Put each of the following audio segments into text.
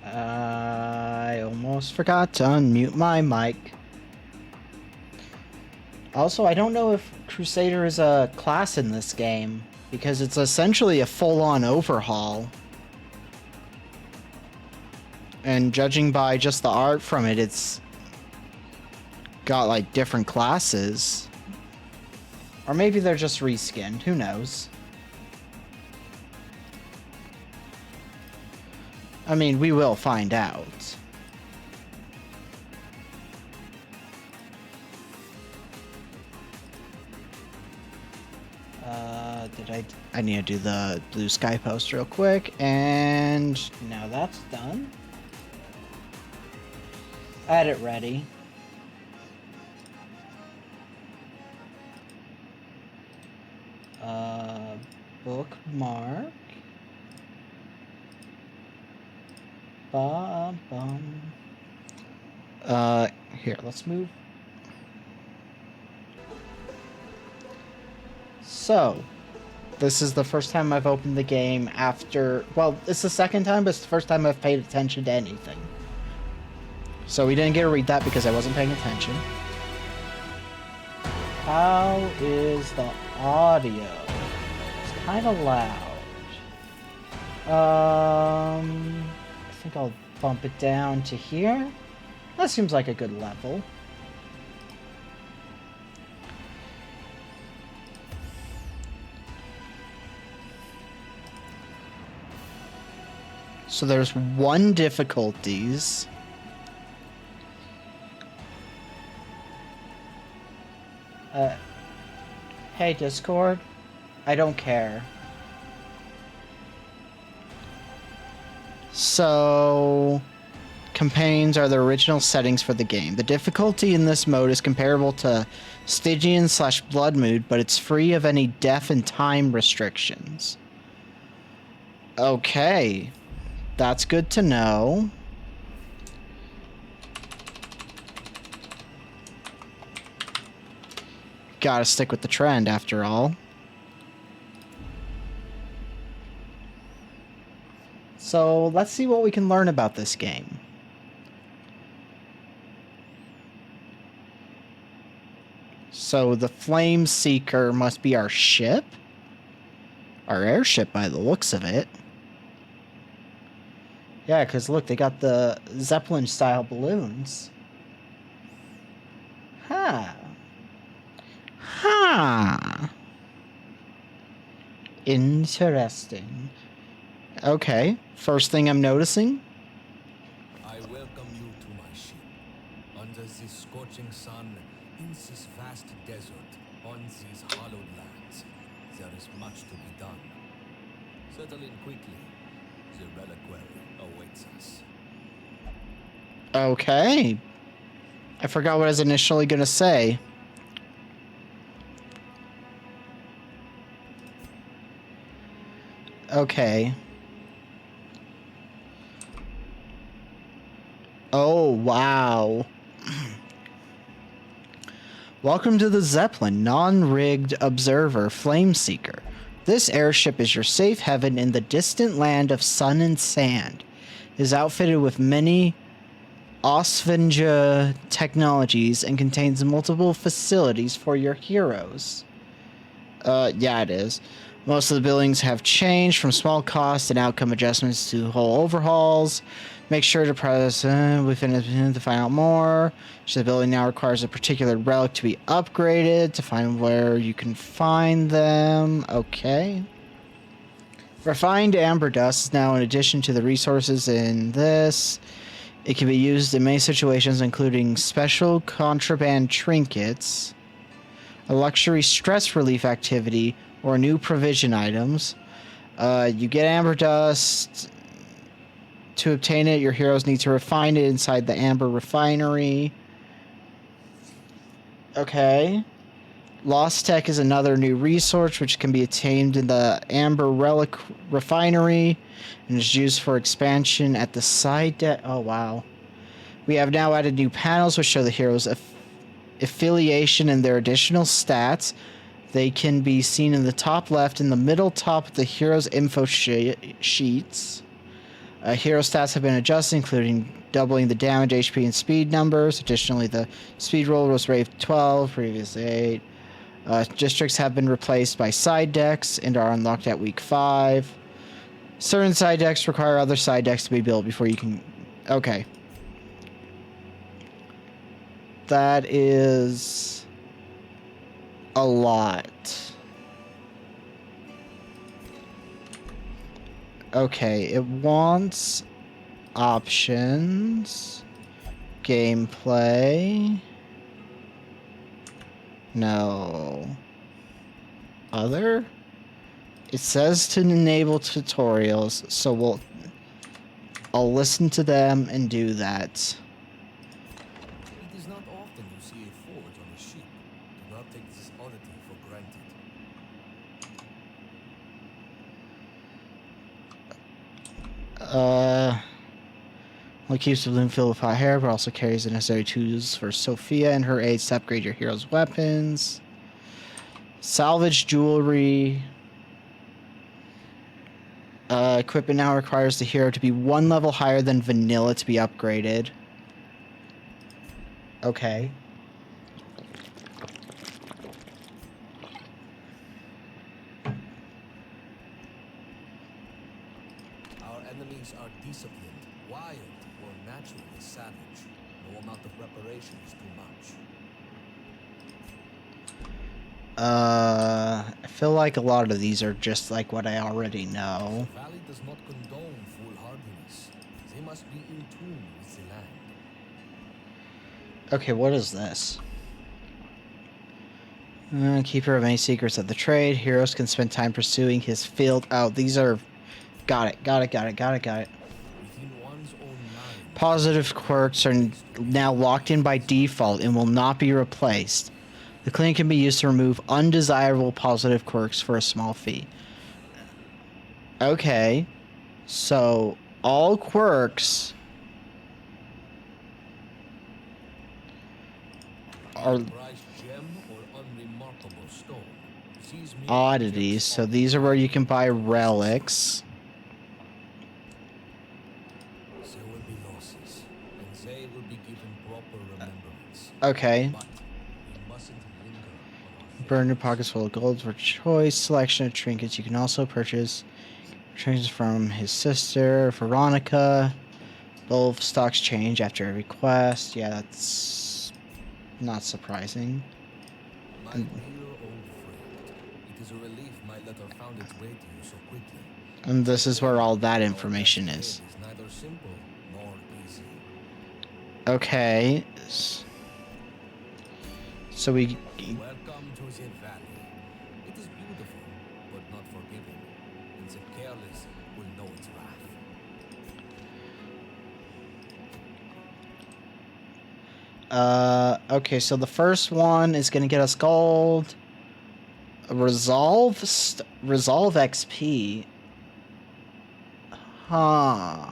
I almost forgot to unmute my mic. Also, I don't know if Crusader is a class in this game, because it's essentially a full-on overhaul. And judging by just the art from it, it's got, like, different classes. Or maybe they're just reskinned, who knows? I mean, we will find out. I need to do the blue sky post real quick, and now that's done. I had it ready. Bookmark. Here, let's move. So, this is the first time I've opened the game after... Well, it's the second time, but it's the first time I've paid attention to anything. So we didn't get to read that because I wasn't paying attention. How is the audio? It's kind of loud. I think I'll bump it down to here. That seems like a good level. So there's 1 difficulties. Hey Discord, I don't care. So, campaigns are the original settings for the game. The difficulty in this mode is comparable to Stygian/Blood Mood, but it's free of any death and time restrictions. Okay, that's good to know. Gotta stick with the trend after all. So let's see what we can learn about this game. So the Flame Seeker must be our ship? Our airship by the looks of it. Yeah, because look, they got the Zeppelin-style balloons. Huh. Huh. Interesting. Okay, first thing I'm noticing. I welcome you to my ship. Under this scorching sun, in this vast desert, on these hallowed lands, there is much to be done. Settle in quickly. The Reliquary awaits us. Okay. I forgot what I was initially going to say. Okay. Oh, wow. Welcome to the Zeppelin, non-rigged observer Flame Seeker. This airship is your safe haven in the distant land of sun and sand. is outfitted with many Osvinja technologies and contains multiple facilities for your heroes. Yeah, it is. Most of the buildings have changed from small cost and outcome adjustments to whole overhauls. Make sure to press within to find out more. The building now requires a particular relic to be upgraded to find where you can find them. Okay. Refined amber dust is now in addition to the resources in this. It can be used in many situations, including special contraband trinkets, a luxury stress relief activity, or new provision items. You get amber dust. To obtain it, your heroes need to refine it inside the amber refinery. Okay. Lost Tech is another new resource which can be attained in the amber relic refinery and is used for expansion at the side deck. Oh, wow. We have now added new panels which show the heroes' affiliation and their additional stats. They can be seen in the top left and the middle top of the heroes' info sheets. Hero stats have been adjusted, including doubling the damage, HP, and speed numbers. Additionally, the speed roll was rated 12, previously 8. Districts have been replaced by side decks and are unlocked at week 5. Certain side decks require other side decks to be built before you can... Okay. That is... a lot. Okay, it wants... options... gameplay... No. Other? It says to enable tutorials, so I'll listen to them and do that. It is not often you see a forge on a ship. Do not take this oddity for granted. Well, it keeps the balloon filled with hot hair, but also carries the necessary tools for Sophia and her aides to upgrade your hero's weapons. Salvage jewelry. Equipment now requires the hero to be 1 level higher than vanilla to be upgraded. Okay. Our enemies are disciplined, wild, or naturally savage. No amount of preparation is too much. I feel like a lot of these are just like what I already know. The valley does not condone foolhardiness. They must be in tune with the land. Okay, what is this? Keeper of any secrets of the trade. Heroes can spend time pursuing his field. Oh, these are... Got it. Within one's own mind, Positive quirks are now locked in by default and will not be replaced. The clean can be used to remove undesirable positive quirks for a small fee. Okay. So, all quirks are prized gem or unremarkable stone. These mere oddities. So these are where you can buy relics. There will be losses, and they will be given proper remembrance. Okay. But we mustn't linger on our Burn your pockets full of gold for choice selection of trinkets. You can also purchase trinkets from his sister, Veronica. Both stocks change after every quest. Yeah, that's not surprising. My dear old friend, it is a relief my letter found its way to you so quickly. And this is where all that information It is. is neither simple nor easy. Okay. So we... Welcome to the valley. It is beautiful, but not forgiving, and the careless will know its wrath. Okay, so the first one is gonna get us gold. Resolve XP. Huh.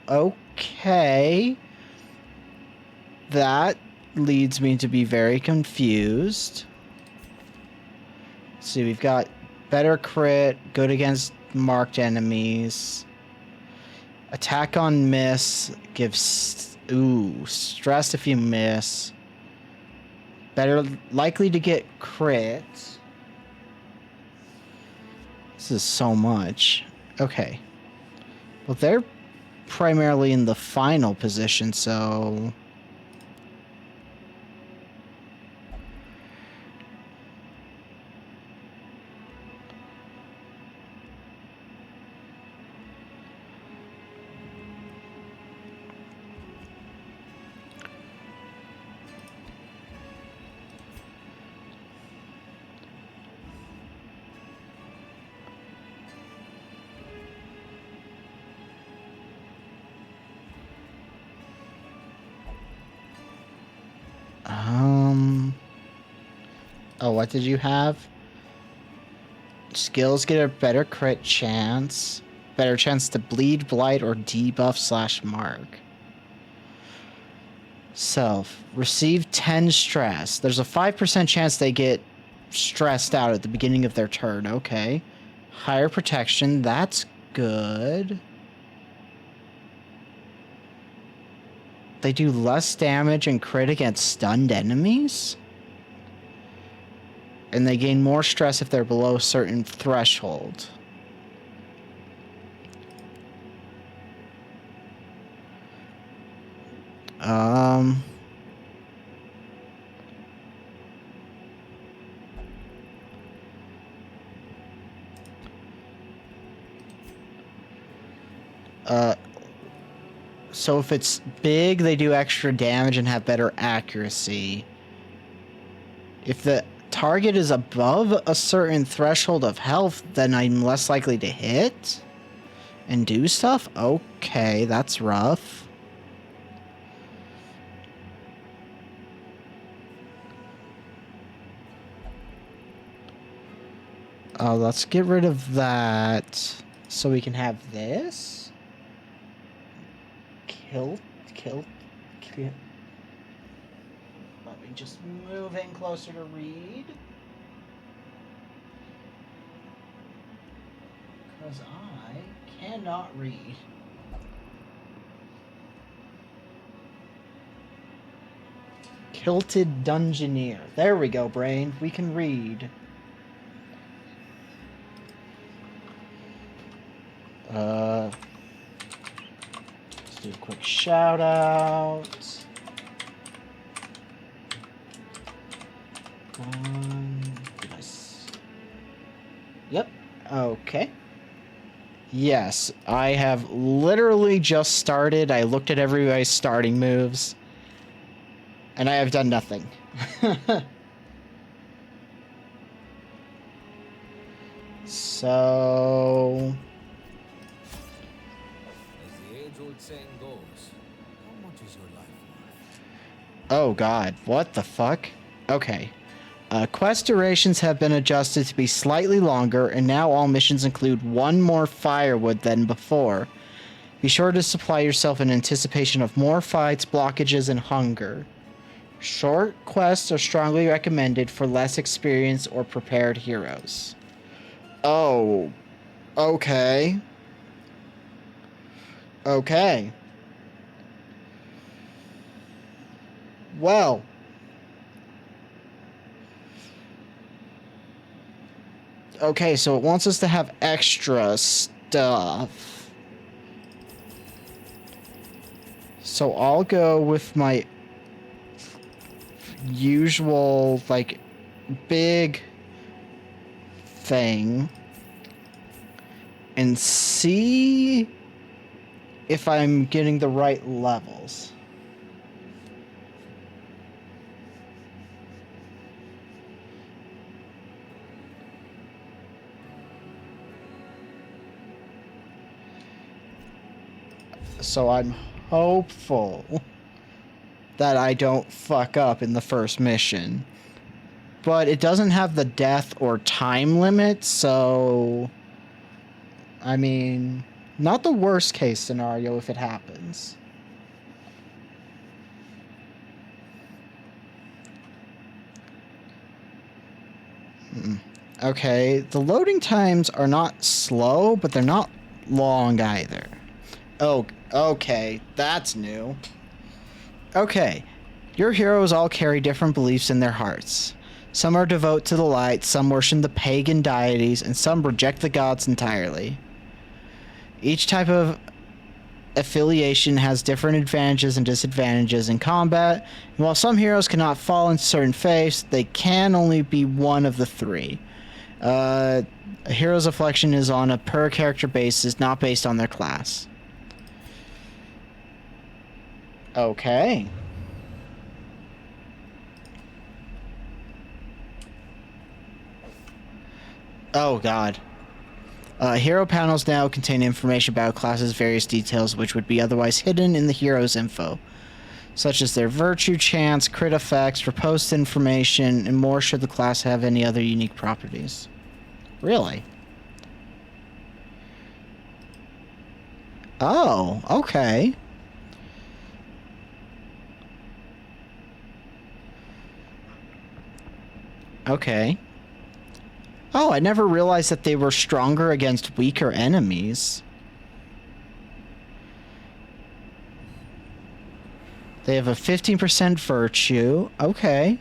Okay. That leads me to be very confused. Let's see, we've got better crit, good against marked enemies. Attack on miss gives stress if you miss. Better likely to get crits. This is so much. Okay. Well, they're primarily in the final position, so oh, what did you have? Skills get a better crit chance. Better chance to bleed, blight, or debuff / mark. Self. Receive 10 stress. There's a 5% chance they get stressed out at the beginning of their turn. Okay. Higher protection. That's good. They do less damage and crit against stunned enemies? And they gain more stress if they're below a certain threshold. So if it's big, they do extra damage and have better accuracy. If the target is above a certain threshold of health, then I'm less likely to hit and do stuff? Okay, that's rough. Let's get rid of that so we can have this. Kill. Let me just move in closer to read. Because I cannot read. Kilted Dungeoneer. There we go, brain. We can read. Let's do a quick shout out. Yep. Okay. Yes, I have literally just started. I looked at everybody's starting moves, and I have done nothing. So... As the age-old saying goes, how much is your life worth? Oh god, what the fuck? Okay. Quest durations have been adjusted to be slightly longer, and now all missions include one more firewood than before. Be sure to supply yourself in anticipation of more fights, blockages, and hunger. Short quests are strongly recommended for less experienced or prepared heroes. Oh. Okay. Okay. Well. Okay, so it wants us to have extra stuff. So I'll go with my usual, like, big thing and see if I'm getting the right levels. So I'm hopeful that I don't fuck up in the first mission. But it doesn't have the death or time limit, so... I mean, not the worst case scenario if it happens. Okay, the loading times are not slow, but they're not long either. Oh, okay. That's new. Okay. Your heroes all carry different beliefs in their hearts. Some are devout to the light, some worship the pagan deities, and some reject the gods entirely. Each type of affiliation has different advantages and disadvantages in combat, and while some heroes cannot fall into certain faiths, they can only be one of the three. A hero's affliction is on a per character basis, not based on their class. Okay. Oh god. Hero panels now contain information about classes' various details which would be otherwise hidden in the hero's info, such as their virtue, chance, crit effects, riposte information, and more should the class have any other unique properties. Really? Oh, okay. Okay. Oh, I never realized that they were stronger against weaker enemies. They have a 15% virtue. Okay.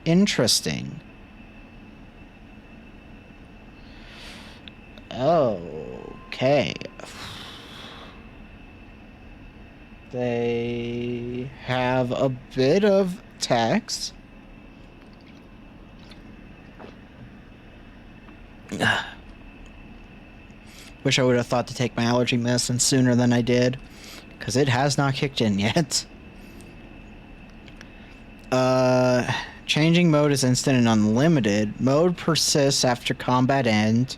Interesting. Okay. They have a bit of text. Wish I would have thought to take my allergy medicine sooner than I did, because it has not kicked in yet. Changing mode is instant and unlimited. Mode persists after combat end.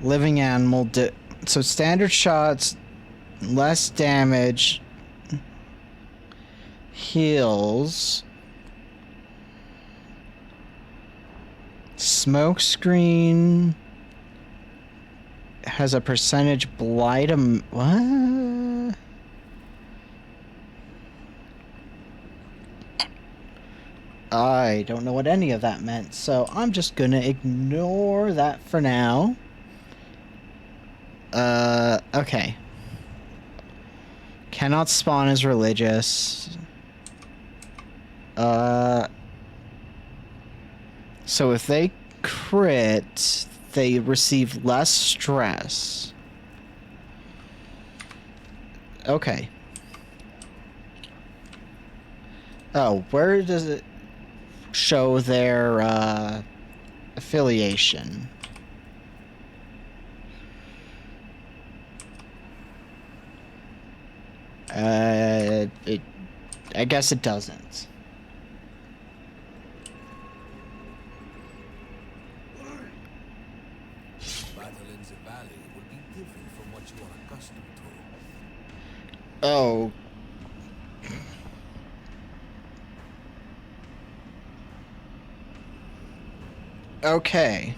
Living animal. So standard shots, less damage, heals. Smoke screen has a percentage blight. What? I don't know what any of that meant, so I'm just gonna ignore that for now. Okay. Cannot spawn as religious. So if they crit, they receive less stress. Okay. Oh, where does it show their affiliation? I guess it doesn't. Battle in the valley will be different from what you are accustomed to. Oh. Okay.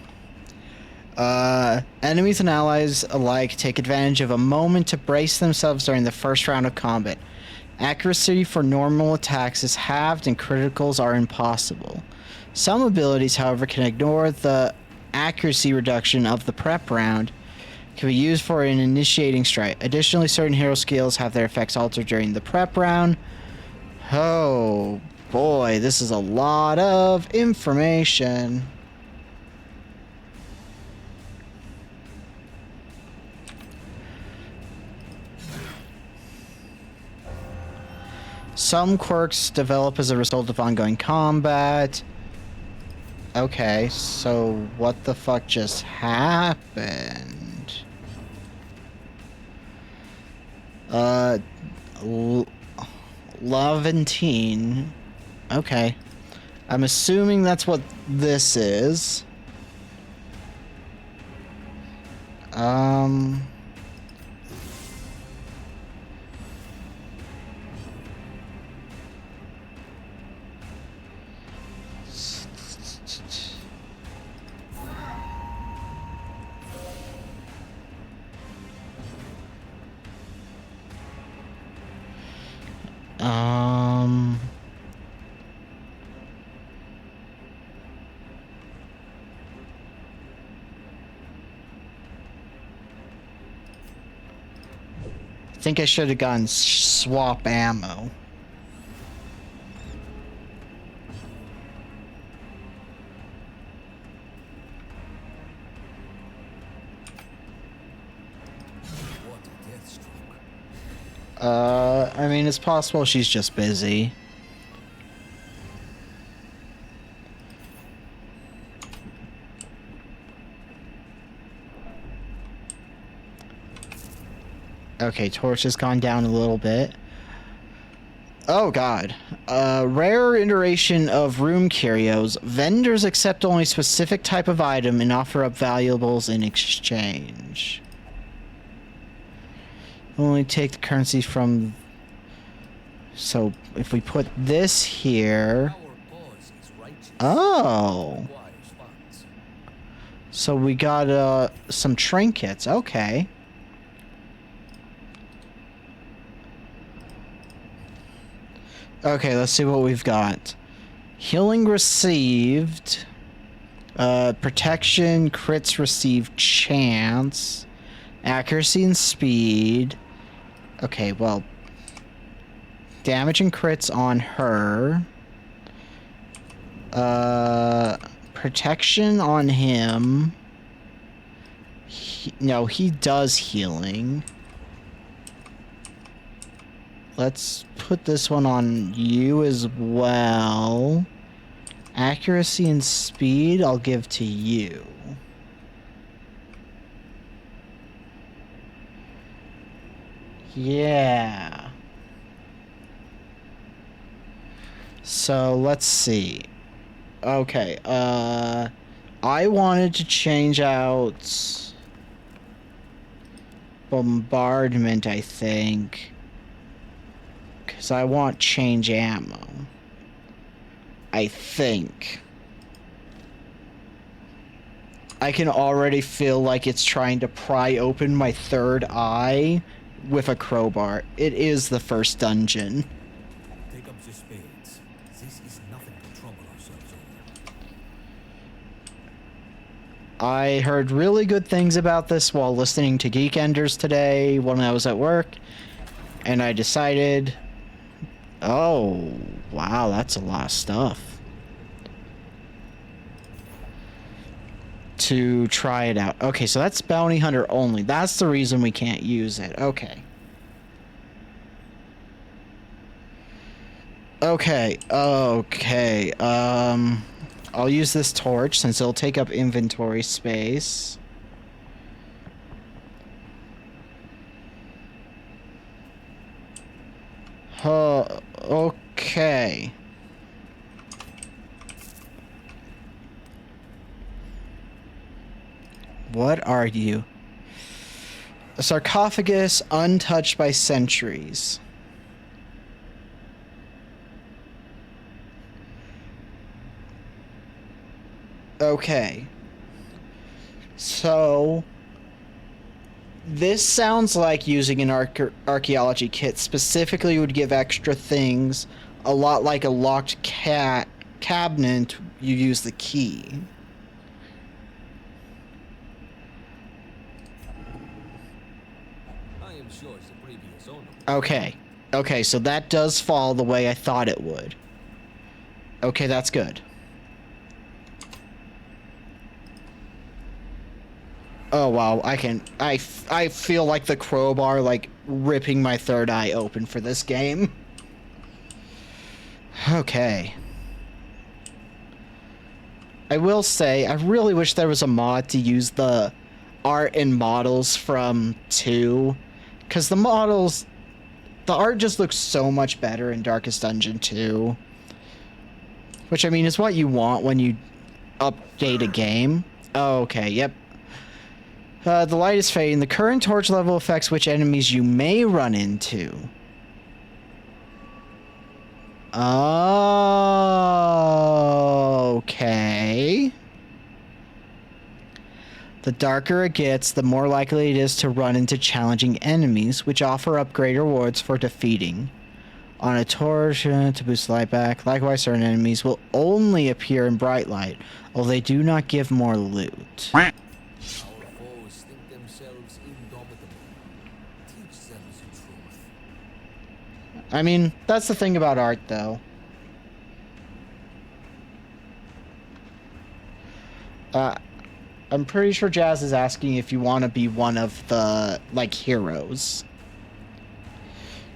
Enemies and allies alike take advantage of a moment to brace themselves during the first round of combat. Accuracy for normal attacks is halved and criticals are impossible. Some abilities, however, can ignore the accuracy reduction of the prep round. Can be used for an initiating strike. Additionally, certain hero skills have their effects altered during the prep round. Oh boy, this is a lot of information. Some quirks develop as a result of ongoing combat. Okay, so what the fuck just happened? Levantine. Okay. I'm assuming that's what this is. I think I should have gone swap ammo. What a death stroke. I mean, it's possible she's just busy. Okay, torch has gone down a little bit. Oh god. Rare iteration of room curios. Vendors accept only specific type of item and offer up valuables in exchange. Only take the currency from... So, if we put this here... Our cause is righteous. Oh! Requires funds. So we got, some trinkets. Okay. Okay, let's see what we've got. Healing received. Protection, crits received chance. Accuracy and speed. Okay, well. Damage and crits on her. Protection on him. No, he does healing. Let's put this one on you as well. Accuracy and speed, I'll give to you. Yeah. So, let's see. Okay, I wanted to change out bombardment, I think. Because I want change ammo. I think. I can already feel like it's trying to pry open my third eye with a crowbar. It is the first dungeon. Take up the spades. This is nothing to trouble ourselves over. I heard really good things about this while listening to Geek Enders today when I was at work. And I decided... Oh, wow, that's a lot of stuff. To try it out. Okay, so that's Bounty Hunter only. That's the reason we can't use it. Okay. Okay, I'll use this torch since it'll take up inventory space. Okay. What are you? A sarcophagus untouched by centuries. Okay. So... This sounds like using an archaeology kit specifically would give extra things, a lot like a locked cabinet, you use the key. I am sure the previous owner. Okay. Okay, so that does fall the way I thought it would. Okay, that's good. Oh wow, I feel like the crowbar like ripping my third eye open for this game. Okay. I will say, I really wish there was a mod to use the art and models from 2. Because the art just looks so much better in Darkest Dungeon 2. Which, I mean, is what you want when you update a game. Oh, okay, yep. The light is fading. The current torch level affects which enemies you may run into. Okay. The darker it gets, the more likely it is to run into challenging enemies, which offer up greater rewards for defeating. On a torch to boost light back. Likewise, certain enemies will only appear in bright light, although they do not give more loot. Our foes think themselves indomitable. Teach them the truth. I mean, that's the thing about art, though. Uh, I'm pretty sure Jazz is asking if you want to be one of the, like, heroes.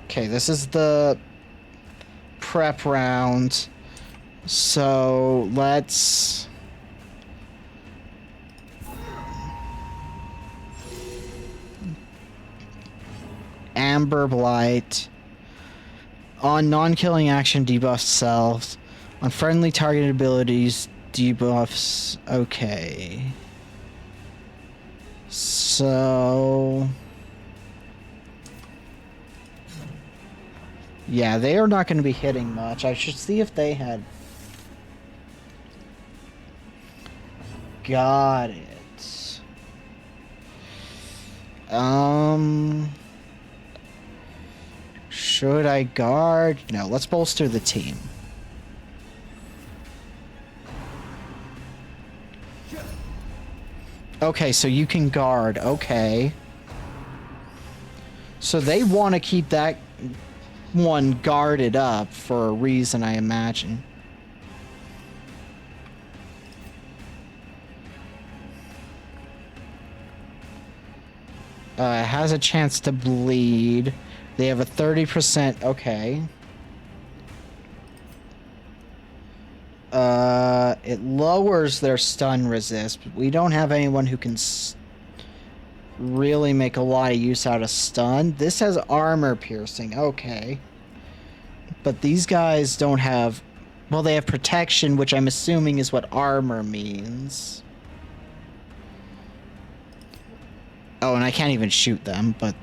Okay, this is the prep round. So, let's... Amber Blight. On non-killing action, debuffs self. On friendly targeted abilities, debuffs... Okay. So... Yeah, they are not going to be hitting much. I should see if they had... Got it. Should I guard? No, let's bolster the team. Okay, so you can guard. Okay. So they want to keep that one guarded up for a reason, I imagine. Has a chance to bleed. They have a 30%. Okay. It lowers their stun resist, but we don't have anyone who can really make a lot of use out of stun. This has armor piercing. Okay. But these guys don't have... Well, they have protection, which I'm assuming is what armor means. Oh, and I can't even shoot them, but...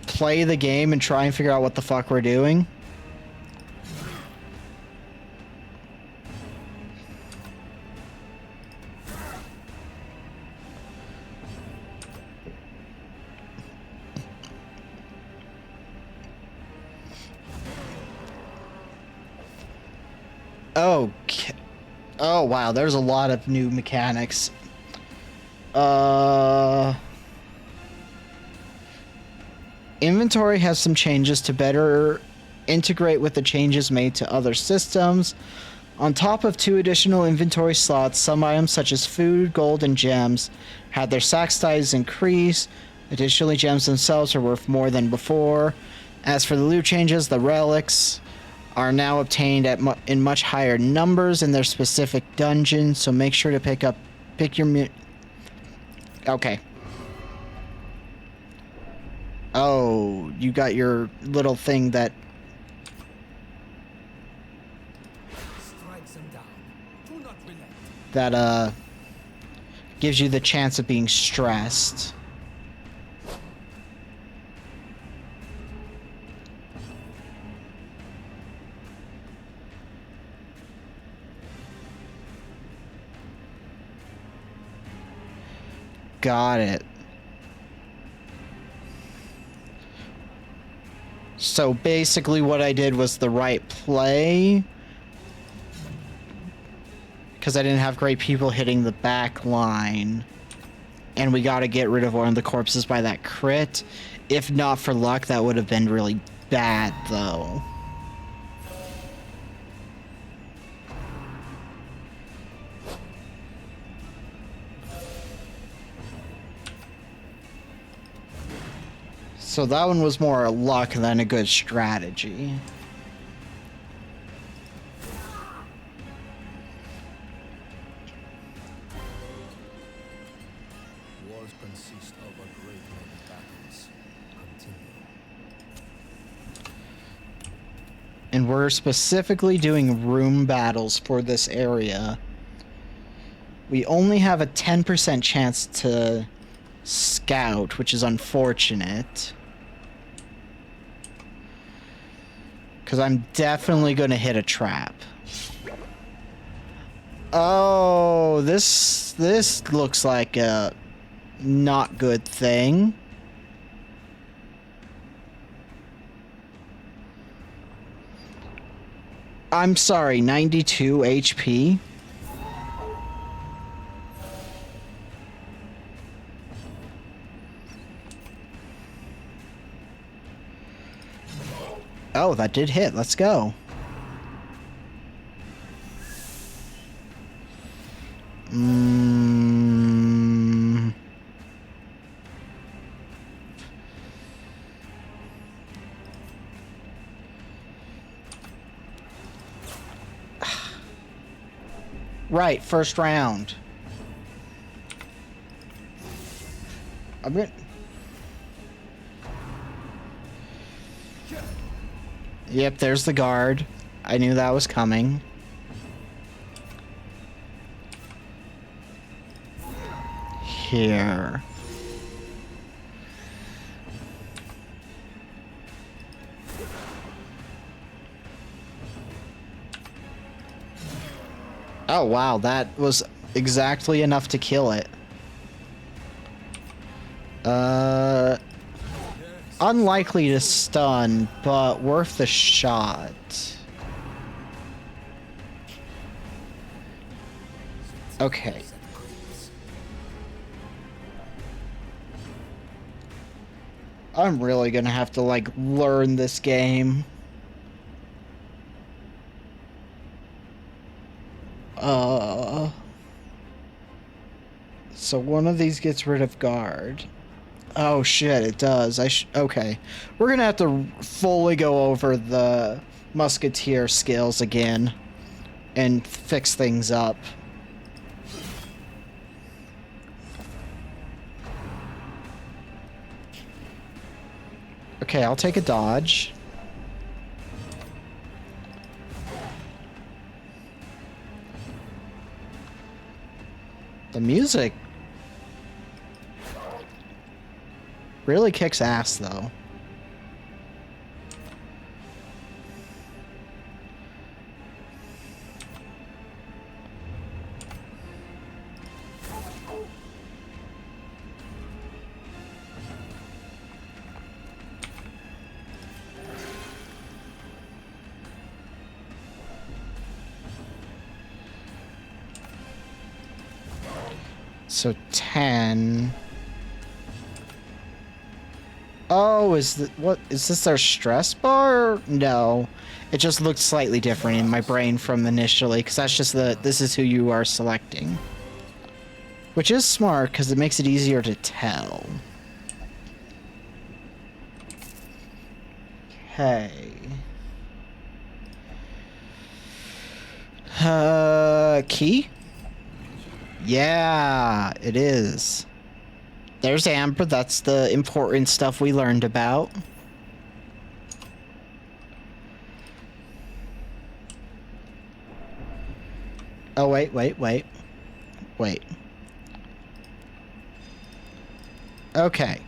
Play the game and try and figure out what the fuck we're doing. Okay. Oh, wow, there's a lot of new mechanics. Inventory has some changes to better integrate with the changes made to other systems. On top of 2 additional inventory slots, some items such as food, gold, and gems had their sack size increased. Additionally, gems themselves are worth more than before. As for the loot changes, the relics are now obtained in much higher numbers in their specific dungeons, so make sure to pick your... Okay. Oh, you got your little thing that... That, gives you the chance of being stressed. Got it. So basically what I did was the right play. Because I didn't have great people hitting the back line. And we got to get rid of one of the corpses by that crit. If not for luck, that would have been really bad, though. So that one was more luck than a good strategy. Wars consist of a great many battles. Continue. And we're specifically doing room battles for this area. We only have a 10% chance to scout, which is unfortunate. Because I'm definitely going to hit a trap. Oh, this looks like a not good thing. I'm sorry, 92 HP. Oh, that did hit. Let's go. Mm. Right, first round. I'm good. Yep, there's the guard. I knew that was coming. Here. Oh wow, that was exactly enough to kill it. Unlikely to stun, but worth the shot. Okay. I'm really gonna have to, like, learn this game. So one of these gets rid of guard. Oh shit, it does. Okay. We're gonna have to fully go over the musketeer skills again and fix things up. Okay, I'll take a dodge. The music really kicks ass, though. So 10. Oh, is this our stress bar? No. It just looked slightly different in my brain from initially, because that's just this is who you are selecting. Which is smart, because it makes it easier to tell. Okay. Key? Yeah, it is. There's Amber, that's the important stuff we learned about. Oh, wait. Okay.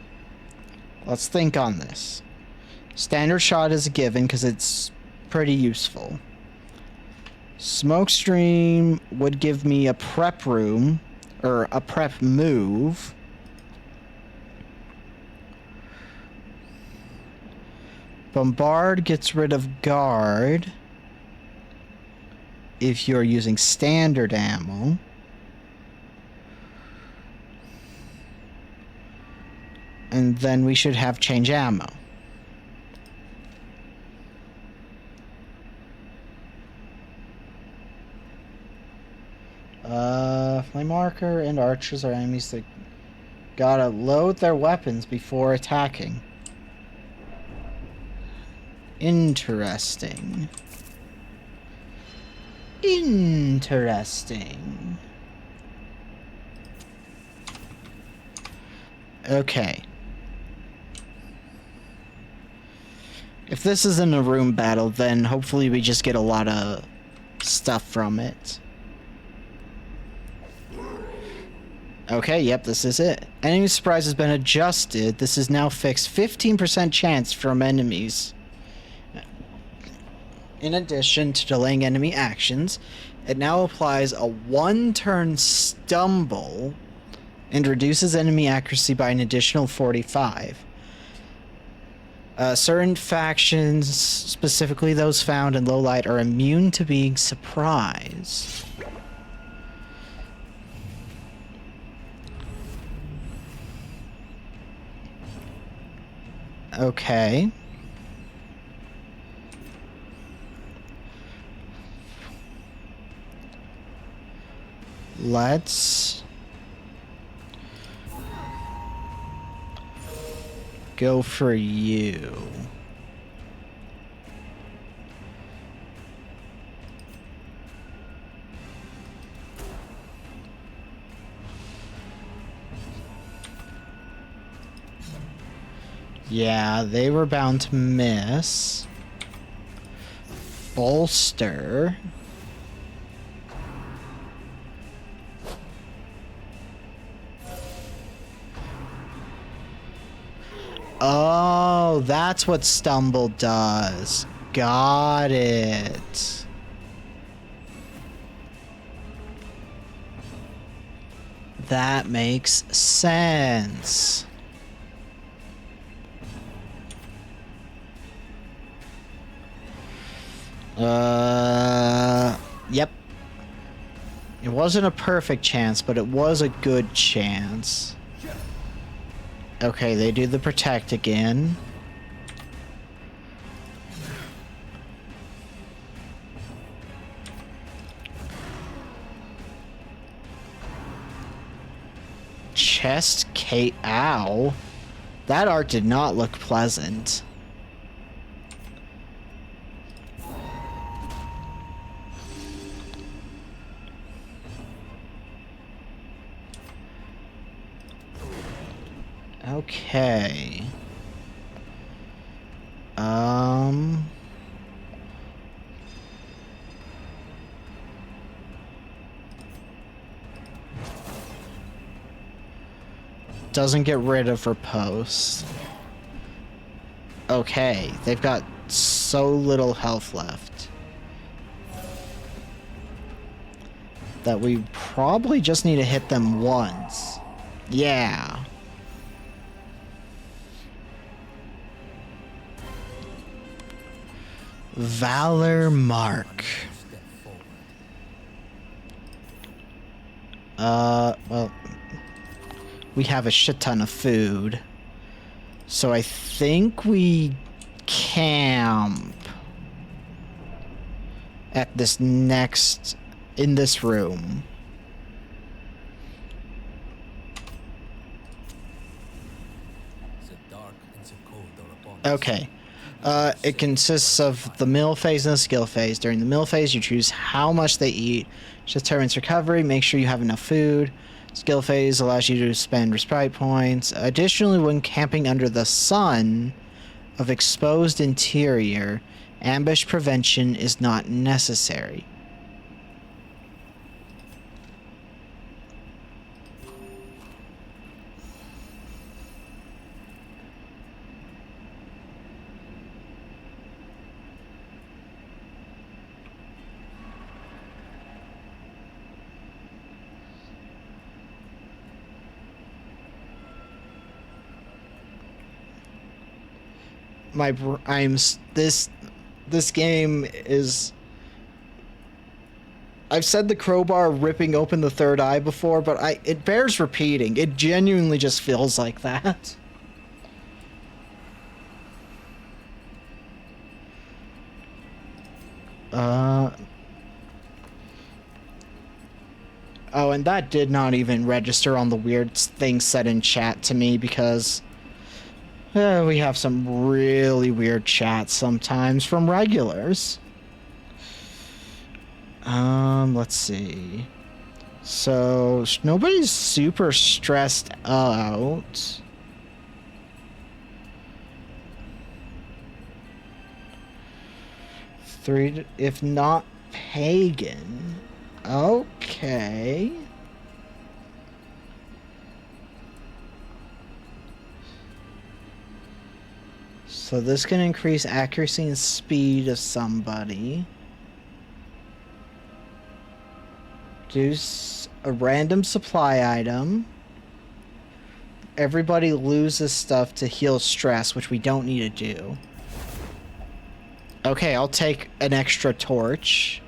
Let's think on this. Standard shot is a given because it's pretty useful. Smoke stream would give me a prep room, or a prep move. Bombard gets rid of guard if you're using standard ammo. And then we should have change ammo. Flame marker and archers are enemies that gotta load their weapons before attacking. Interesting. Interesting. Okay. If this isn't a room battle, then hopefully we just get a lot of stuff from it. Okay, yep, this is it. Enemy surprise has been adjusted. This is now fixed 15% chance from enemies. In addition to delaying enemy actions, it now applies a one-turn stumble and reduces enemy accuracy by an additional 45. Certain factions, specifically those found in low light, are immune to being surprised. Okay. Let's go for you. Yeah, they were bound to miss. Bolster. Oh, that's what Stumble does. Got it. That makes sense. Yep. It wasn't a perfect chance, but it was a good chance. Okay, they do the protect again. Chest K. Ow. That art did not look pleasant. Okay. Doesn't get rid of her post. Okay, they've got so little health left that we probably just need to hit them once. Yeah. Valor Mark. Well, we have a shit ton of food. So I think we camp at this next, in this room. Okay. It consists of the meal phase and the skill phase. During the meal phase, you choose how much they eat, which determines recovery. Make sure you have enough food. Skill phase allows you to spend respite points. Additionally, when camping under the sun of exposed interior, ambush prevention is not necessary. This game is, I've said the crowbar ripping open the third eye before, but it bears repeating. It genuinely just feels like that. Oh, and that did not even register on the weird thing said in chat to me because we have some really weird chats sometimes from regulars. Let's see. So, nobody's super stressed out. Three, if not pagan. Okay. So this can increase accuracy and speed of somebody. Do a random supply item. Everybody loses stuff to heal stress, which we don't need to do. Okay, I'll take an extra torch.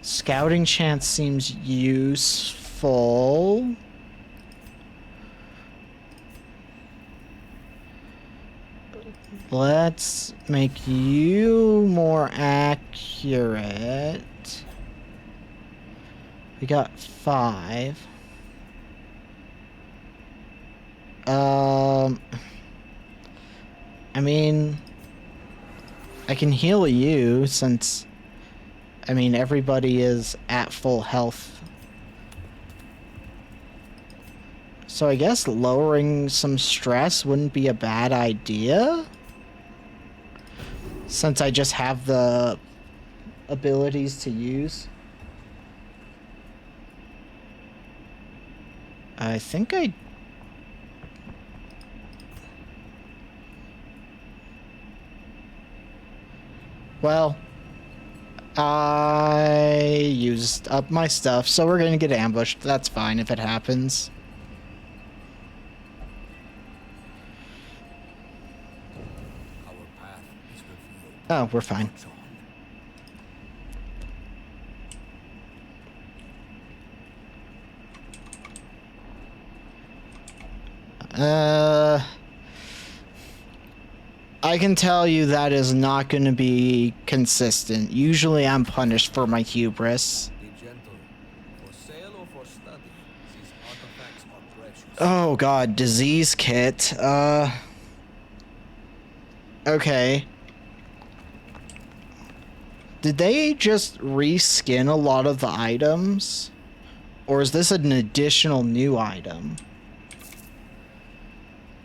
Scouting chance seems useful. Let's make you more accurate. We got 5. I mean, I can heal you since, I mean, everybody is at full health. So I guess lowering some stress wouldn't be a bad idea, since I just have the abilities to use. I think I... Well, I used up my stuff, so we're gonna get ambushed. That's fine if it happens. Our path is revealed. Oh, we're fine. March on. I can tell you that is not going to be consistent. Usually I'm punished for my hubris. Be gentle. For sale or for study, these artifacts are precious. Oh god, disease kit. Okay. Did they just reskin a lot of the items? Or is this an additional new item?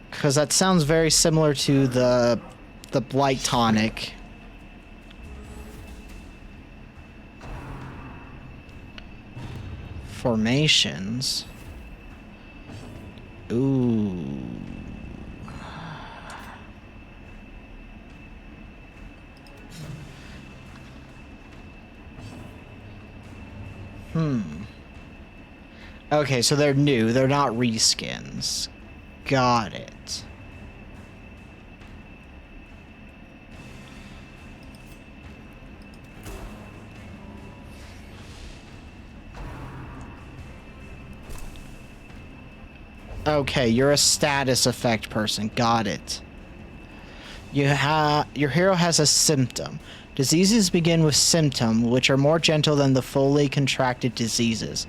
Because that sounds very similar to the Blight Tonic. Formations. Ooh. Okay, so they're new. They're not reskins. Got it. Okay, you're a status effect person. Got it. Your hero has a symptom. Diseases begin with symptom, which are more gentle than the fully contracted diseases.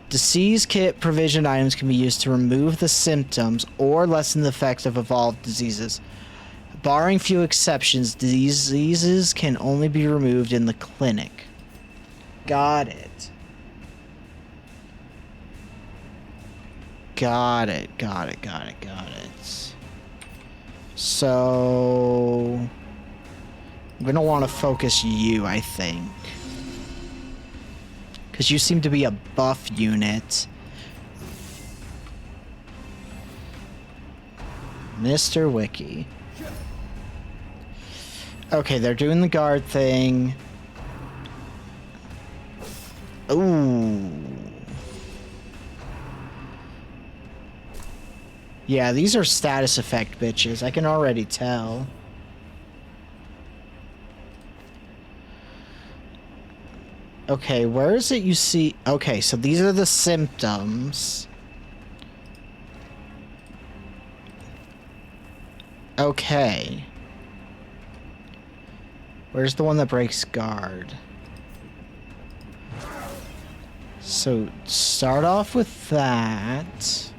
Disease kit provision items can be used to remove the symptoms or lessen the effects of evolved diseases. Barring few exceptions, diseases can only be removed in the clinic. Got it. Got it. So... I'm gonna want to focus you, I think. Because you seem to be a buff unit. Mr. Wiki. Okay, they're doing the guard thing. Ooh. Yeah, these are status effect bitches. I can already tell. Okay, where is it you see... Okay, so these are the symptoms. Okay. Where's the one that breaks guard? So, start off with that.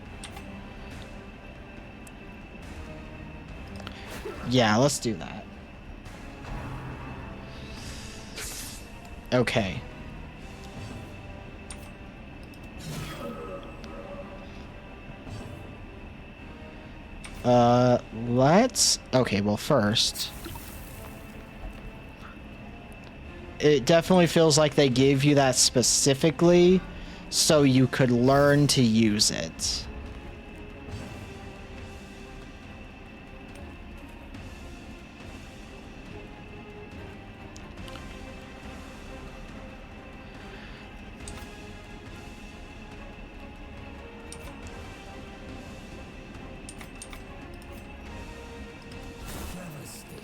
Yeah, let's do that. Okay. Let's... Okay, well, first... It definitely feels like they gave you that specifically so you could learn to use it.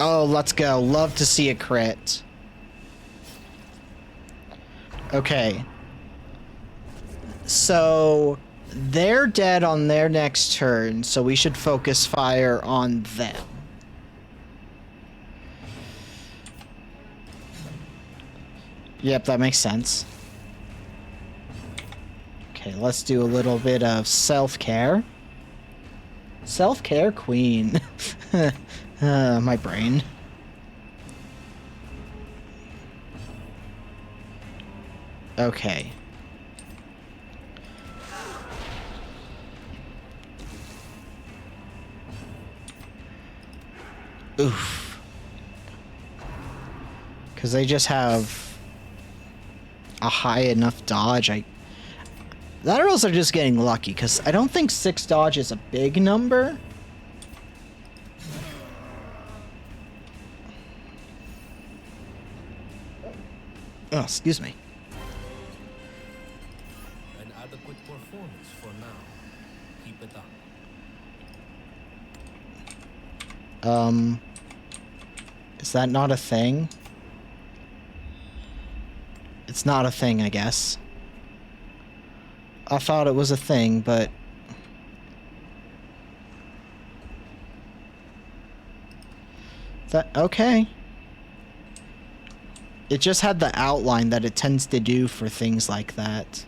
Oh, let's go. Love to see a crit. Okay. So, they're dead on their next turn, so we should focus fire on them. Yep, that makes sense. Okay, let's do a little bit of self-care. Self-care queen. My brain. Okay. Oof. Because they just have a high enough dodge. That or else they're just getting lucky, because I don't think 6 dodge is a big number. Oh, excuse me. An adequate performance for now. Keep it up. Is that not a thing? It's not a thing, I guess. I thought it was a thing, but... okay. It just had the outline that it tends to do for things like that.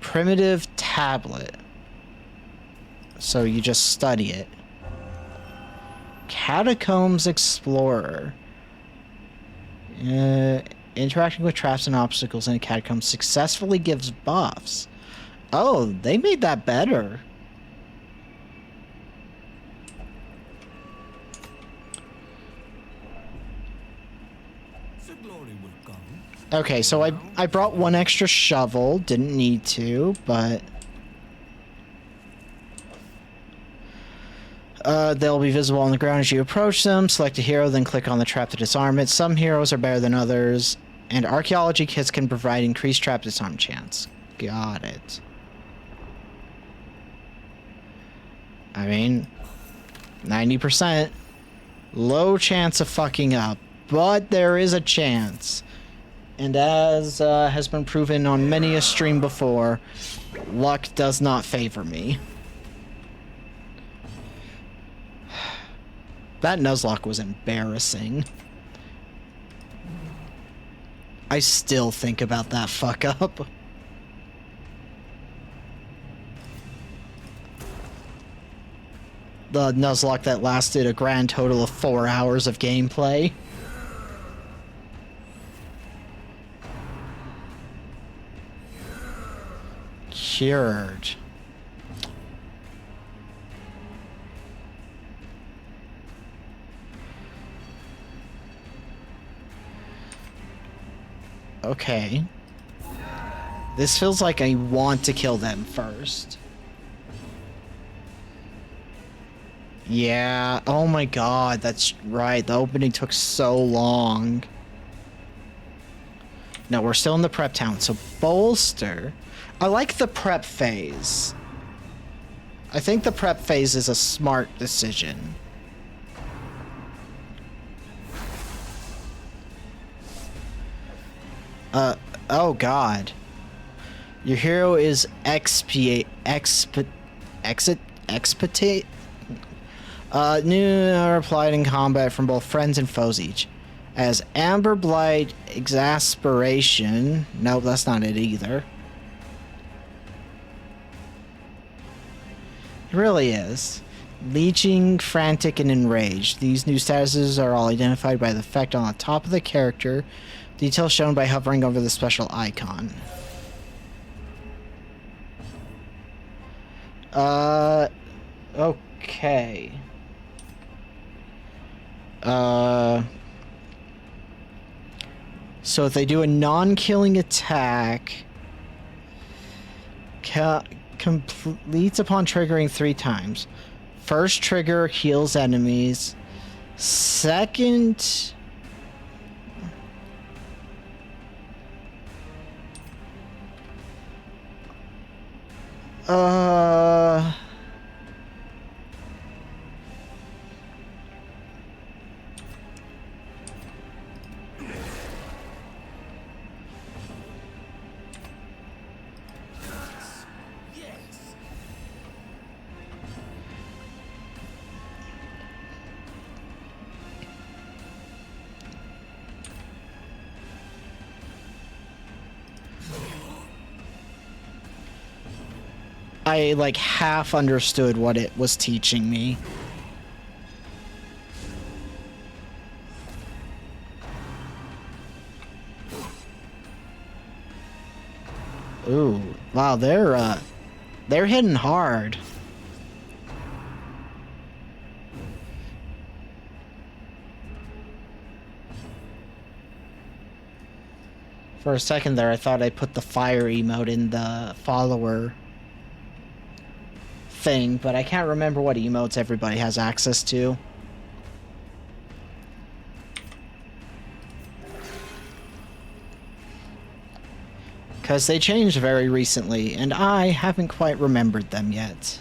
Primitive tablet. So you just study it. Catacombs Explorer. Interacting with traps and obstacles in a catacomb successfully gives buffs. Oh, they made that better. The glory will come. Okay, so I brought 1 extra shovel. Didn't need to, but... they'll be visible on the ground as you approach them. Select a hero, then click on the trap to disarm it. Some heroes are better than others, and archaeology kits can provide increased trap disarm chance. Got it. I mean, 90%. Low chance of fucking up, but there is a chance. And as has been proven on many a stream before, luck does not favor me. That Nuzlocke was embarrassing. I still think about that fuck up. The Nuzlocke that lasted a grand total of 4 hours of gameplay. Cured. Okay. This feels like I want to kill them first. Yeah, oh my god, that's right. The opening took so long. No, we're still in the prep town, so bolster. I like the prep phase. I think the prep phase is a smart decision. Oh god. Your hero is expiate. New are applied in combat from both friends and foes each. As Amber Blight Exasperation. Nope, that's not it either. It really is. Leeching, Frantic, and Enraged. These new statuses are all identified by the effect on the top of the character. Details shown by hovering over the special icon. Okay. So if they do a non-killing attack, completes upon triggering 3 times. First trigger heals enemies. Second... I like half understood what it was teaching me. Ooh, wow, they're hitting hard. For a second there, I thought I put the fire emote in the follower thing, but I can't remember what emotes everybody has access to. Because they changed very recently, and I haven't quite remembered them yet.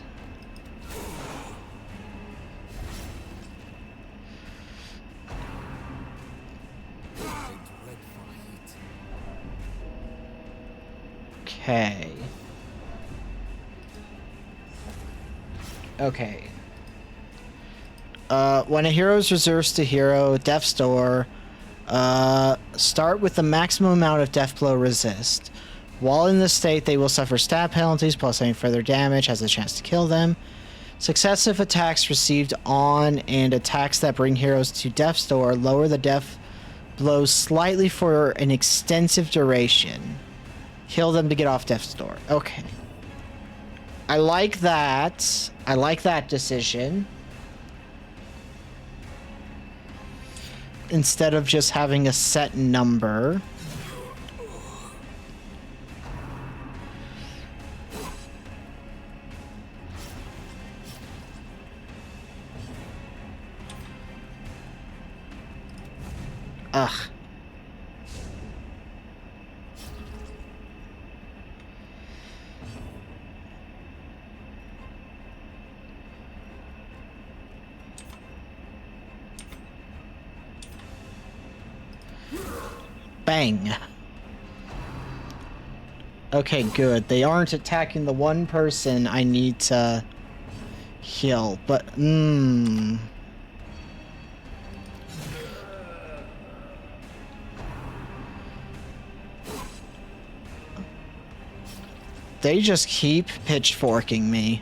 Okay. Okay. When a hero is reserves to hero, Death's Door, start with the maximum amount of death blow resist. While in this state, they will suffer stab penalties, plus any further damage has a chance to kill them. Successive attacks received on and attacks that bring heroes to Death's Door lower the death blows slightly for an extensive duration. Kill them to get off Death's Door. Okay. I like that. I like that decision. Instead of just having a set number. Ugh. Bang. Okay, good. They aren't attacking the one person I need to heal, but they just keep pitchforking me.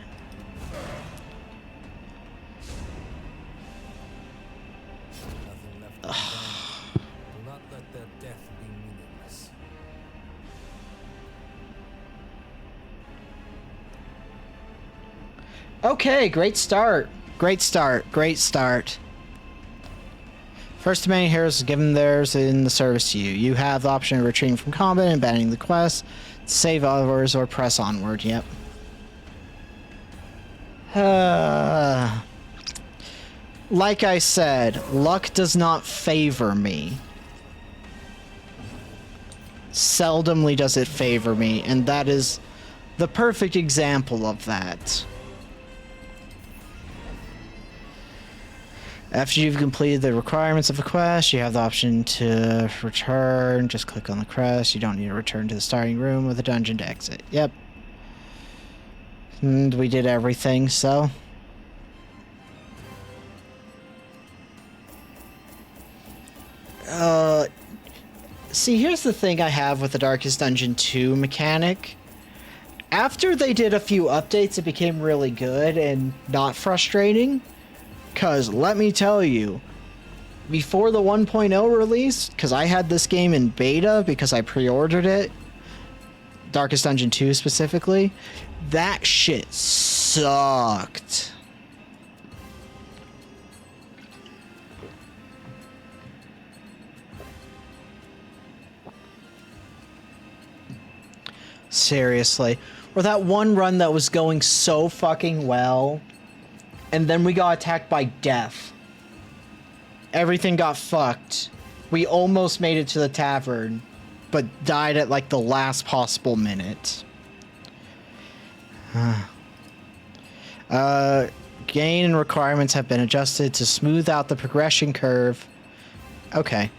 Okay, great start. Great start. Great start. First to many heroes is given theirs in the service to you. You have the option of retreating from combat and abandoning the quest, save others, or press onward. Yep. Like I said, luck does not favor me. Seldomly does it favor me, and that is the perfect example of that. After you've completed the requirements of a quest, you have the option to return. Just click on the quest. You don't need to return to the starting room or the dungeon to exit. Yep. And we did everything, so. See, here's the thing I have with the Darkest Dungeon 2 mechanic. After they did a few updates, it became really good and not frustrating. Because, let me tell you, before the 1.0 release, because I had this game in beta because I pre-ordered it, Darkest Dungeon 2 specifically, that shit sucked. Seriously. Or that one run that was going so fucking well, and then we got attacked by death. Everything got fucked. We almost made it to the tavern, but died at like the last possible minute. Gain and requirements have been adjusted to smooth out the progression curve. Okay.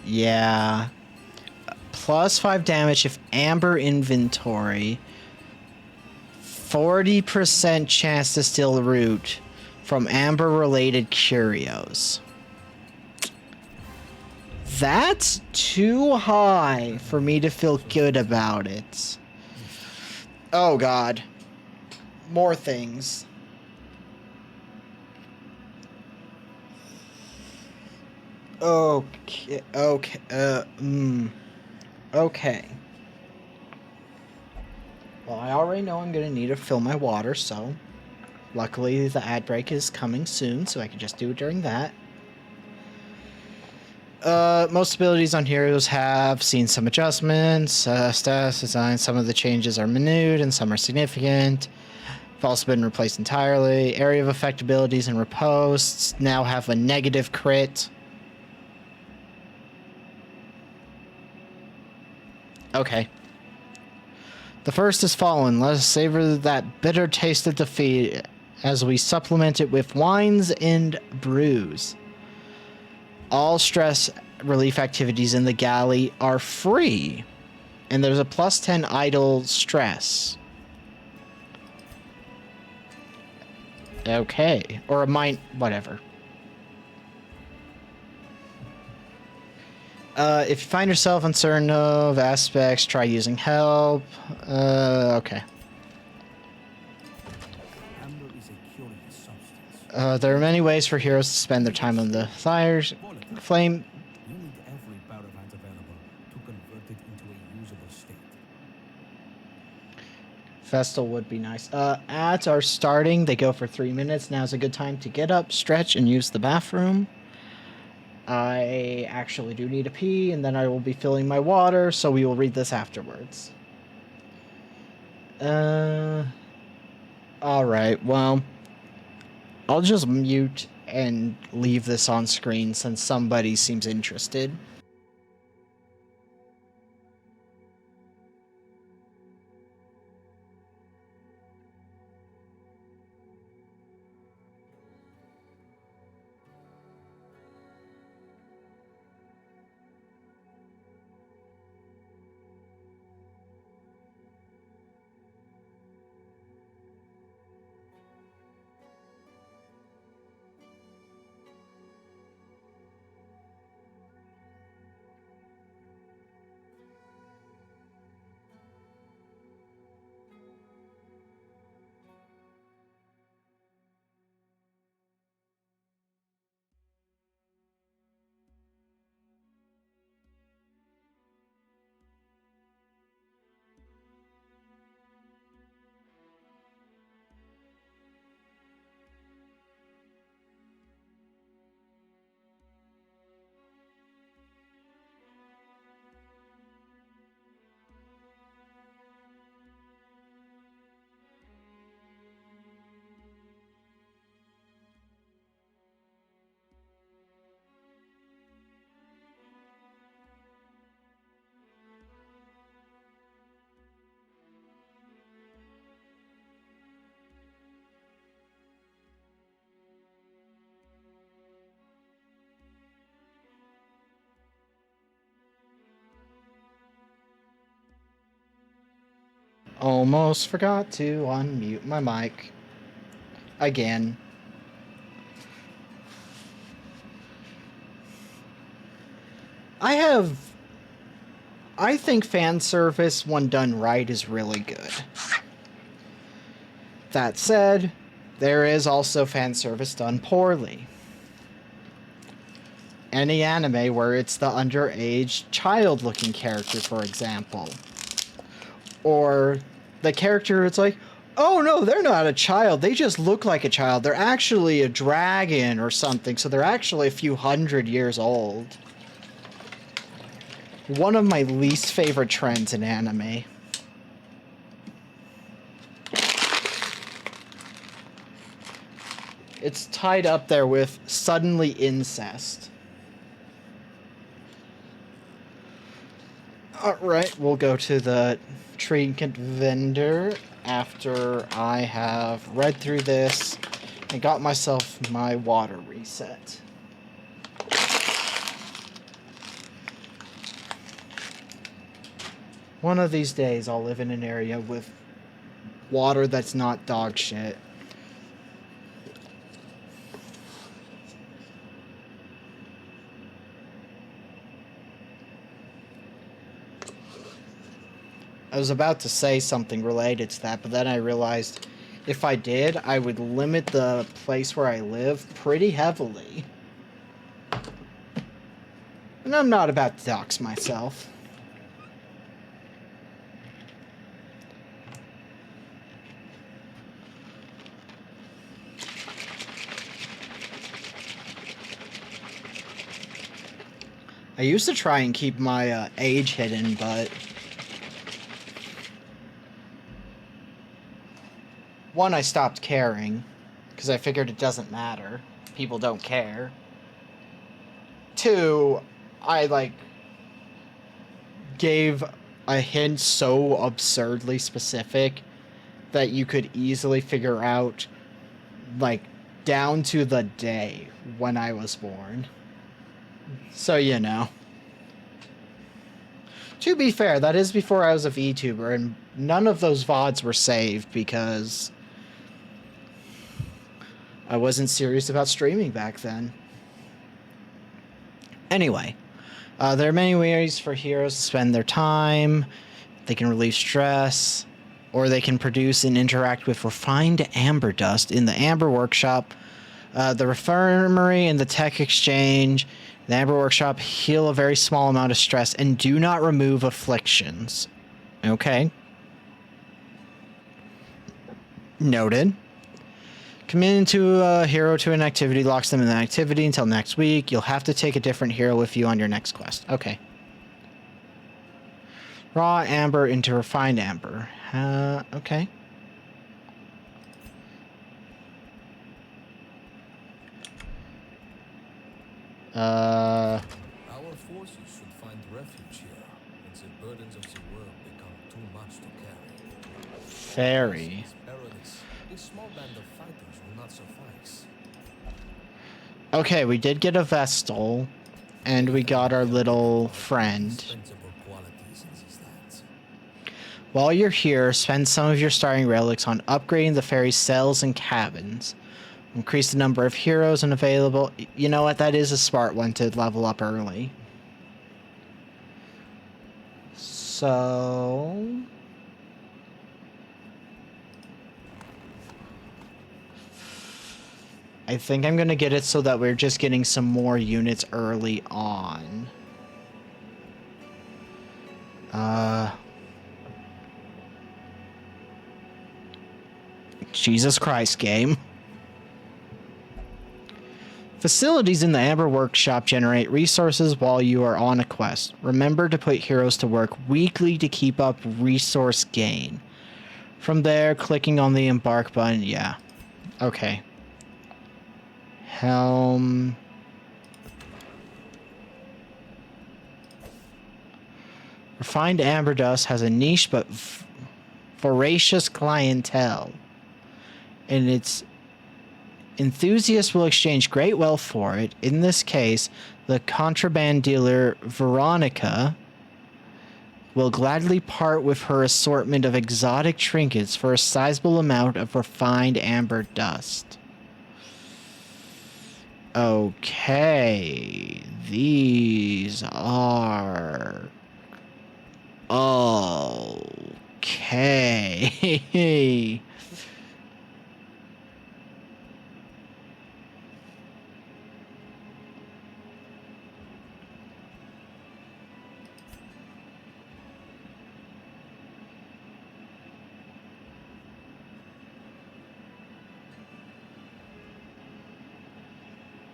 Yeah. Plus 5 damage if amber inventory. 40% chance to steal the root from amber-related curios. That's too high for me to feel good about it. Oh god. More things. Okay, okay. Well, I already know I'm gonna need to fill my water, so luckily the ad break is coming soon, so I can just do it during that. Most abilities on heroes have seen some adjustments, stats, design. Some of the changes are minute and some are significant. Have also been replaced entirely. Area of effect abilities and riposts now have a negative crit. Okay. The first is fallen. Let us savor that bitter taste of defeat as we supplement it with wines and brews. All stress relief activities in the galley are free, and there's a plus 10 idle stress. Okay. Or a whatever. If you find yourself uncertain of aspects, try using help. Okay. Amber is a curious substance. There are many ways for heroes to spend their time on the fires. Flame. You need every power advance available to convert it into a usable state. Festal would be nice. Ads are starting. They go for 3 minutes. Now's a good time to get up, stretch, and use the bathroom. I actually do need a pee, and then I will be filling my water, so we will read this afterwards. Alright, well, I'll just mute and leave this on screen since somebody seems interested. Almost forgot to unmute my mic. Again. I think fan service, when done right, is really good. That said, there is also fan service done poorly. Any anime where it's the underage child-looking character, for example. Or the character, it's like, oh no, they're not a child, they just look like a child. They're actually a dragon or something, so they're actually a few hundred years old. One of my least favorite trends in anime. It's tied up there with suddenly incest. Alright, we'll go to the trinket vendor after I have read through this and got myself my water reset. One of these days I'll live in an area with water that's not dog shit. I was about to say something related to that, but then I realized if I did, I would limit the place where I live pretty heavily. And I'm not about to dox myself. I used to try and keep my age hidden, but... One, I stopped caring, because I figured it doesn't matter. People don't care. Two, I, like, gave a hint so absurdly specific that you could easily figure out, like, down to the day when I was born. So, you know. To be fair, that is before I was a VTuber, and none of those VODs were saved because I wasn't serious about streaming back then. Anyway, there are many ways for heroes to spend their time. They can relieve stress, or they can produce and interact with refined amber dust in the Amber Workshop, the Reformery, and the Tech Exchange. The Amber Workshop heal a very small amount of stress and do not remove afflictions. Okay. Noted. Committing to a hero to an activity locks them in the activity until next week. You'll have to take a different hero with you on your next quest. Okay. Raw amber into refined amber. Okay. Our forces should find refuge here, once the burdens of the world become too much to carry. Fairy. Is perilous. A small band of fighters will not suffice. Okay, we did get a Vestal, and we got our little friend. Indispensable qualities in these lands. While you're here, spend some of your starting relics on upgrading the fairy's cells and cabins. Increase the number of heroes and available... You know what? That is a smart one to level up early. So... I think I'm going to get it so that we're just getting some more units early on. Jesus Christ, game. Facilities in the Amber Workshop generate resources while you are on a quest. Remember to put heroes to work weekly to keep up resource gain. From there, clicking on the embark button, yeah. Okay. Helm. Refined amber dust has a niche but voracious clientele. And its enthusiasts will exchange great wealth for it. In this case, the contraband dealer Veronica will gladly part with her assortment of exotic trinkets for a sizable amount of refined amber dust. Okay, these are... Okay.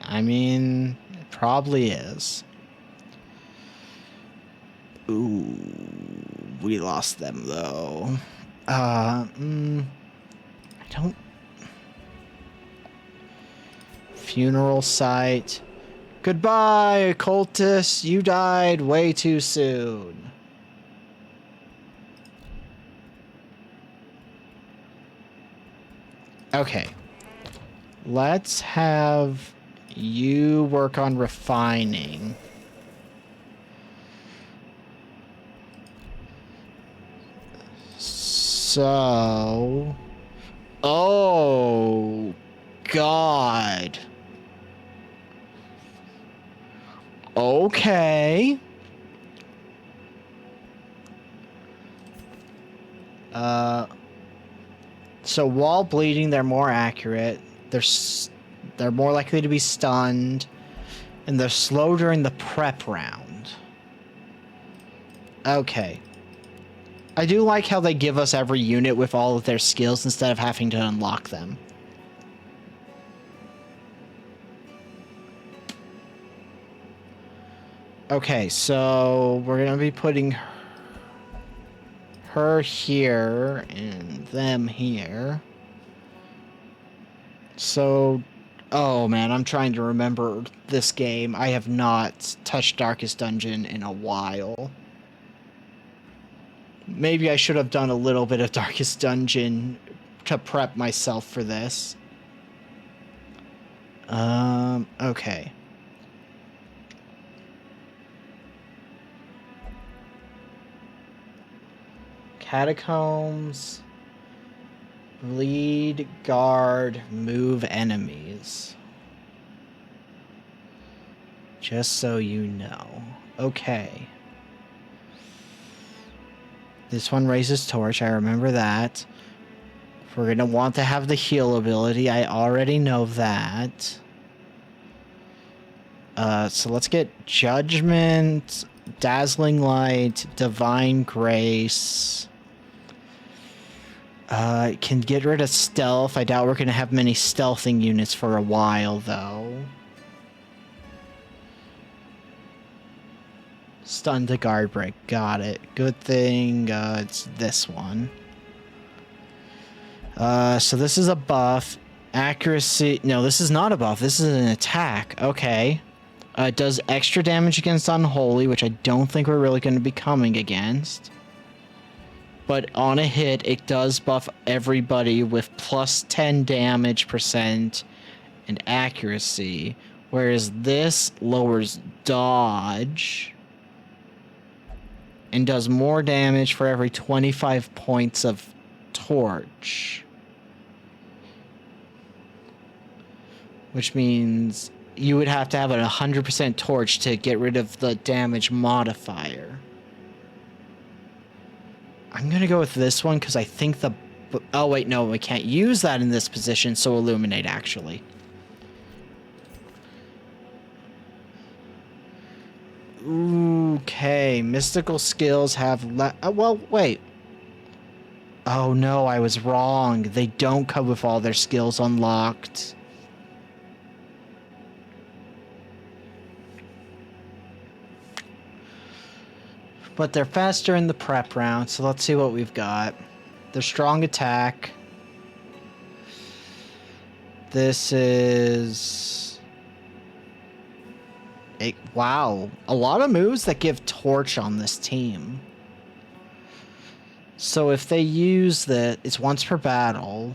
I mean, it probably is. Ooh, we lost them though. I don't. Funeral site. Goodbye, occultist. You died way too soon. Okay. Let's have you work on refining. So... Oh... God. Okay. So while bleeding, they're more accurate. They're more likely to be stunned, and they're slow during the prep round. Okay. I do like how they give us every unit with all of their skills instead of having to unlock them. Okay, so we're gonna be putting her here and them here. So, oh man, I'm trying to remember this game. I have not touched Darkest Dungeon in a while. Maybe I should have done a little bit of Darkest Dungeon to prep myself for this. Okay. Catacombs. Lead, guard, move enemies. Just so you know. Okay. This one raises torch, I remember that. We're gonna want to have the heal ability, I already know that. So let's get Judgment, Dazzling Light, Divine Grace. Can get rid of Stealth. I doubt we're gonna have many stealthing units for a while, though. Stun to guard break. Got it. Good thing it's this one. So this is a buff. Accuracy. No, this is not a buff. This is an attack. Okay. It does extra damage against Unholy, which I don't think we're really going to be coming against. But on a hit, it does buff everybody with plus 10 damage percent and accuracy. Whereas this lowers dodge and does more damage for every 25 points of torch. Which means you would have to have a 100% torch to get rid of the damage modifier. I'm gonna go with this one because I think the... Oh wait, no, we can't use that in this position, so Illuminate actually. Okay, mystical skills have well, wait. Oh no, I was wrong. They don't come with all their skills unlocked. But they're faster in the prep round, so let's see what we've got. They're strong attack. This is... wow, a lot of moves that give torch on this team. So if they use that, it's once per battle.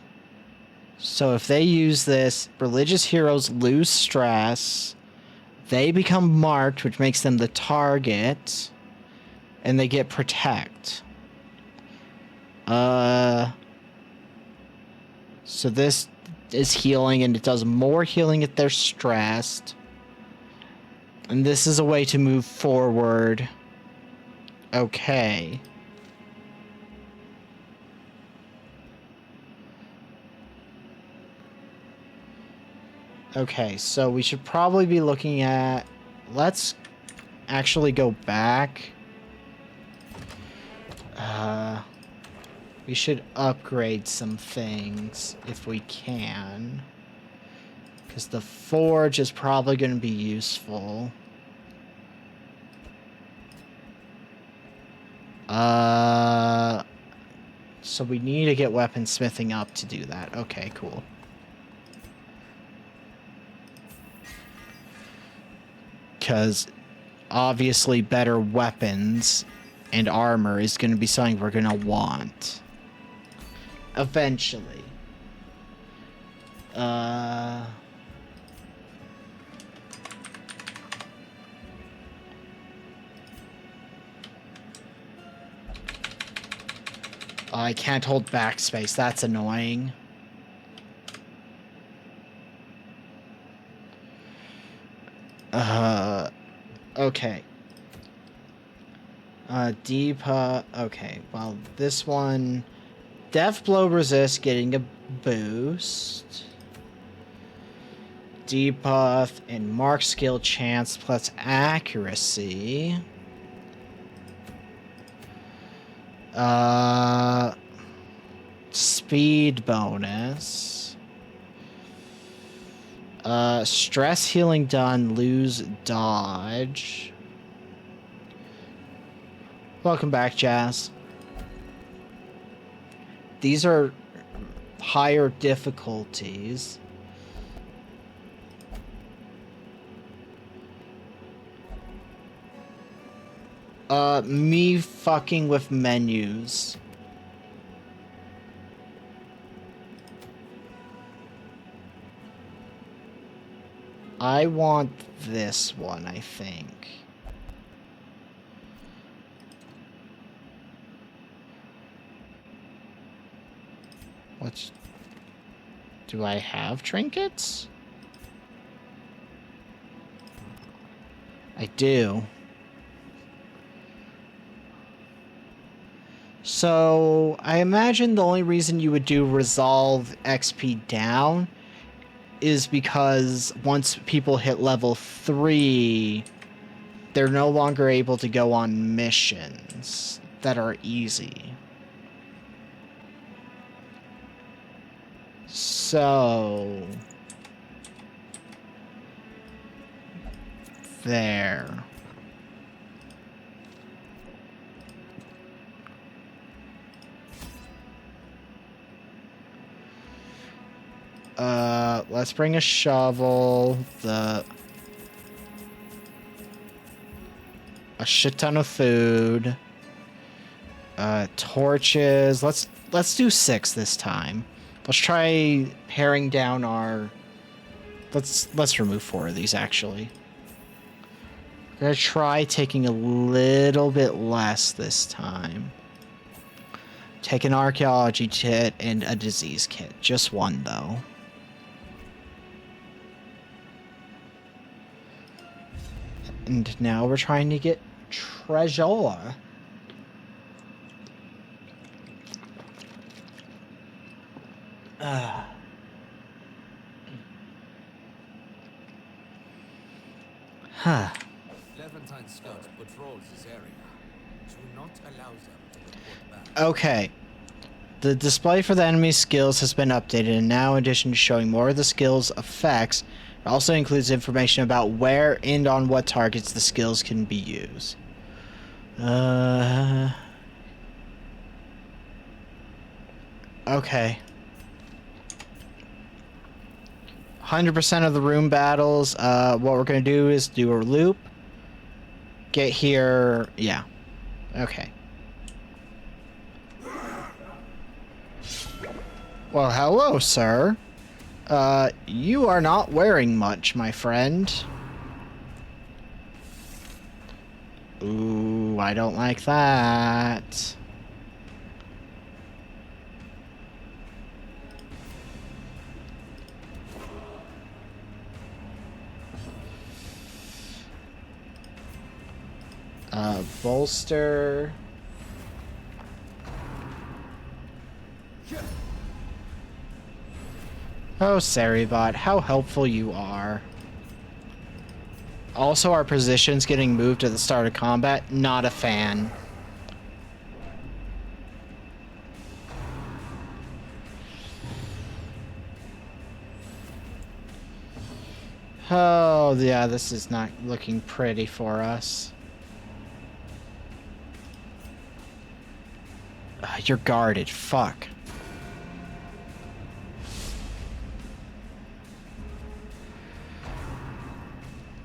So if they use this, religious heroes lose stress. They become marked, which makes them the target. And they get protect. So this is healing, and it does more healing if they're stressed. And this is a way to move forward. Okay. Okay, so we should probably be looking at... Let's actually go back. We should upgrade some things if we can. Because the forge is probably going to be useful. So we need to get weaponsmithing up to do that. Okay, cool. Because obviously better weapons and armor is going to be something we're going to want. Eventually. I can't hold backspace. That's annoying. Okay. Deepa. Okay, well, this one Death Blow resist getting a boost. Debuff and mark skill chance plus accuracy. Speed bonus. Stress healing done, lose dodge. Welcome back, Jazz. These are higher difficulties. Me fucking with menus. I want this one, I think. What's... Do I have trinkets? I do. So, I imagine the only reason you would do resolve XP down is because once people hit level 3, they're no longer able to go on missions that are easy. So... there. Let's bring a shovel, a shit ton of food, torches. Let's do 6 this time. Let's try paring down our... Let's remove 4 of these, actually. We're gonna try taking a little bit less this time. Take an archaeology kit and a disease kit. Just 1, though. And now we're trying to get treasure. Huh. Levantine scouts patrol this area. Do not allow them to report back. Okay. The display for the enemy skills has been updated, and now in addition to showing more of the skills' effects, it also includes information about where and on what targets the skills can be used. Okay. 100% of the room battles, what we're going to do is do a loop. Get here, yeah. Okay. Well, hello, sir. You are not wearing much, my friend. Ooh, I don't like that. Bolster. Oh, Saribot, how helpful you are. Also, our position's getting moved at the start of combat. Not a fan. Oh, yeah, this is not looking pretty for us. You're guarded. Fuck.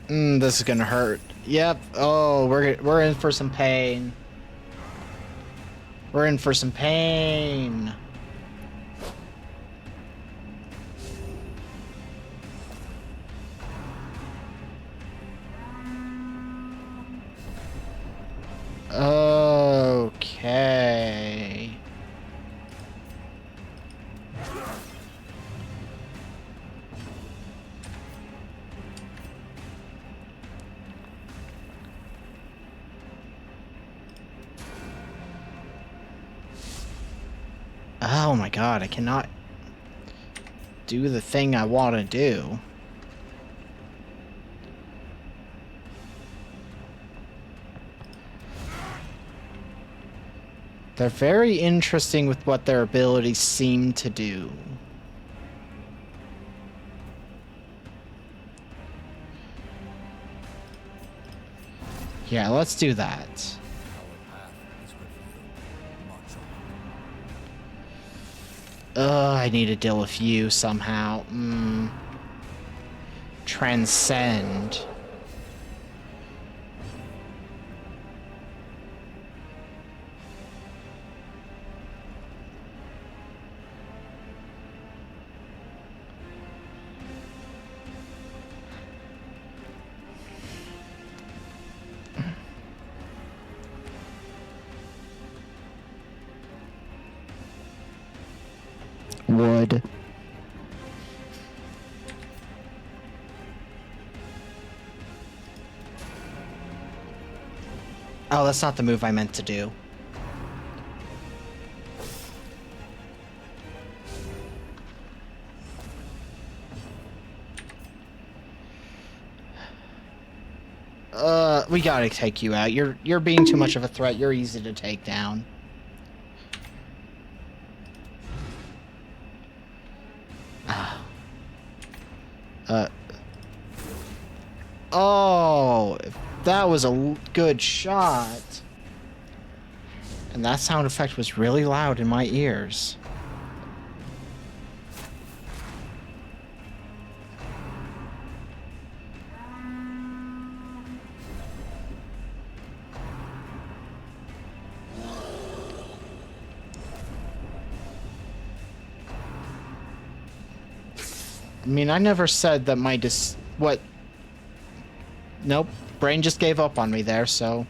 This is gonna hurt. Yep. Oh, we're in for some pain. We're in for some pain. Okay. Oh my god, I cannot do the thing I want to do. They're very interesting with what their abilities seem to do. Yeah, let's do that. Our path is revealed. March on. I need to deal with you somehow. Transcend. Wood. Oh, that's not the move I meant to do. We gotta take you out. You're being too much of a threat. You're easy to take down. Oh, that was a good shot. And that sound effect was really loud in my ears. I mean, I never said that my what? Nope, brain just gave up on me there, so...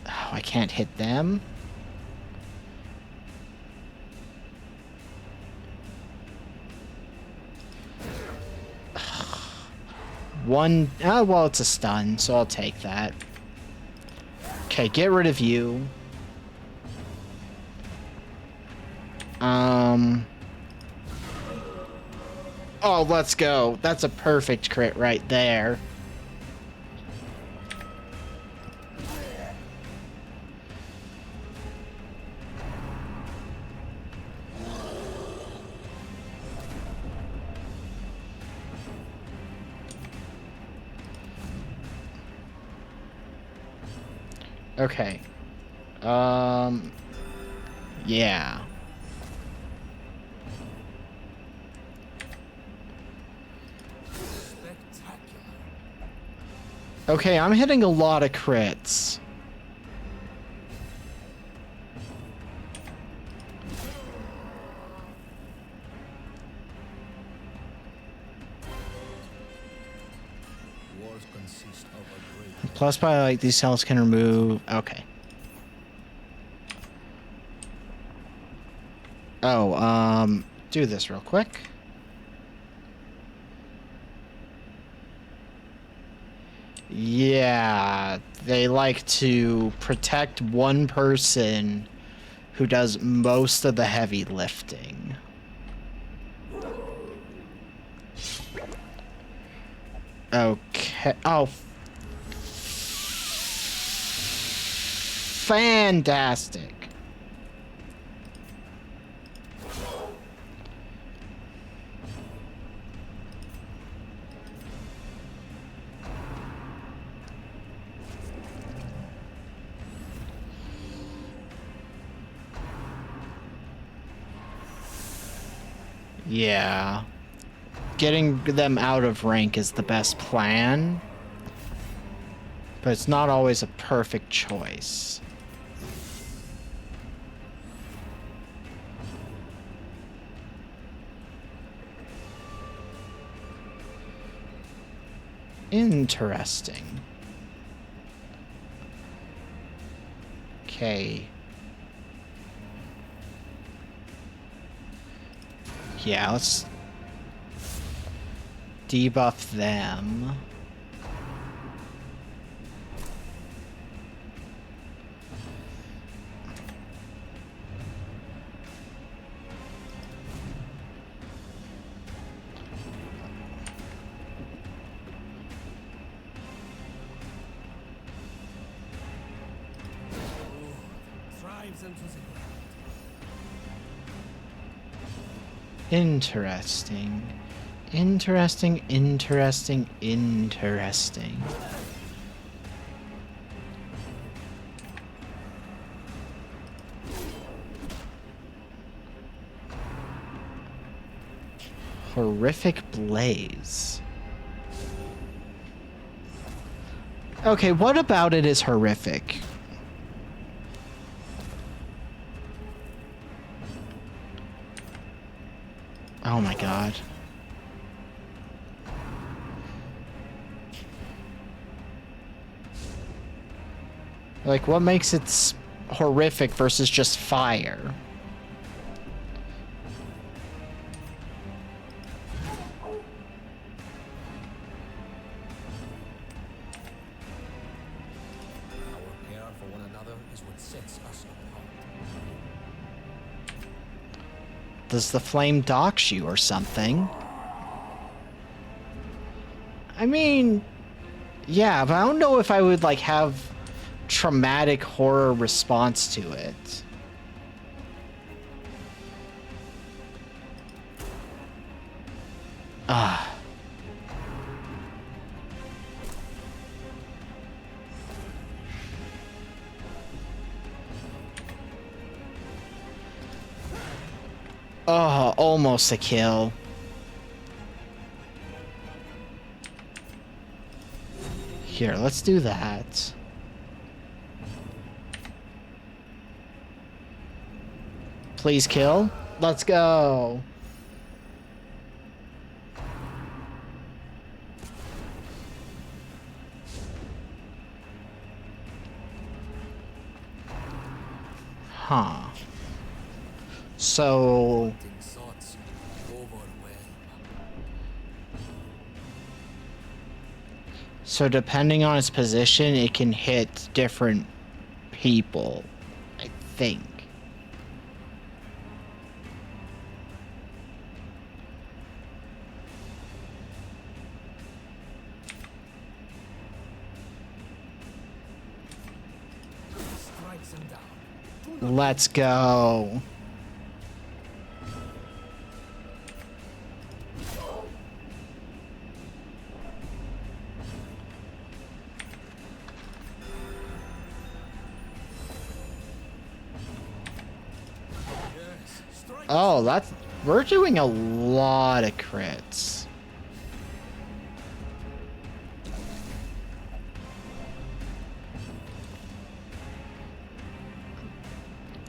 Oh, I can't hit them? One... Oh, well, it's a stun, so I'll take that. Okay, get rid of you. Oh, let's go. That's a perfect crit right there. Okay. Yeah. Okay, I'm hitting a lot of crits. Wars consist of a great Plus, by like these cells can remove. Okay. Oh, do this real quick. Yeah, they like to protect one person who does most of the heavy lifting. Okay. Oh. Fantastic. Yeah. Getting them out of rank is the best plan, but it's not always a perfect choice. Interesting. Okay. Yeah, let's debuff them. brings them to the ground. Interesting. Interesting, interesting, interesting. Horrific blaze. Okay, what about it is horrific? Oh my god. Like, what makes it horrific versus just fire? Our care for one another is what sets us apart. Does the flame dox you or something? I mean, yeah, but I don't know if I would, like, have traumatic horror response to it. Ah. Oh, almost a kill. Here, let's do that. Please kill. Let's go. Huh. So... Thoughts overwhelm. So depending on its position, it can hit different people, I think. Strikes them down. Let's go. Yes, strike. Oh, that's... We're doing a lot of crits.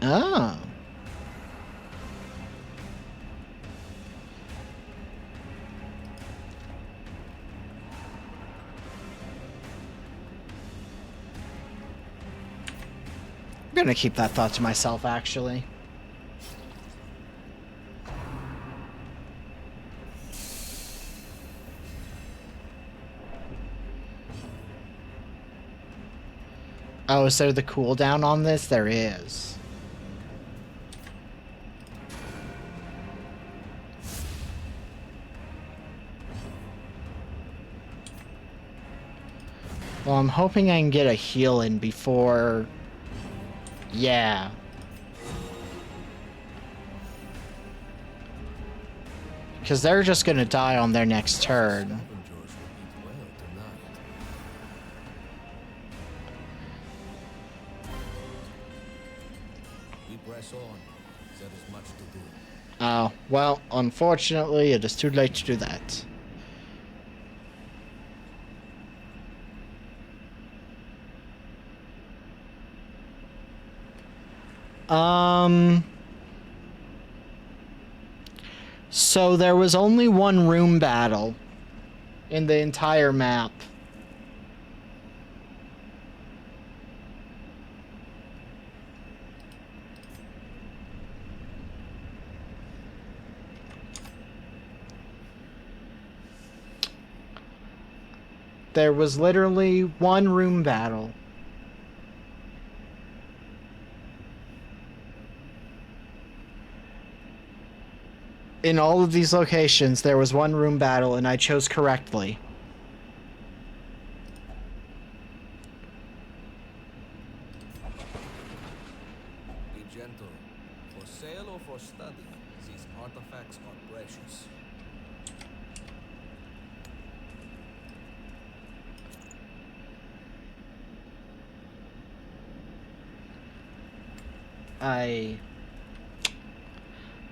Oh. I'm gonna keep that thought to myself, actually. Oh, is there the cooldown on this? There is. Well, I'm hoping I can get a heal in before... Yeah. Because they're just gonna die on their next turn. Scavengers will eat well tonight. We press on. There is much to do. Oh, well, unfortunately, it is too late to do that. So there was only one room battle in the entire map. There was literally one room battle. In all of these locations, there was one room battle, and I chose correctly. We gentle. For sale or for study, these artifacts are precious.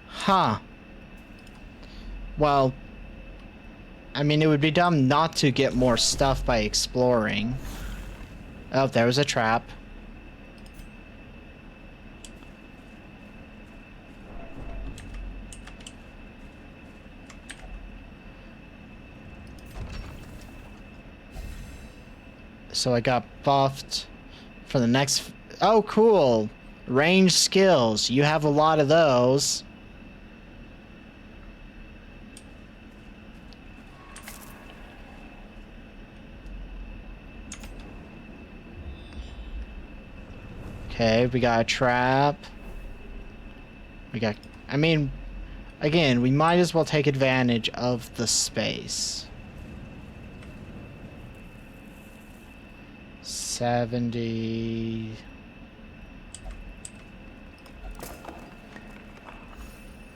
Huh. Well, I mean, it would be dumb not to get more stuff by exploring. Oh, there was a trap. So I got buffed for the next... Oh, cool. Range skills. You have a lot of those. Okay, we got a trap. We got... I mean, again, we might as well take advantage of the space. 70...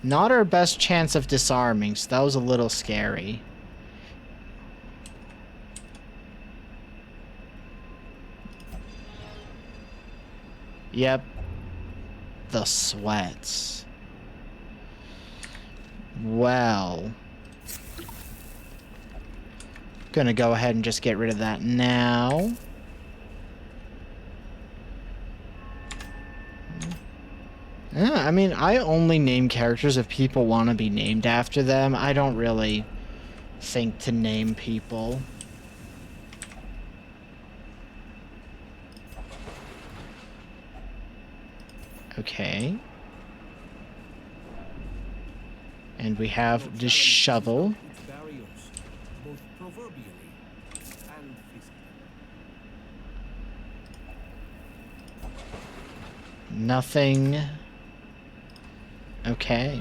Not our best chance of disarming, so that was a little scary. Yep. The sweats. Well. Gonna go ahead and just get rid of that now. Yeah, I mean, I only name characters if people want to be named after them. I don't really think to name people. Okay. And we have the shovel. Nothing. Okay.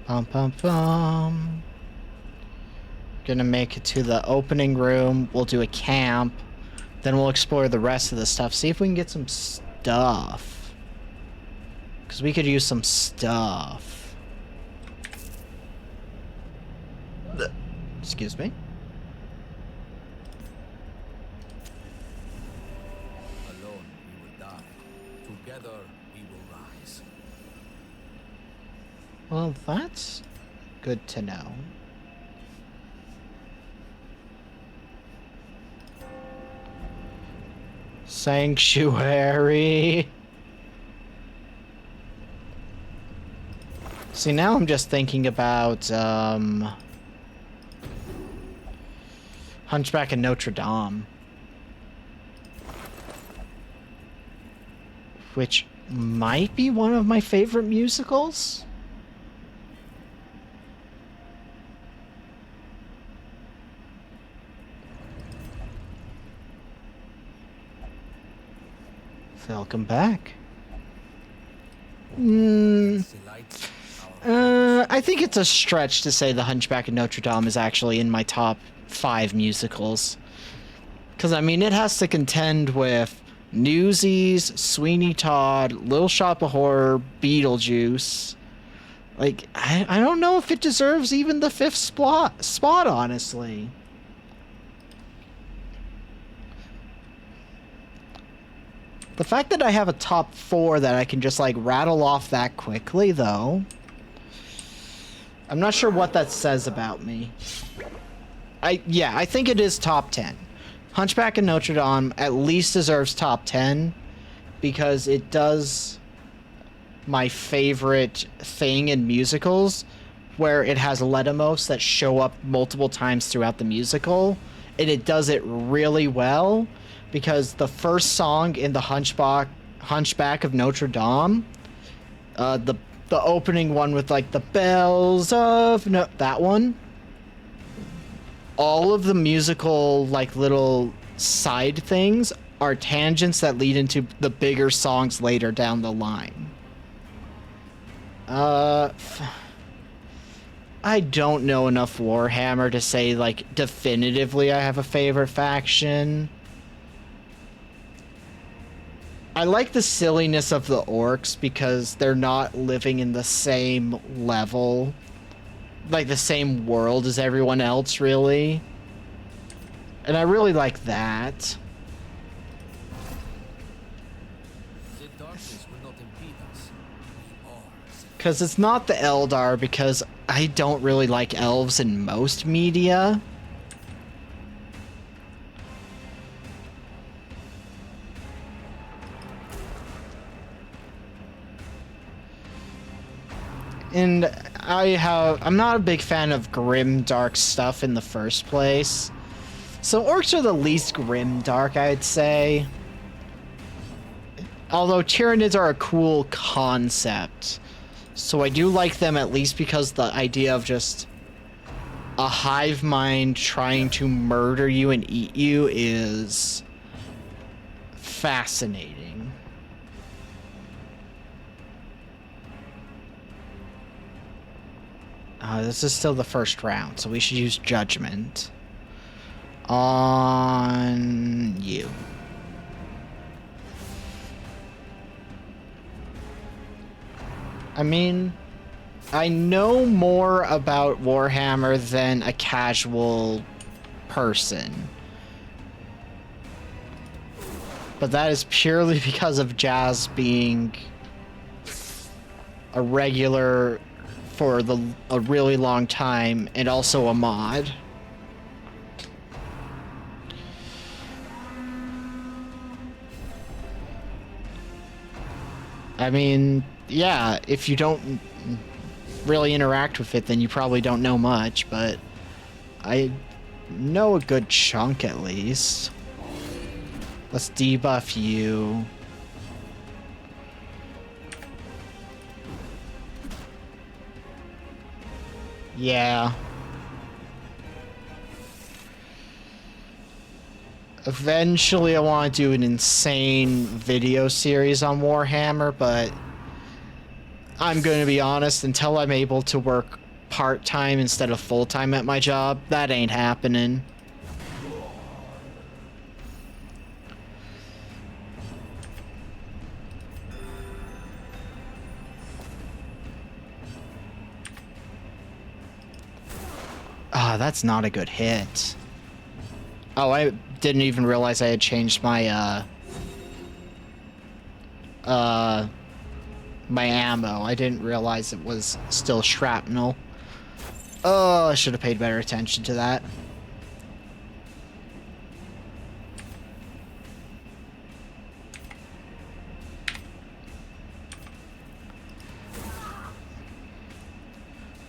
Bum bum bum. Gonna make it to the opening room. We'll do a camp. Then we'll explore the rest of the stuff. See if we can get some stuff. Because we could use some stuff. Excuse me. Alone we will die. Together we will rise. Well, that's good to know. Sanctuary. See, now I'm just thinking about, Hunchback of Notre Dame. Which might be one of my favorite musicals. Welcome back. I think it's a stretch to say The Hunchback of Notre Dame is actually in my top 5 musicals. Because, I mean, it has to contend with Newsies, Sweeney Todd, Little Shop of Horror, Beetlejuice. Like, I don't know if it deserves even the 5th spot, honestly. The fact that I have a top 4 that I can just, like, rattle off that quickly, though, I'm not sure what that says about me. Yeah, I think it is top 10. Hunchback of Notre Dame at least deserves top 10 because it does my favorite thing in musicals where it has lettamos that show up multiple times throughout the musical, and it does it really well because the first song in the Hunchback of Notre Dame, the opening one with like the bells of that one, all of the musical like little side things are tangents that lead into the bigger songs later down the line. Uh, I don't know enough Warhammer to say, like, definitively I have a favorite faction. I like the silliness of the orcs because they're not living in the same level, like the same world as everyone else, really. And I really like that. The darkness will not impede us. We are. Because it's not the Eldar, because I don't really like elves in most media. And I'm not a big fan of grim dark stuff in the first place. So orcs are the least grim dark, I'd say. Although Tyranids are a cool concept. So I do like them at least because the idea of just a hive mind trying to murder you and eat you is fascinating. This is still the first round, so we should use judgment on you. I mean, I know more about Warhammer than a casual person. But that is purely because of Jazz being a regular for a really long time and also a mod. I mean, yeah, if you don't really interact with it, then you probably don't know much, but I know a good chunk at least. Let's debuff you. Yeah. Eventually I want to do an insane video series on Warhammer, but I'm going to be honest, until I'm able to work part-time instead of full-time at my job, that ain't happening. Ah, that's not a good hit. Oh, I didn't even realize I had changed my, my ammo. I didn't realize it was still shrapnel. Oh, I should have paid better attention to that.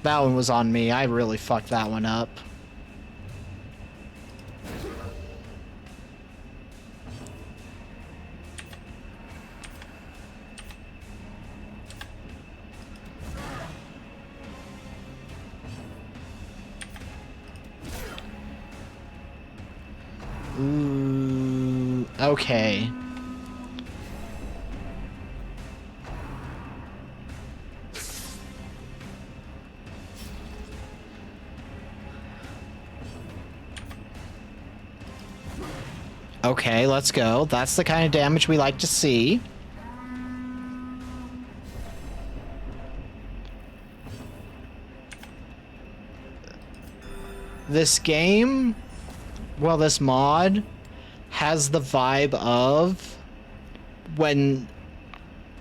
That one was on me. I really fucked that one up. Ooh, okay. Okay, let's go. That's the kind of damage we like to see. This game, well, this mod has the vibe of when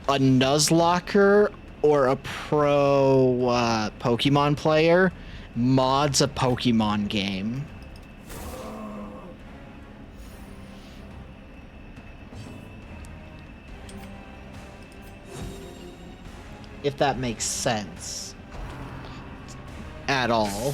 a Nuzlocke or a pro Pokemon player mods a Pokemon game. If that makes sense at all.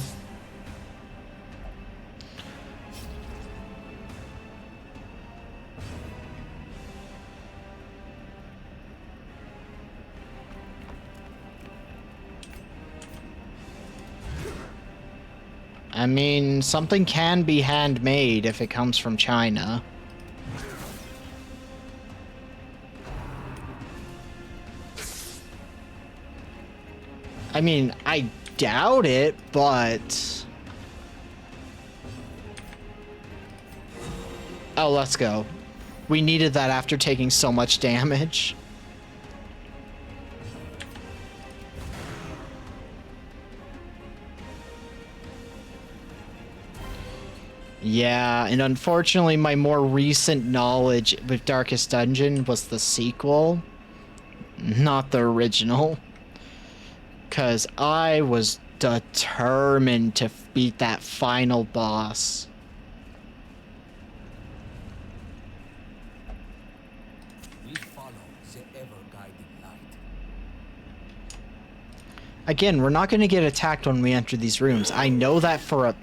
I mean, something can be handmade if it comes from China. I mean, I doubt it, but... Oh, let's go. We needed that after taking so much damage. Yeah, and unfortunately my more recent knowledge with Darkest Dungeon was the sequel, not the original. Because I was determined to beat that final boss. We follow the ever-guiding light. Again, we're not going to get attacked when we enter these rooms. I know that for a...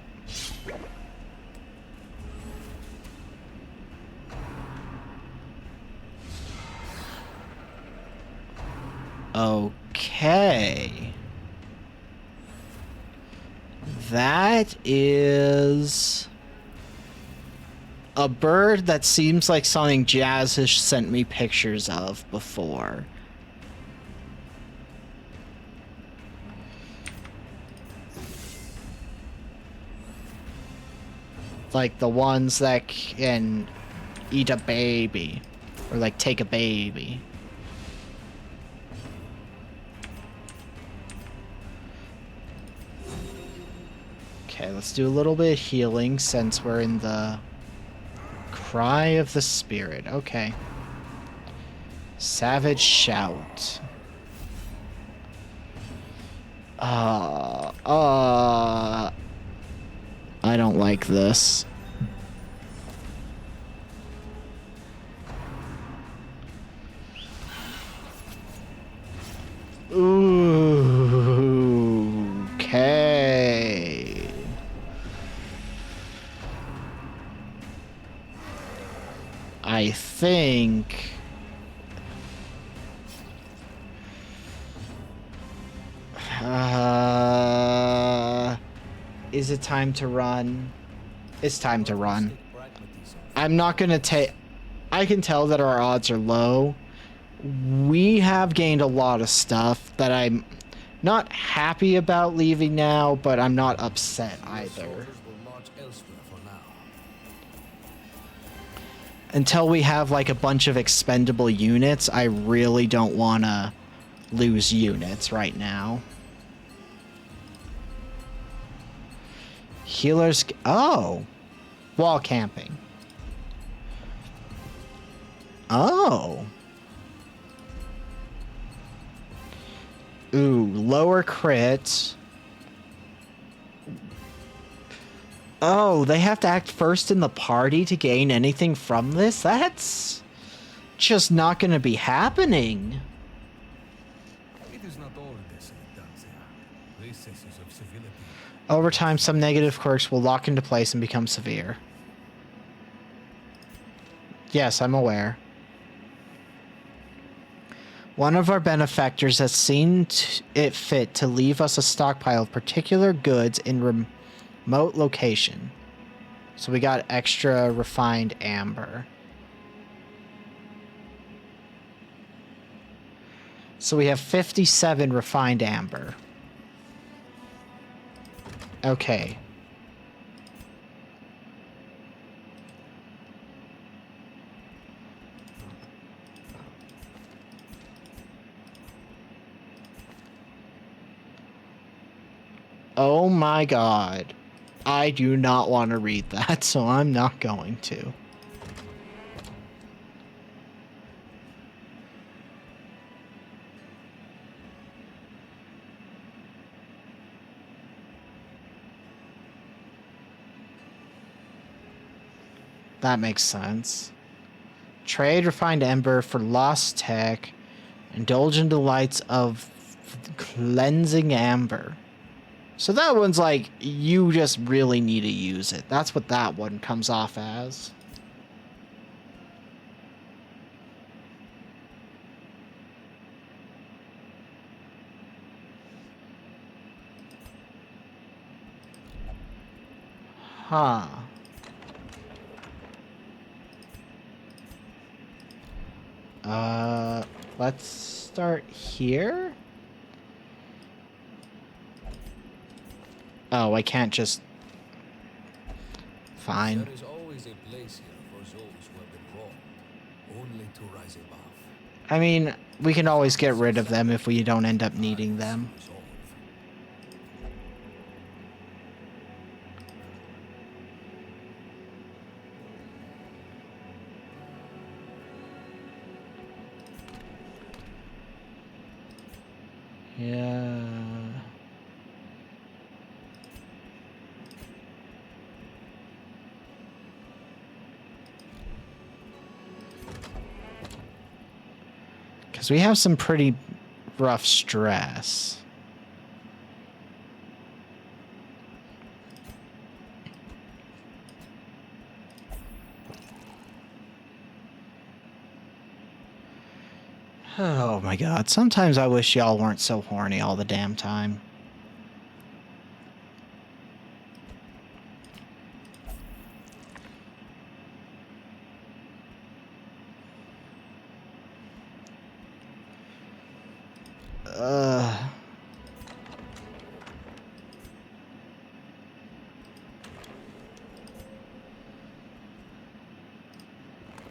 Okay. That is a bird that seems like something Jazz has sent me pictures of before. Like the ones that can eat a baby or like take a baby. Okay, let's do a little bit of healing since we're in the Cry of the Spirit. Okay. Savage Shout. I don't like this. Ooh, okay. I think... is it time to run? It's time to run. I'm not gonna take... I can tell that our odds are low. We have gained a lot of stuff that I'm not happy about leaving now, but I'm not upset either. Until we have like a bunch of expendable units, I really don't want to lose units right now. Healers... Oh! Wall camping. Oh! Ooh, lower crit. Oh, they have to act first in the party to gain anything from this? That's just not going to be happening. It is not all this recesses of civility. Over time, some negative quirks will lock into place and become severe. Yes, I'm aware. One of our benefactors has seen it fit to leave us a stockpile of particular goods in remote location. So we got extra refined amber. So we have 57 refined amber. Okay. Oh my god. I do not want to read that, so I'm not going to. That makes sense. Trade refined ember for lost tech. Indulge in delights of cleansing amber. So that one's like, you just really need to use it. That's what that one comes off as. Huh. Let's start here. Oh, I can't just... Fine. There is always a place here for those who have been wronged, only to rise above. I mean, we can always get rid of them if we don't end up I needing see them. resolve. Yeah. Because we have some pretty rough stress. Oh my god, sometimes I wish y'all weren't so horny all the damn time.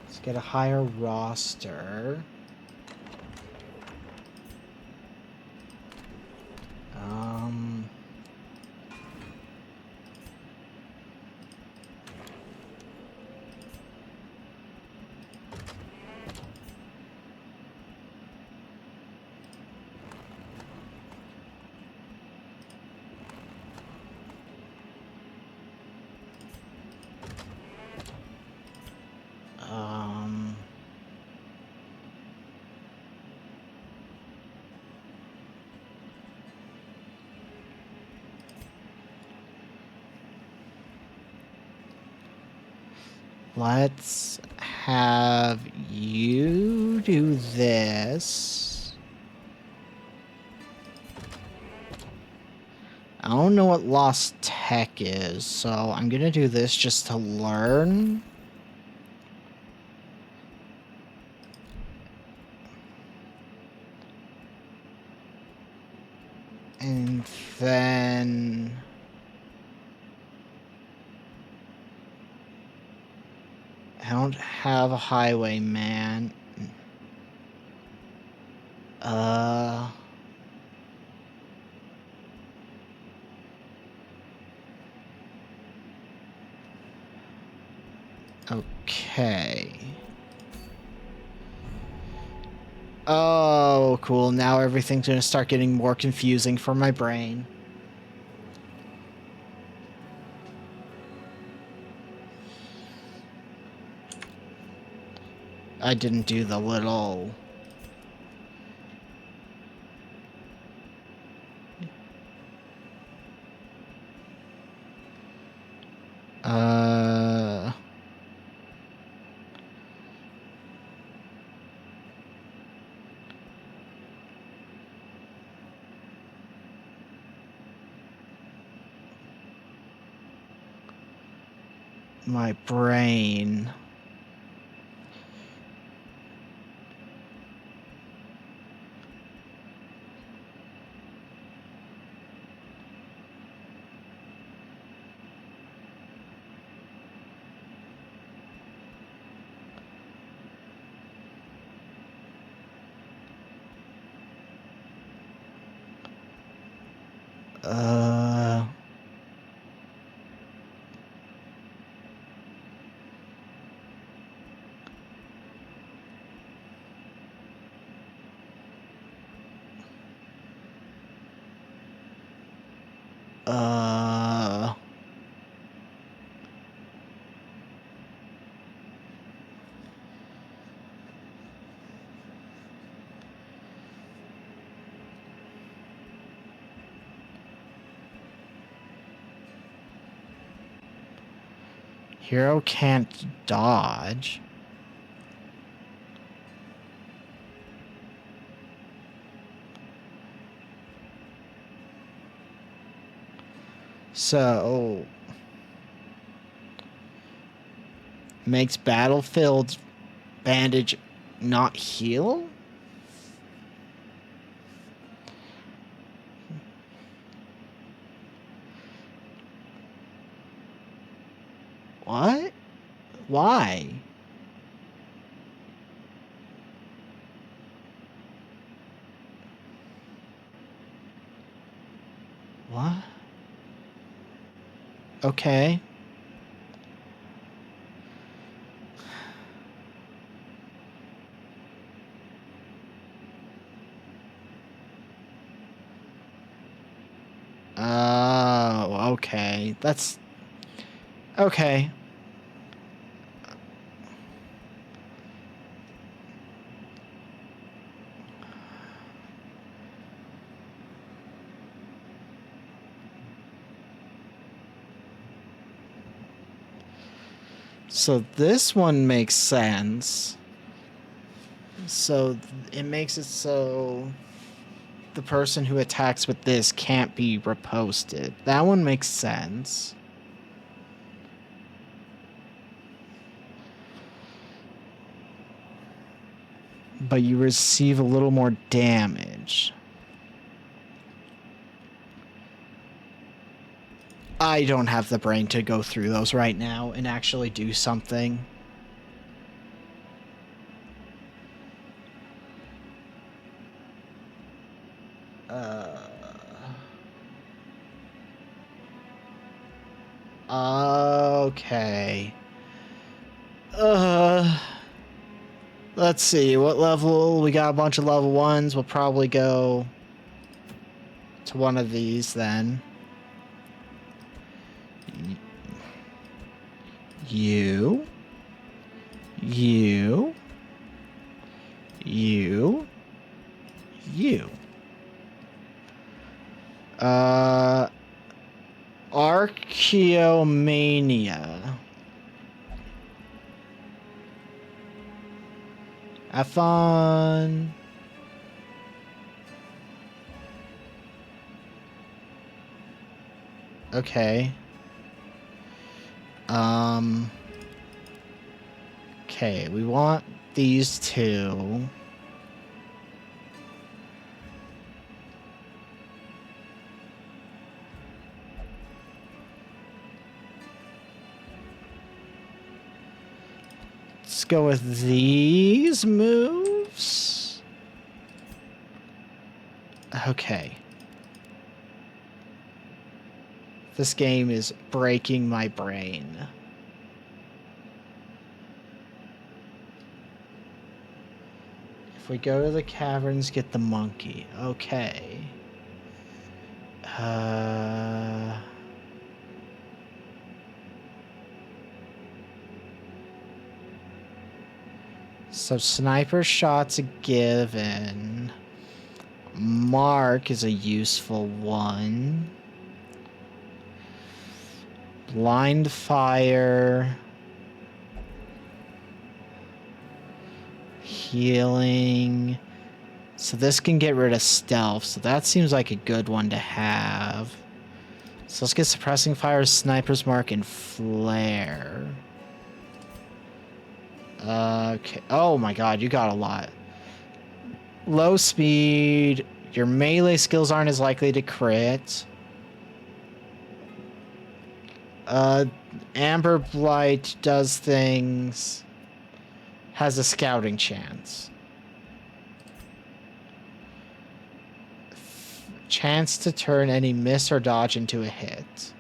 Let's get a higher roster. Um... Um... Let's have you do this. I don't know what Lost Tech is, so I'm gonna do this just to learn. And then... I don't have a highwayman. Okay. Oh, cool. Now everything's gonna start getting more confusing for my brain. I didn't do the little... My brain... Uh... Uh... Hero can't dodge. So... Makes battlefield bandage not heal? What? Why? What? Okay. Oh, okay. That's... Okay. So this one makes sense. So it makes it so the person who attacks with this can't be reposted. That one makes sense. But you receive a little more damage. I don't have the brain to go through those right now and actually do something. Okay. Let's see, what level? We got a bunch of level 1s. We'll probably go to one of these then. You. You. You. You. Archaeomania. Have fun. Okay. Okay, we want these two. Let's go with these moves. Okay. This game is breaking my brain. If we go to the caverns, get the monkey. Okay. So sniper shots a given. Mark is a useful one. Blind fire. Healing. So this can get rid of stealth. So that seems like a good one to have. So let's get suppressing fire, sniper's mark, and flare. Okay. Oh my god, you got a lot. Low speed. Your melee skills aren't as likely to crit. Amber Blight does things. Has a scouting chance. Chance to turn any miss or dodge into a hit.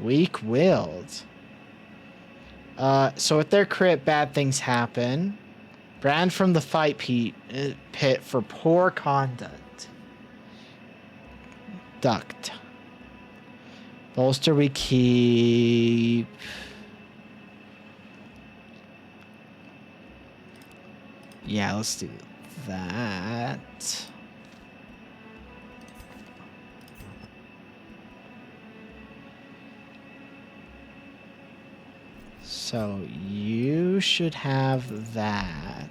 Weak-willed. So with their crit, bad things happen. Brand from the fight pit for poor conduct. Duct. Bolster we keep. Yeah, let's do that. So you should have that.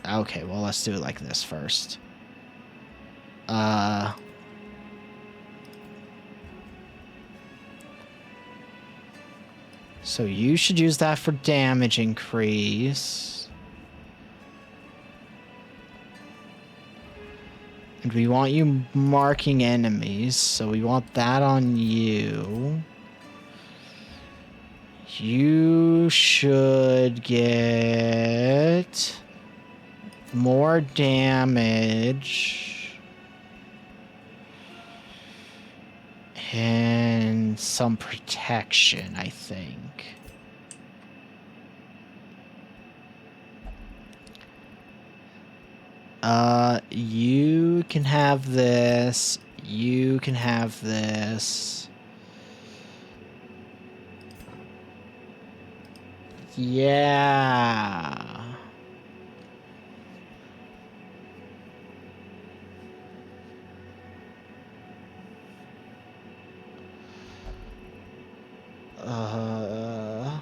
Okay, well, let's do it like this first. So you should use that for damage increase. And we want you marking enemies, so we want that on you. You should get more damage and some protection, I think. You can have this. You can have this. Yeah. Uh...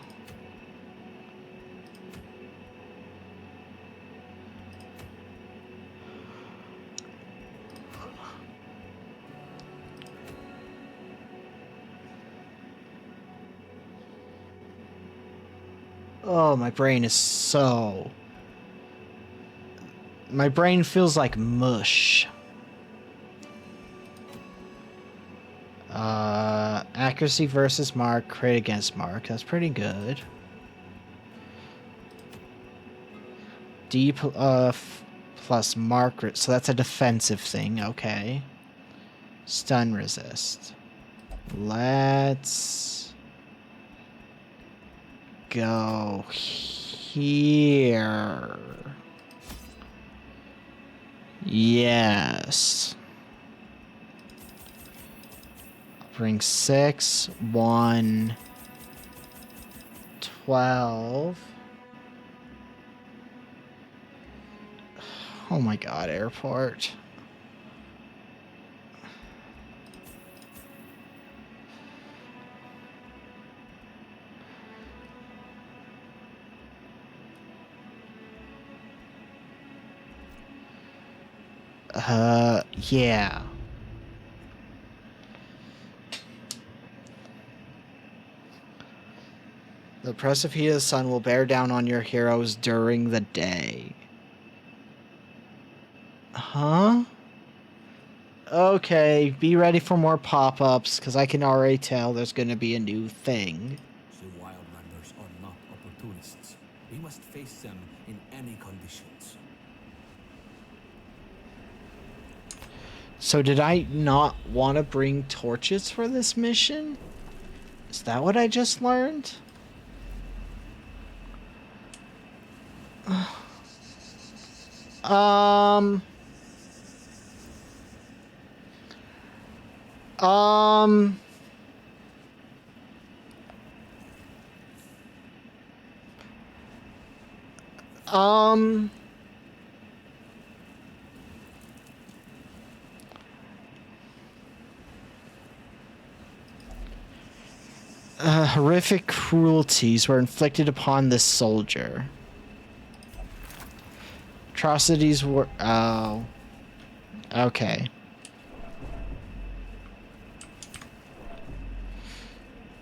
Oh, my brain is so... My brain feels like mush. Accuracy versus mark, crit against mark. That's pretty good. D plus mark, so that's a defensive thing. Okay. Stun resist. Let's go here. Yes. Bring 6, 1, 12. Oh my god, airport. Yeah. The oppressive heat of the sun will bear down on your heroes during the day. Huh? Okay, be ready for more pop-ups, because I can already tell there's going to be a new thing. The Wildlanders are not opportunists. We must face them in any conditions. So did I not want to bring torches for this mission? Is that what I just learned? Um... Horrific cruelties were inflicted upon this soldier. Atrocities were... Oh. Okay.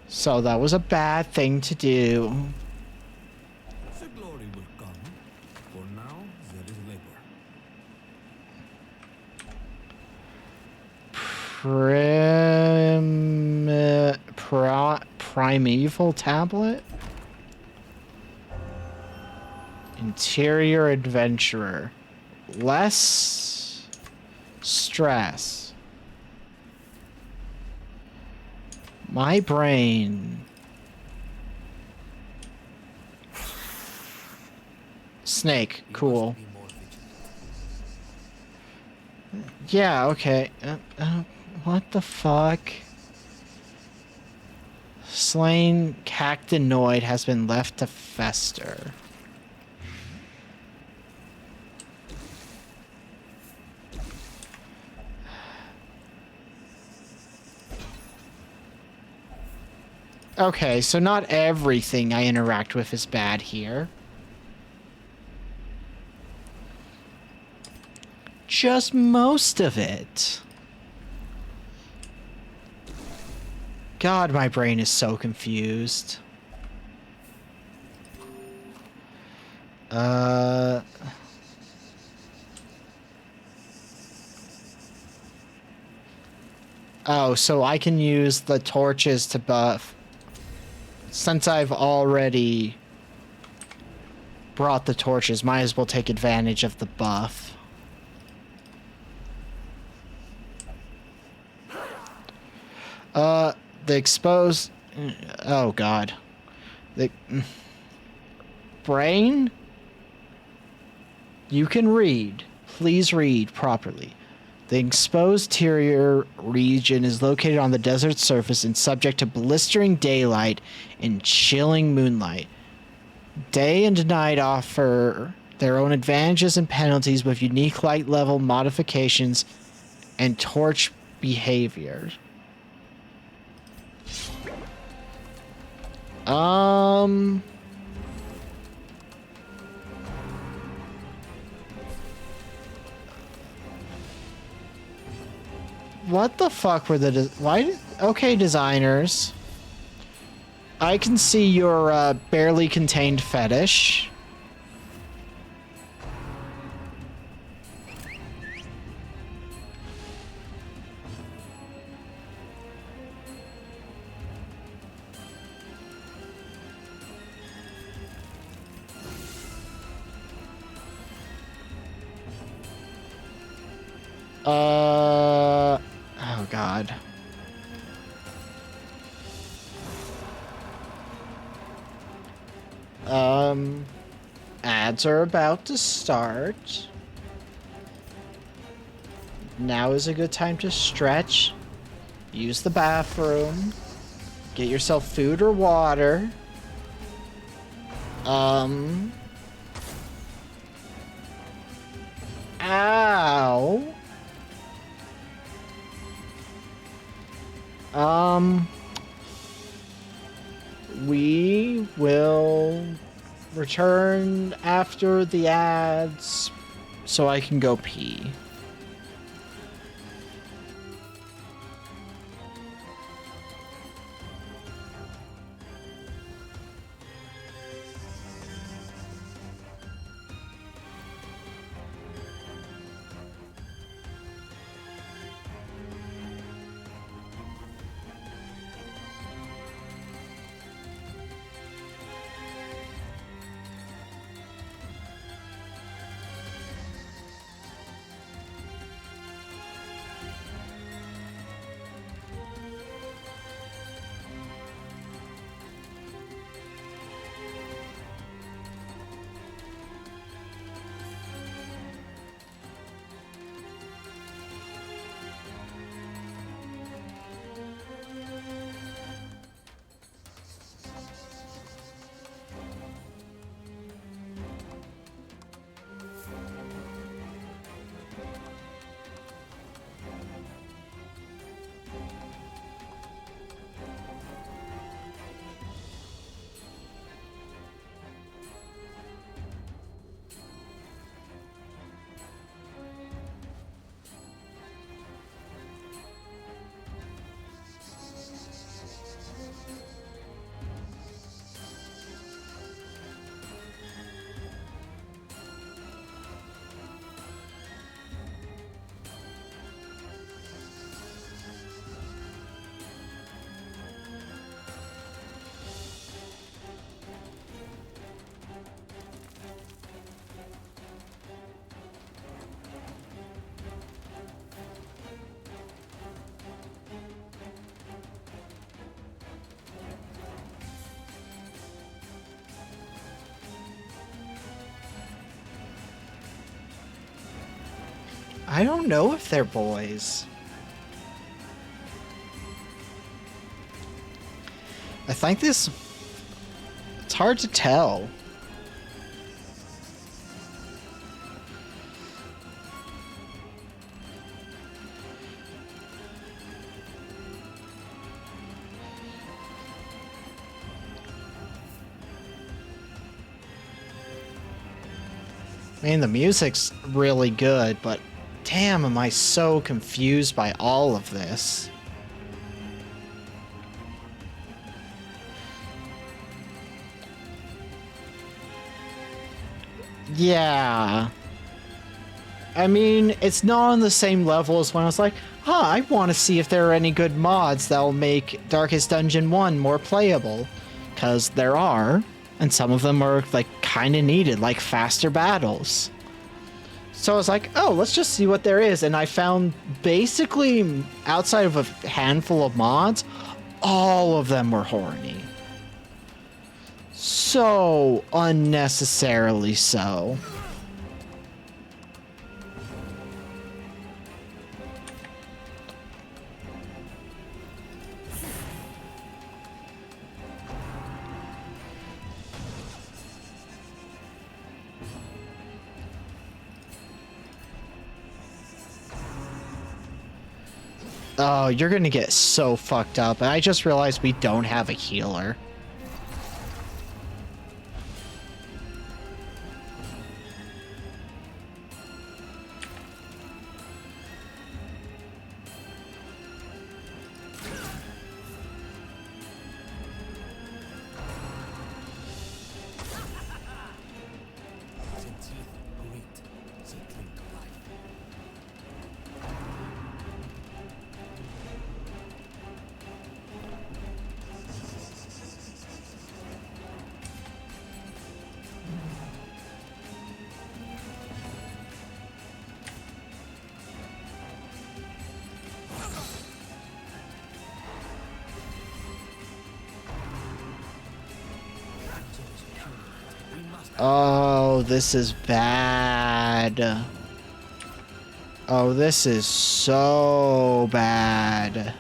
So that was a bad thing to do. The glory will come. For now, there is labor. Primeval tablet? Interior adventurer. Less stress. My brain. Snake. Cool. Yeah, okay. What the fuck? Slain cactinoid has been left to fester. Okay, so not everything I interact with is bad here. Just most of it. God, my brain is so confused. Oh, so I can use the torches to buff. Since I've already brought the torches, might as well take advantage of the buff. The exposed... Oh, God. The... Brain? You can read. Please read properly. The exposed interior region is located on the desert surface and subject to blistering daylight and chilling moonlight. Day and night offer their own advantages and penalties with unique light level modifications and torch behavior. What the fuck were the... Why? Okay, designers. I can see your barely contained fetish. Oh God. Ads are about to start. Now is a good time to stretch. Use the bathroom. Get yourself food or water. Ow. We will return after the ads so I can go pee. I don't know if they're boys. I think this... It's hard to tell. I mean, the music's really good, but damn, am I so confused by all of this. Yeah. I mean, it's not on the same level as when I was like, I want to see if there are any good mods that will make Darkest Dungeon 1 more playable. Because there are, and some of them are like kind of needed, like faster battles. So I was like, oh, let's just see what there is. And I found basically, outside of a handful of mods, all of them were horny. So unnecessarily so. Oh, you're gonna get so fucked up. And I just realized we don't have a healer. Oh, this is bad. Oh, this is so bad.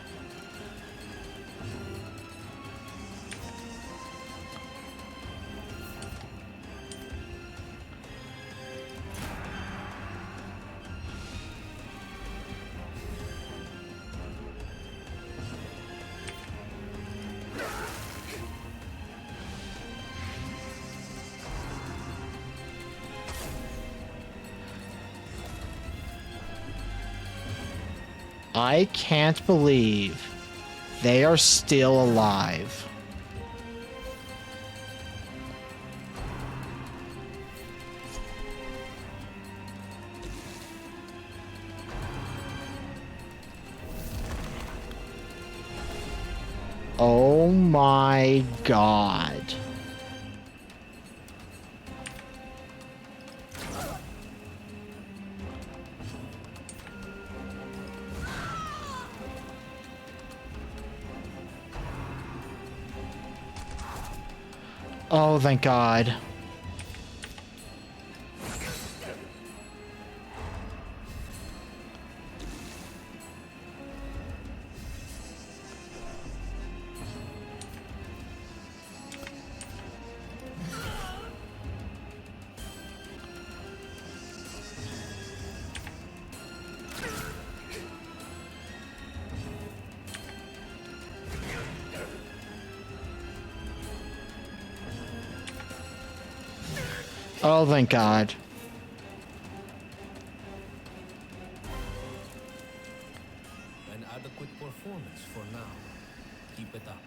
I can't believe they are still alive. Oh my God. Oh, thank God. Oh, thank God. An adequate performance for now. Keep it up.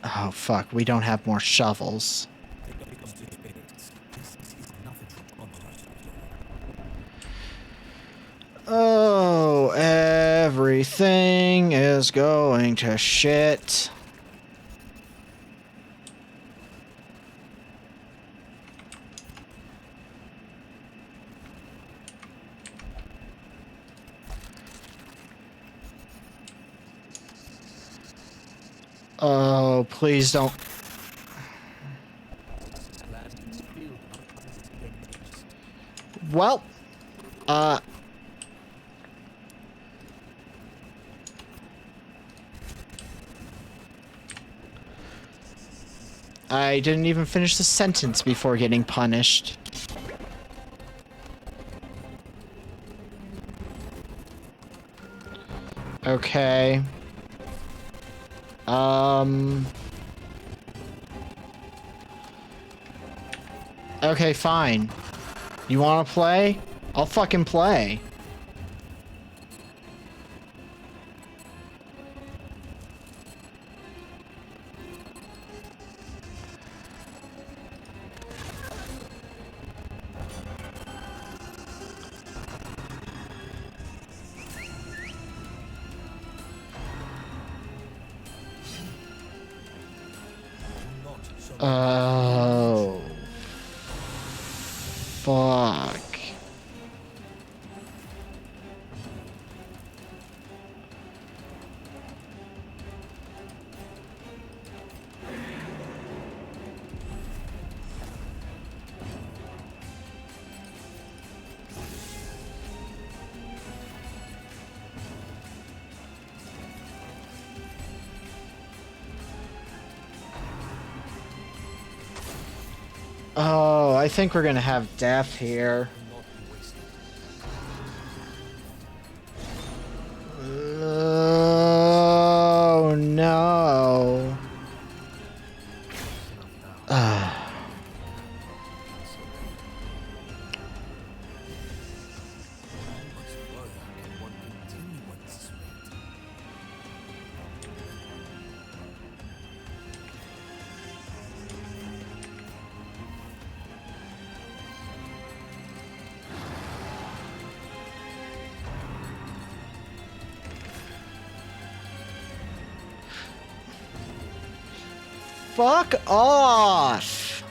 Oh, fuck. We don't have more shovels. Oh, everything is going to shit. Oh, please don't. Well, I didn't even finish the sentence before getting punished. Okay. Okay, fine. You wanna play? I'll fucking play. Oh. Fuck. Oh, I think we're gonna have death here. Cannot be wasted. Oh no. Enough now. Ah. Cancel them. How much further can one continue at this rate? Fuck off.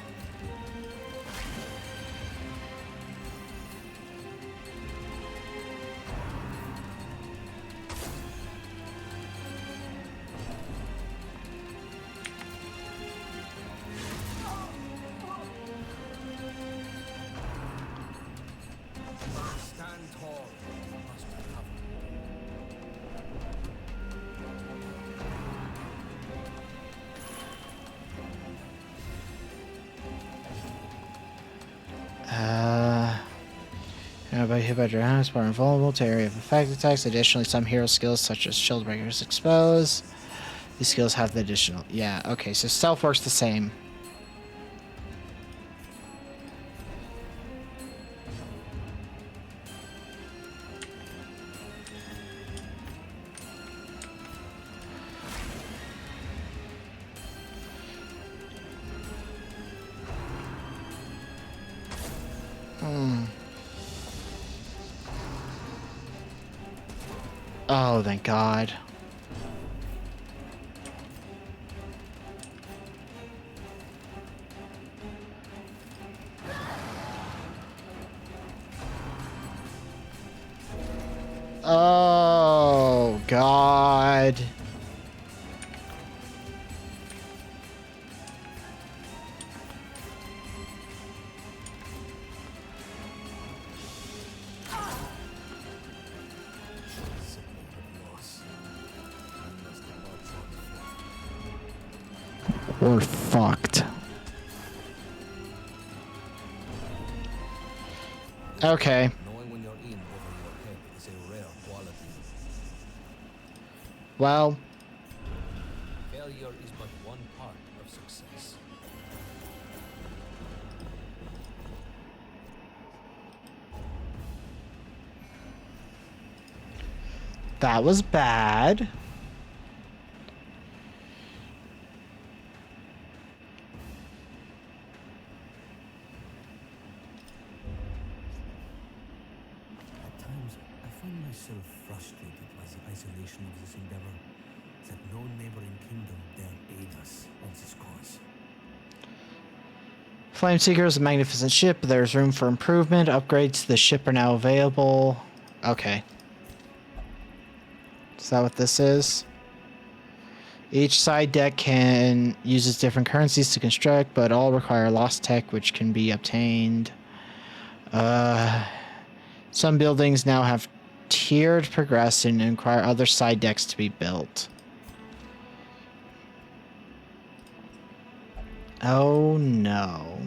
Stand tall. You must recover. By hit by dragons are invulnerable to area of effect attacks. Additionally, some hero skills such as shield breakers expose. These skills have the additional. Yeah, okay, so stealth works the same. Oh, thank God. Oh, God. We're fucked. Okay. Knowing when you're in over your head is a rare quality. Well, Failure is but one part of success. that was bad. At times, I find myself frustrated by the isolation of this endeavor, that no neighboring kingdom dare aid us in this cause. Flameseeker is a magnificent ship, but there's room for improvement. Upgrades to the ship are now available. Okay. Is that what this is? Each side deck can uses different currencies to construct, but all require lost tech, which can be obtained. Some buildings now have tiered progression and require other side decks to be built. Oh no.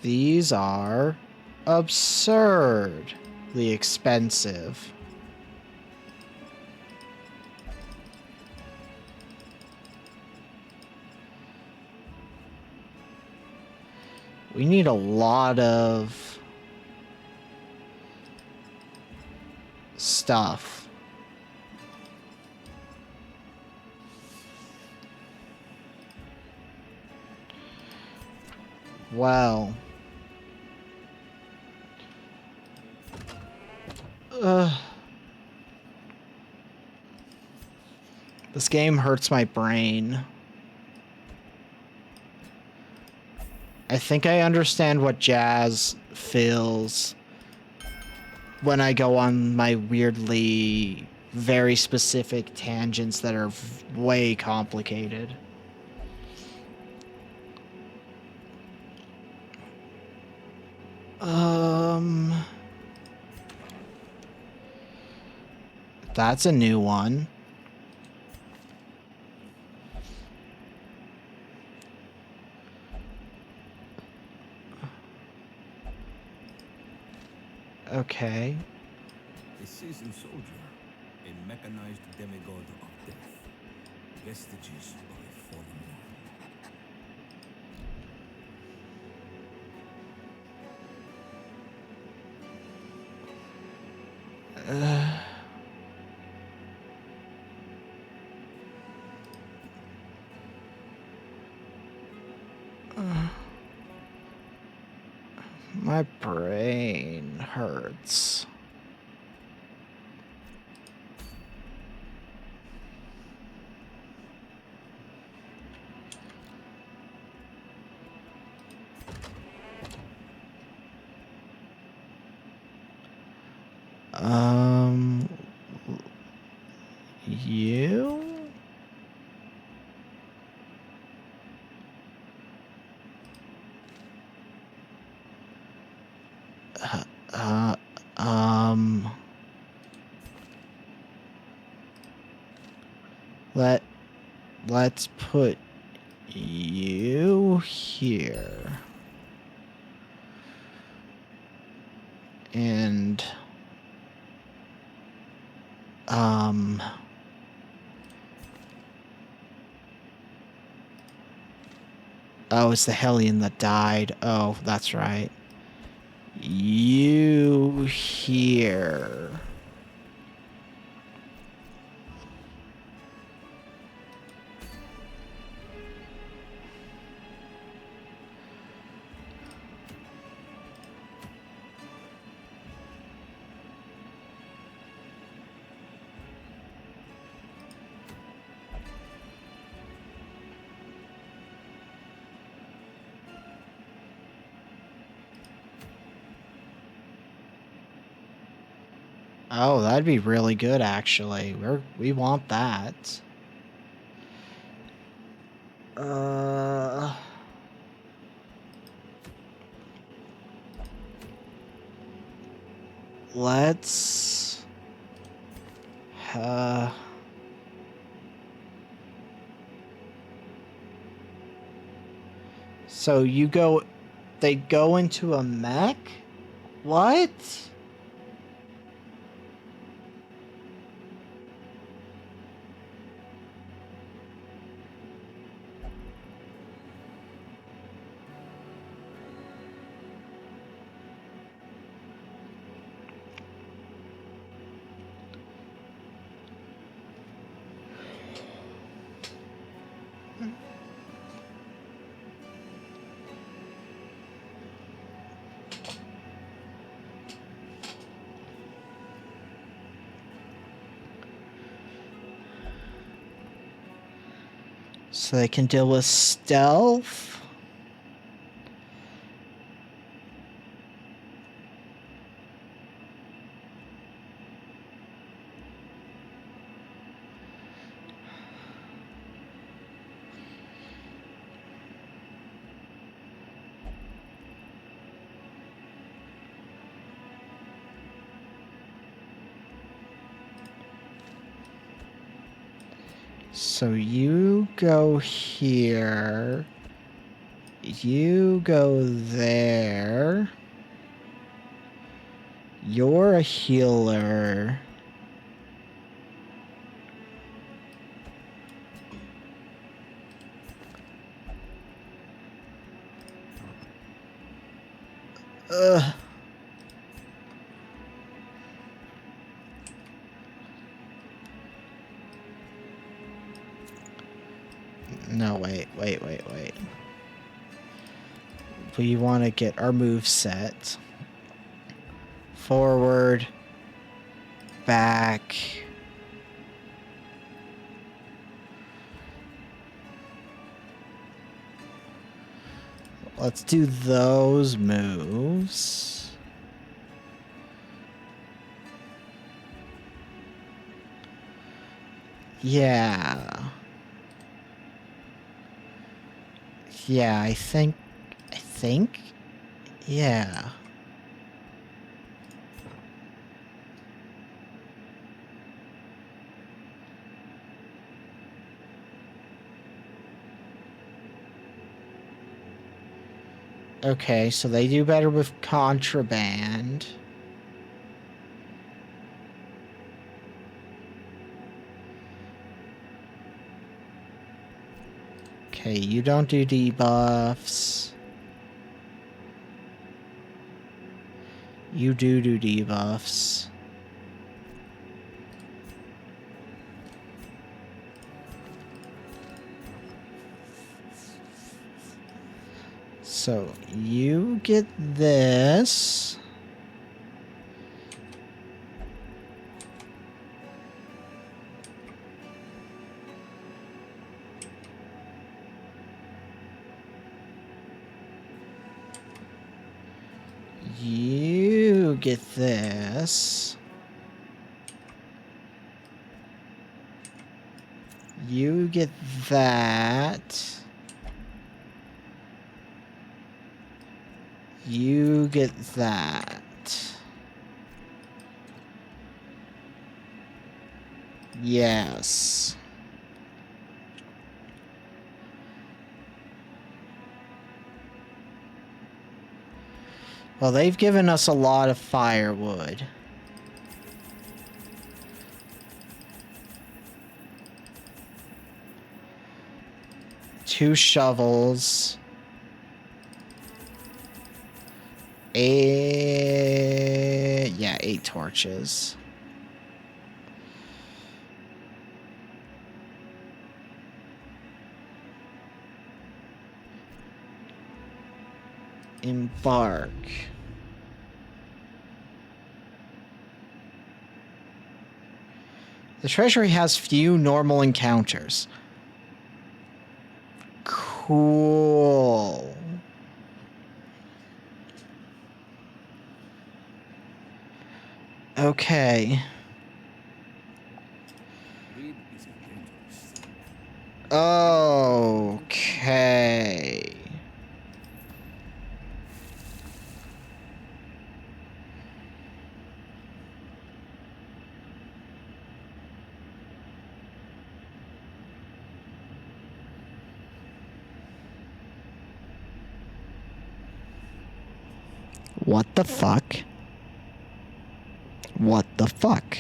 These are absurdly expensive. We need a lot of stuff. Well. This game hurts my brain. I think I understand what Jazz feels when I go on my weirdly very specific tangents that are way complicated. That's a new one. Okay. A seasoned soldier, a mechanized demigod of death, vestiges of a fallen My brain hurts. You? Uh, um... Let's put you here. And... Oh, it's the Hellion that died. Oh, that's right. You here. Oh, that'd be really good, actually. We want that. Let's... So you go... They go into a mech? What? So they can deal with stealth? So you go here. You go there. You're a healer. Ugh. No, wait. We want to get our move set. Forward. back. Let's do those moves. Yeah. Yeah, I think, yeah. Okay, so they do better with contraband. Okay, you don't do debuffs. You do debuffs. So, you get this. You get this. You get that. You get that. Yes. Well, they've given us a lot of firewood. Two shovels. Yeah, 8 torches. Embark. The treasury has few normal encounters. Cool. Okay. Okay. What the fuck? What the fuck?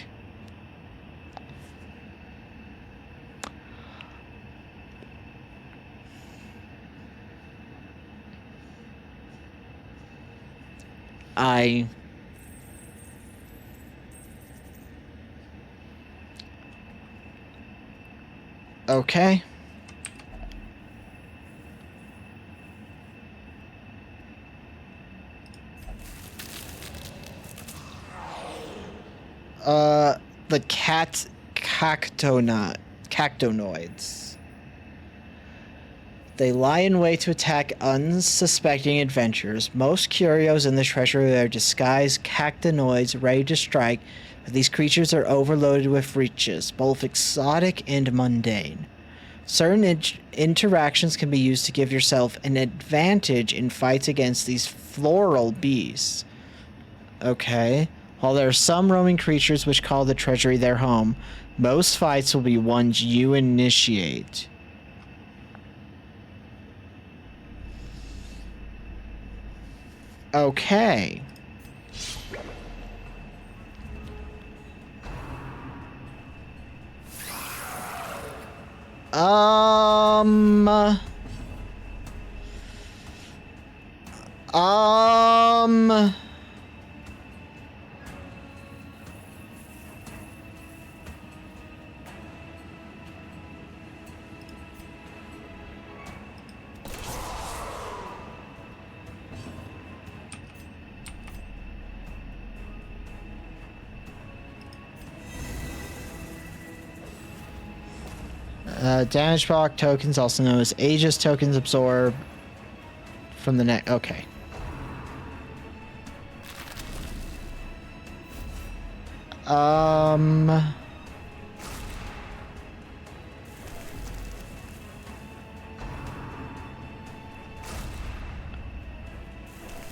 Okay. The cactonoids. They lie in wait to attack unsuspecting adventurers. Most curios in the treasury are disguised cactonoids ready to strike, but these creatures are overloaded with riches, both exotic and mundane. Certain interactions can be used to give yourself an advantage in fights against these floral beasts. Okay. While there are some roaming creatures which call the treasury their home, most fights will be ones you initiate. Okay. Um... Damage block tokens, also known as Aegis tokens, absorb from the neck. Okay.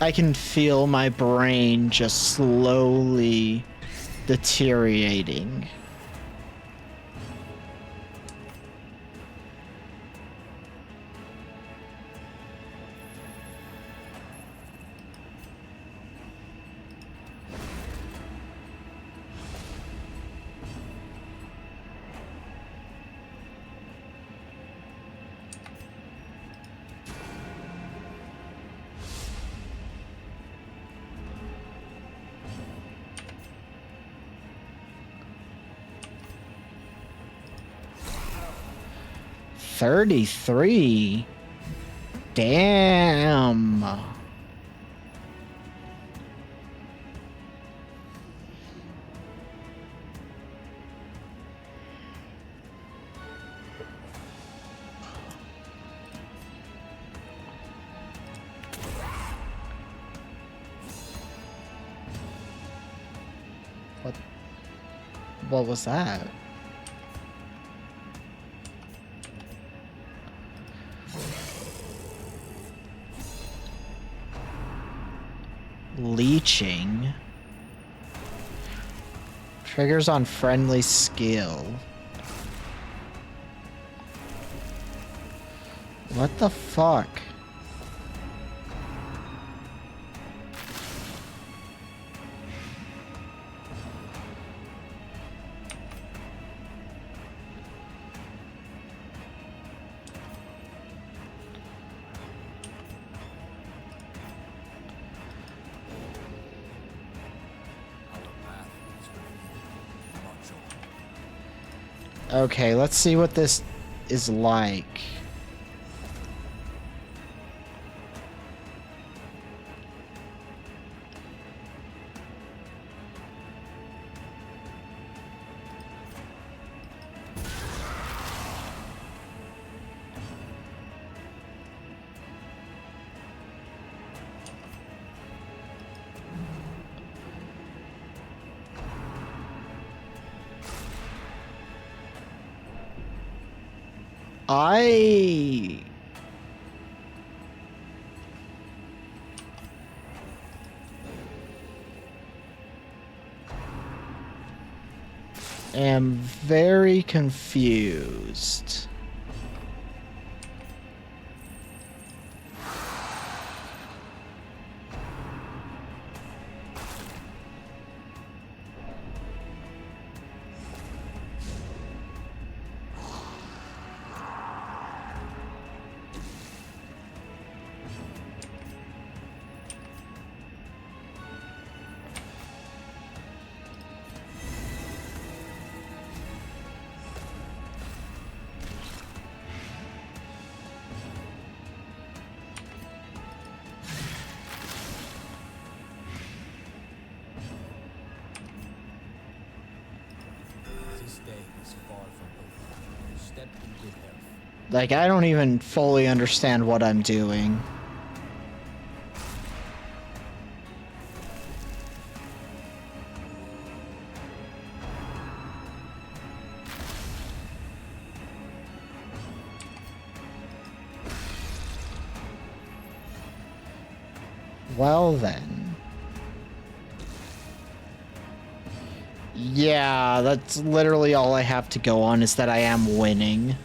I can feel my brain just slowly deteriorating. $33. Damn. What was that? Leeching. Triggers on friendly skill. What the fuck? Okay, let's see what this is like. I am very confused. Like, I don't even fully understand what I'm doing. Well then. Yeah, that's literally all I have to go on, is that I am winning.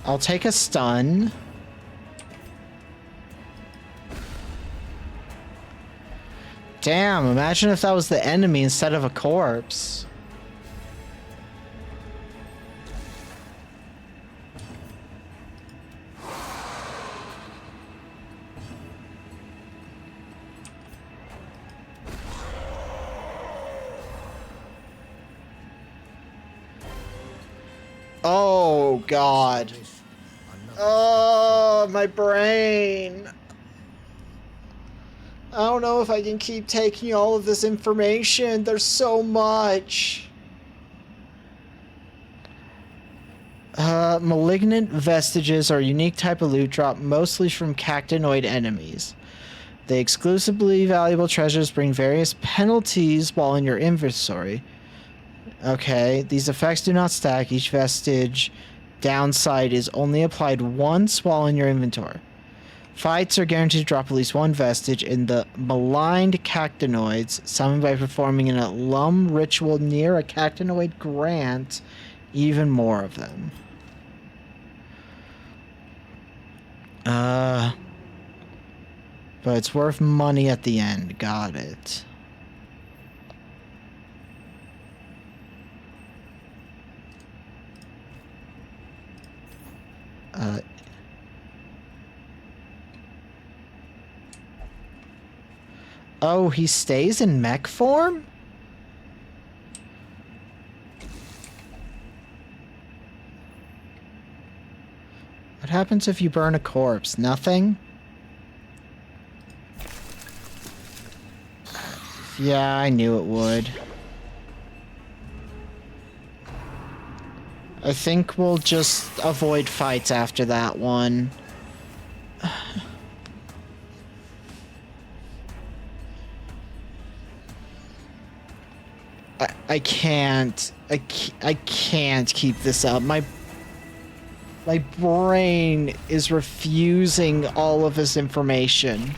I'll take a stun. Damn, imagine if that was the enemy instead of a corpse. Oh, God. Wish another step Oh, forward. my brain. I don't know if I can keep taking all of this information. There's so much. Malignant vestiges are a unique type of loot drop, mostly from cactinoid enemies. The exclusively valuable treasures bring various penalties while in your inventory. Okay, these effects do not stack. Each vestige downside is only applied once while in your inventory. Fights are guaranteed to drop at least one vestige in the maligned cactinoids, summoned by performing an alum ritual near a cactinoid grant even more of them. But it's worth money at the end. Got it. Oh, he stays in mech form? What happens if you burn a corpse? Nothing? Yeah, I knew it would. I think we'll just avoid fights after that one. I can't. I can't keep this up. My brain is refusing all of this information.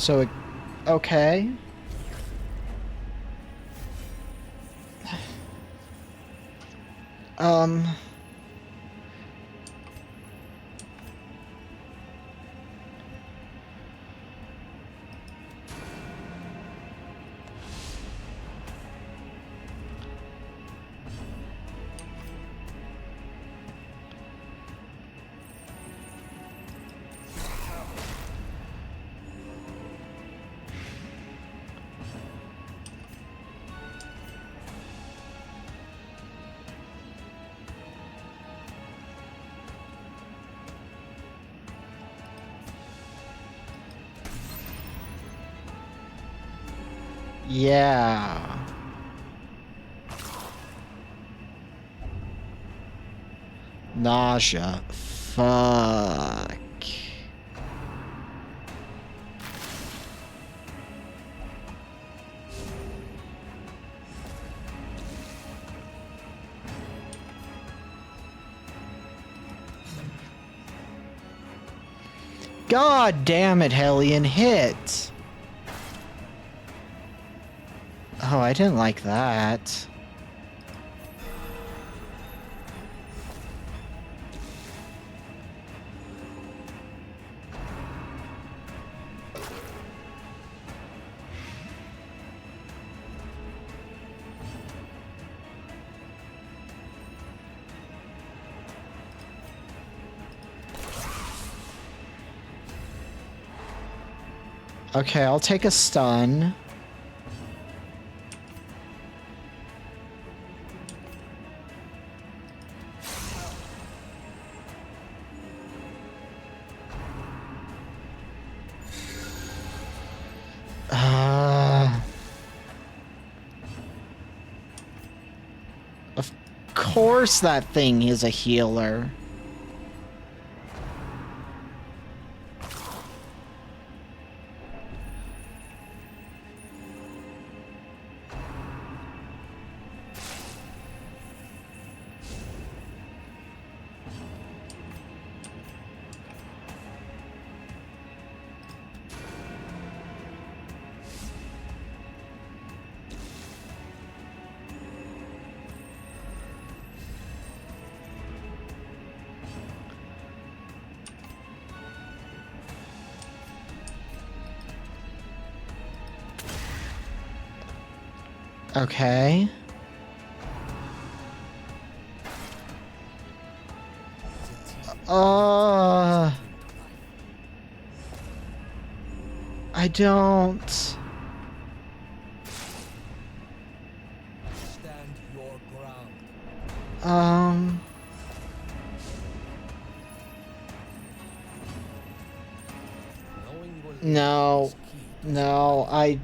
So, okay. Um... Yeah. Nausea. Fuck. God damn it, Hellion, hit! Oh, I didn't like that. Okay, I'll take a stun. Of course that thing is a healer. Okay. Uh, I don't. Stand your ground. Um, Knowing your limit no. is key to No, survival.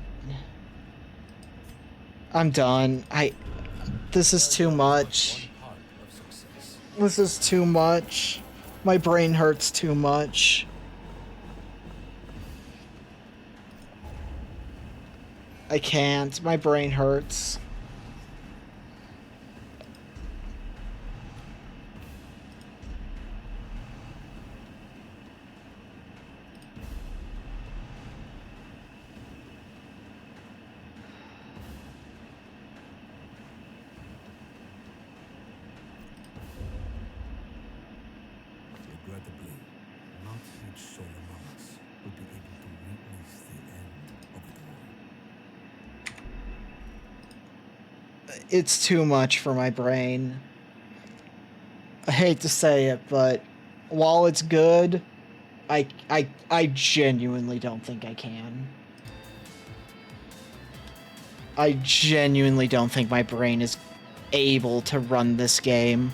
I'm done. This is too Failure is but much. one part of success. This is too much. My brain hurts too much. I can't. My brain hurts. Regrettably, not each soul among us will be able to witness the end of it all. It's too much for my brain. I hate to say it, but while it's good, I genuinely don't think I can. I genuinely don't think my brain is able to run this game.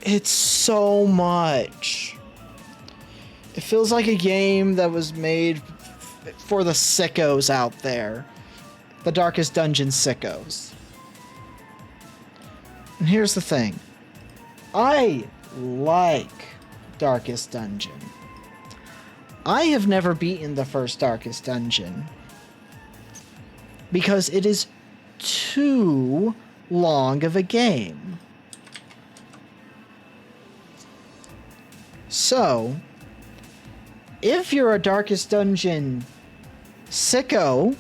It's so much. It feels like a game that was made for the sickos out there. The Darkest Dungeon sickos. And here's the thing. I like Darkest Dungeon. I have never beaten the first Darkest Dungeon because it is too long of a game. So, if you're a Darkest Dungeon sicko,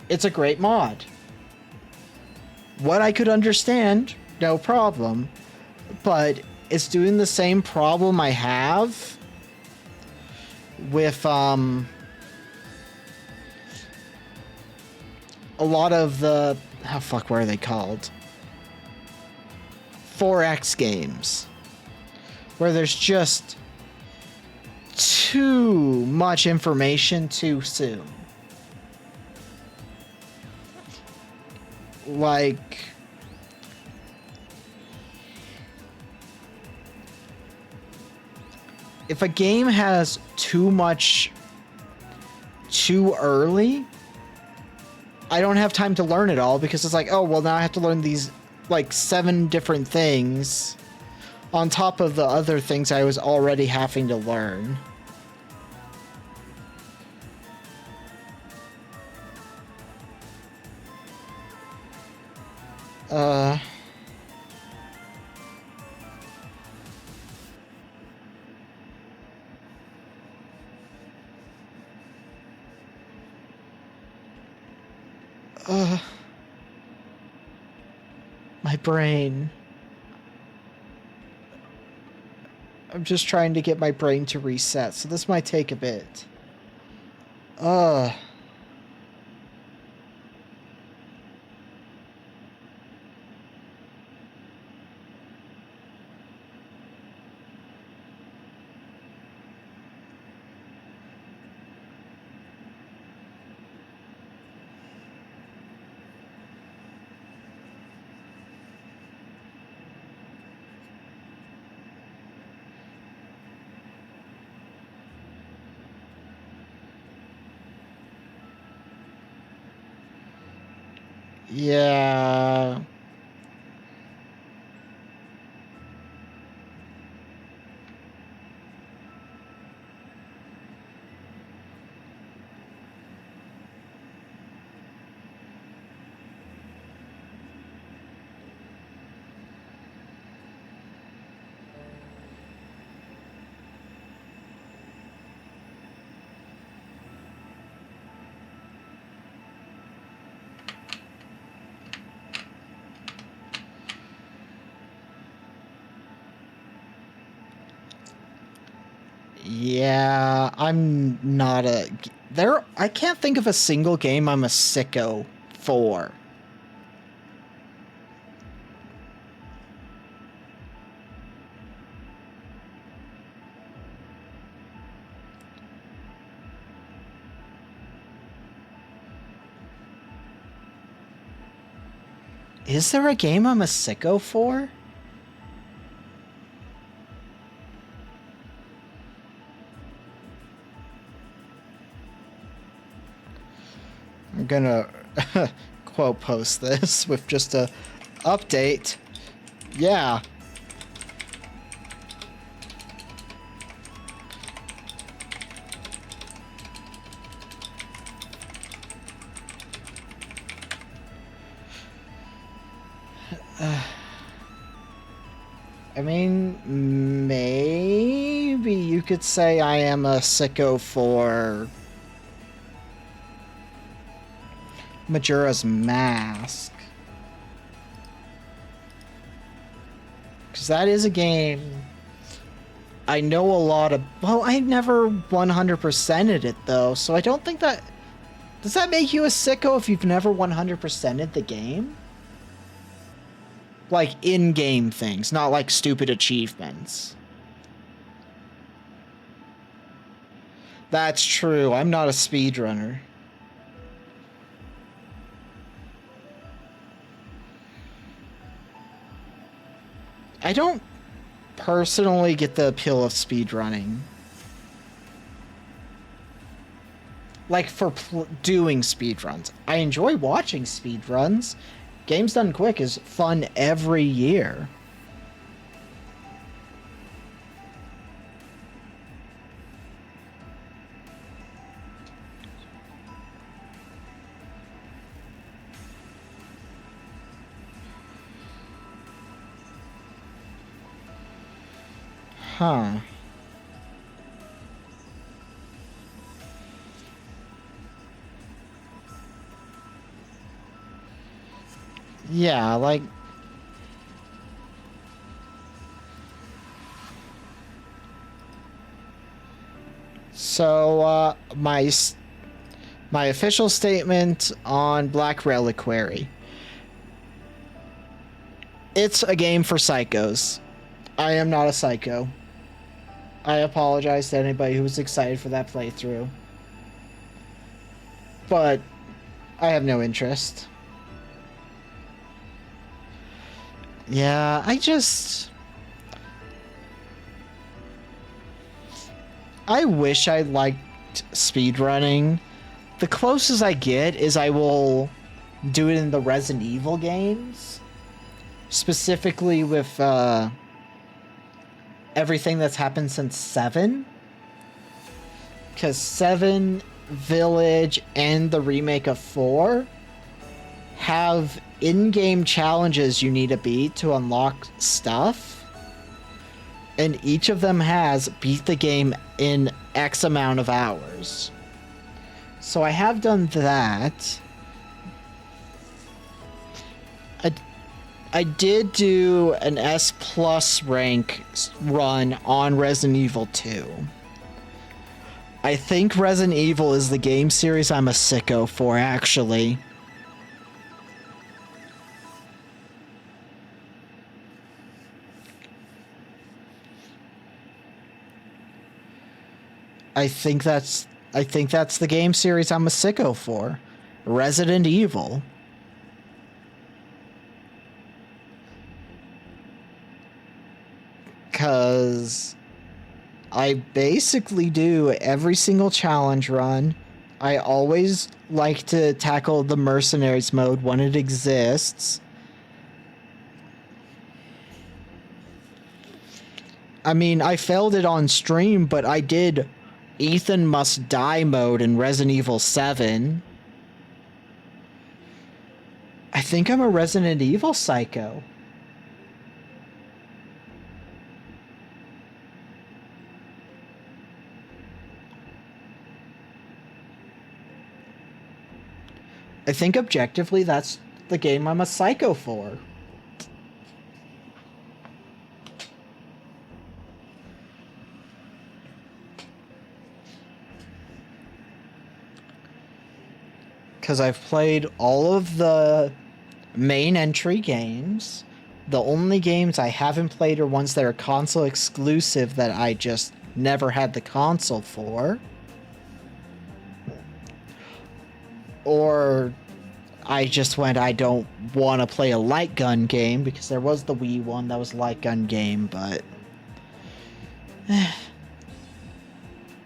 it's a great mod. What I could understand, no problem. But it's doing the same problem I have with a lot of the what are they called? 4X games. Where there's just too much information too soon. Like, if a game has too much too early, I don't have time to learn it all because it's like, oh, well, now I have to learn these like 7 different things on top of the other things I was already having to learn. My brain. I'm just trying to get my brain to reset, so this might take a bit. Yeah. Yeah, I'm not a... I can't think of a single game I'm a sicko for. Is there a game I'm a sicko for? I'm gonna quote post this with just a update. Yeah. I mean, maybe you could say I am a sicko for Majora's Mask. Because that is a game I know a lot of... Well, I never 100%ed it, though, so I don't think that... Does that make you a sicko if you've never 100%ed the game? Like, in-game things, not like stupid achievements. That's true, I'm not a speedrunner. I don't personally get the appeal of speedrunning. Like, for doing speedruns. I enjoy watching speedruns. Games Done Quick is fun every year. Huh. Yeah, like... So, my official statement on Black Reliquary. It's a game for psychos. I am not a psycho. I apologize to anybody who was excited for that playthrough. But I have no interest. Yeah, I wish I liked speedrunning. The closest I get is I will do it in the Resident Evil games. Specifically with everything that's happened since 7. Because 7, Village, and the remake of 4 have in-game challenges you need to beat to unlock stuff. And each of them has beat the game in X amount of hours. So I have done that. I did do an S plus rank run on Resident Evil 2. I think Resident Evil is the game series I'm a sicko for, actually. I think that's the game series I'm a sicko for. Resident Evil. Because I basically do every single challenge run. I always like to tackle the mercenaries mode when it exists. I mean, I failed it on stream, but I did Ethan Must Die mode in Resident Evil 7. I think I'm a Resident Evil psycho. I think objectively that's the game I'm a psycho for. because I've played all of the main entry games. The only games I haven't played are ones that are console exclusive that I just never had the console for. Or I just went, I don't want to play a light gun game, because there was the Wii one that was a light gun game, but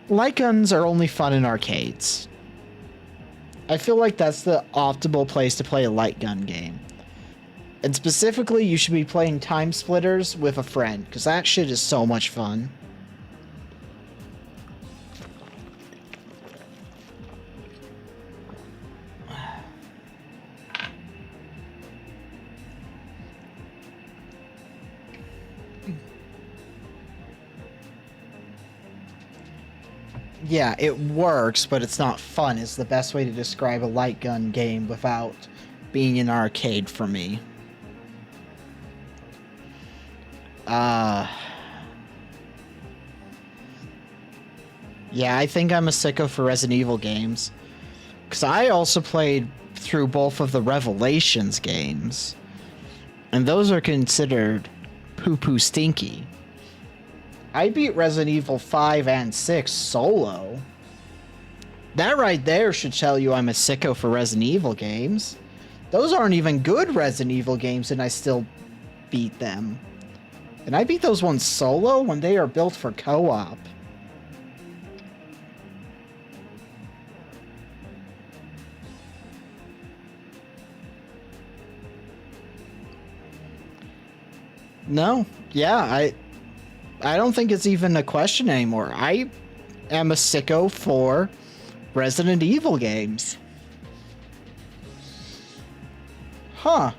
light guns are only fun in arcades. I feel like that's the optimal place to play a light gun game. And specifically, you should be playing Time Splitters with a friend, because that shit is so much fun. Yeah, it works, but it's not fun, is the best way to describe a light gun game without being an arcade for me. Yeah, I think I'm a sicko for Resident Evil games. Because I also played through both of the Revelations games. And those are considered poo-poo stinky. I beat Resident Evil 5 and 6 solo. That right there should tell you I'm a sicko for Resident Evil games. Those aren't even good Resident Evil games, and I still beat them. And I beat those ones solo when they are built for co-op. No, yeah, I don't think it's even a question anymore. I am a sicko for Resident Evil games. Huh.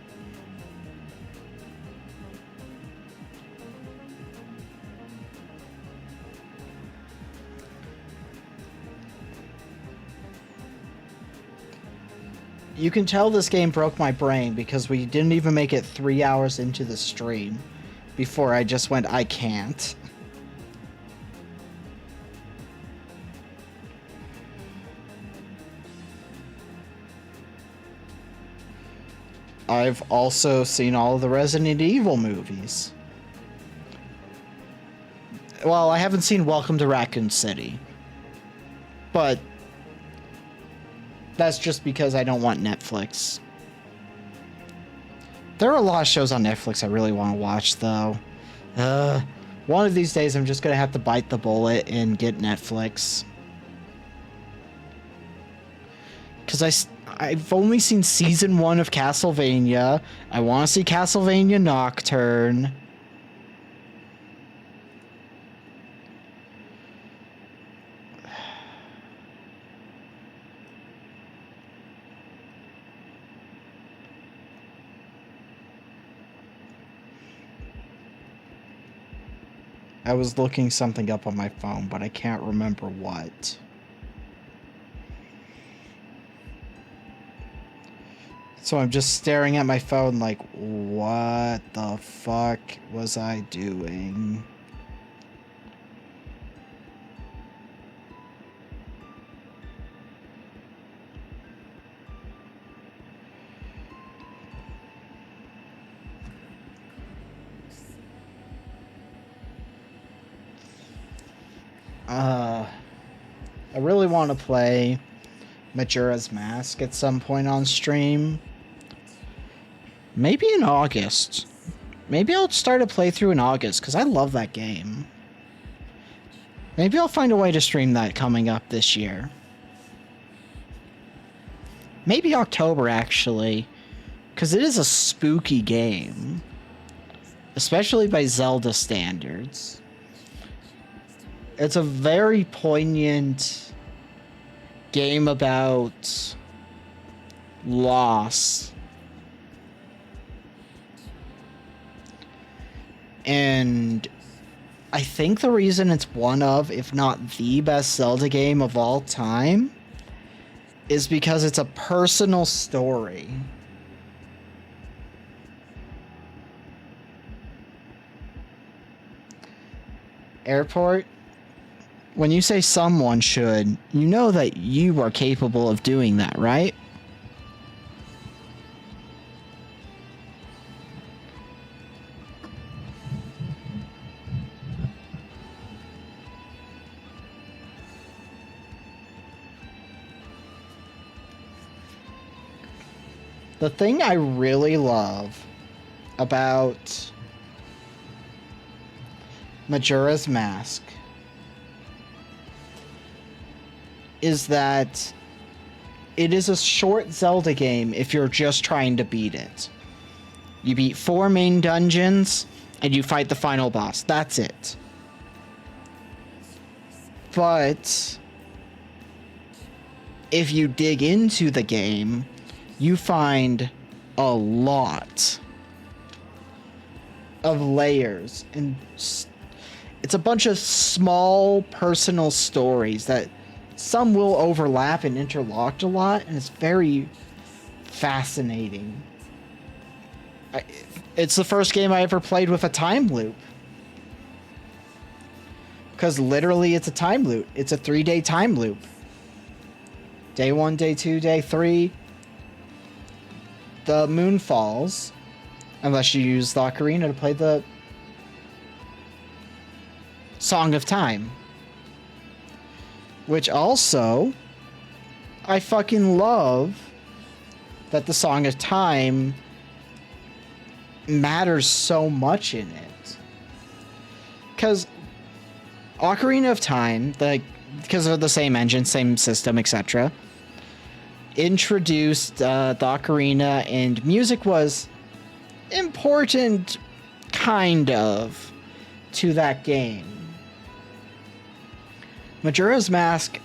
You can tell this game broke my brain because we didn't even make it 3 hours into the stream before I just went, I can't. I've also seen all of the Resident Evil movies. Well, I haven't seen Welcome to Raccoon City. But that's just because I don't want Netflix. There are a lot of shows on Netflix I really want to watch, though. One of these days I'm just going to have to bite the bullet and get Netflix. Because I've only seen season 1 of Castlevania. I want to see Castlevania Nocturne. I was looking something up on my phone, but I can't remember what. So I'm just staring at my phone like, what the fuck was I doing? I really want to play Majora's Mask at some point on stream. Maybe in August. Maybe I'll start a playthrough in August, because I love that game. Maybe I'll find a way to stream that coming up this year. Maybe October, actually. Because it is a spooky game. Especially by Zelda standards. It's a very poignant game about loss. And I think the reason it's one of, if not the best Zelda game of all time, is because it's a personal story. Airport, when you say someone should, you know that you are capable of doing that, right? The thing I really love about Majora's Mask is that it is a short Zelda game if you're just trying to beat it. You beat 4 main dungeons, and you fight the final boss. That's it. But if you dig into the game, you find a lot of layers, and it's a bunch of small personal stories that some will overlap and interlocked a lot, and it's very fascinating. It's the first game I ever played with a time loop. Because literally it's a time loop. It's a 3-day time loop. Day 1, day 2, day 3. The moon falls. Unless you use the ocarina to play the Song of Time. Which also, I fucking love that the Song of Time matters so much in it. Because Ocarina of Time, because of the same engine, same system, etc., introduced the ocarina, and music was important, kind of, to that game. Majora's Mask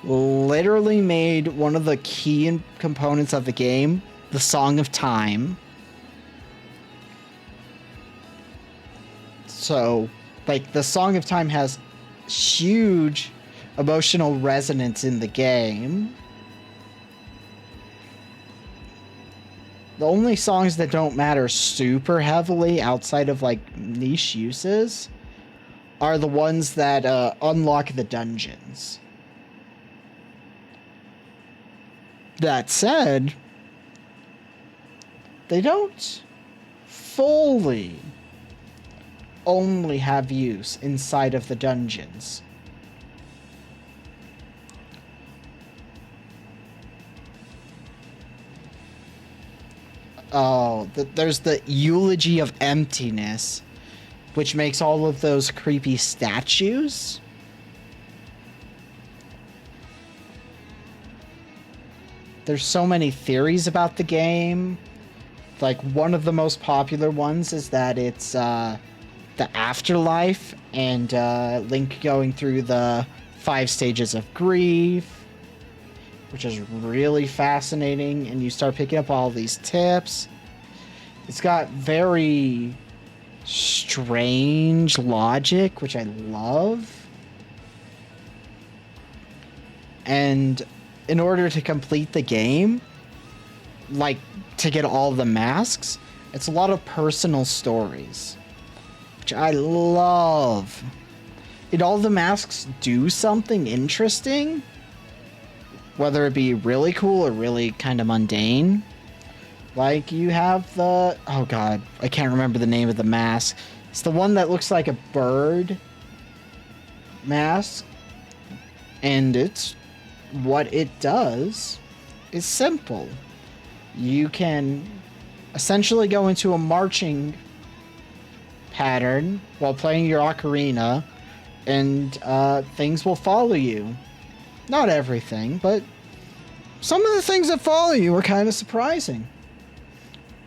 literally made one of the key components of the game, the Song of Time. So, like, the Song of Time has huge emotional resonance in the game. The only songs that don't matter super heavily outside of, like, niche uses are the ones that unlock the dungeons. That said, they don't fully only have use inside of the dungeons. Oh, there's the Eulogy of Emptiness, which makes all of those creepy statues. There's so many theories about the game. Like, one of the most popular ones is that it's the afterlife and Link going through the 5 stages of grief, which is really fascinating, and you start picking up all these tips. It's got very strange logic, which I love. And in order to complete the game, like, to get all the masks, it's a lot of personal stories, which I love. And all the masks do something interesting, whether it be really cool or really kind of mundane. Like, you have the... oh god, I can't remember the name of the mask. It's the one that looks like a bird mask. And it's... what it does is simple. You can essentially go into a marching pattern while playing your ocarina, and things will follow you. Not everything, but some of the things that follow you are kind of surprising.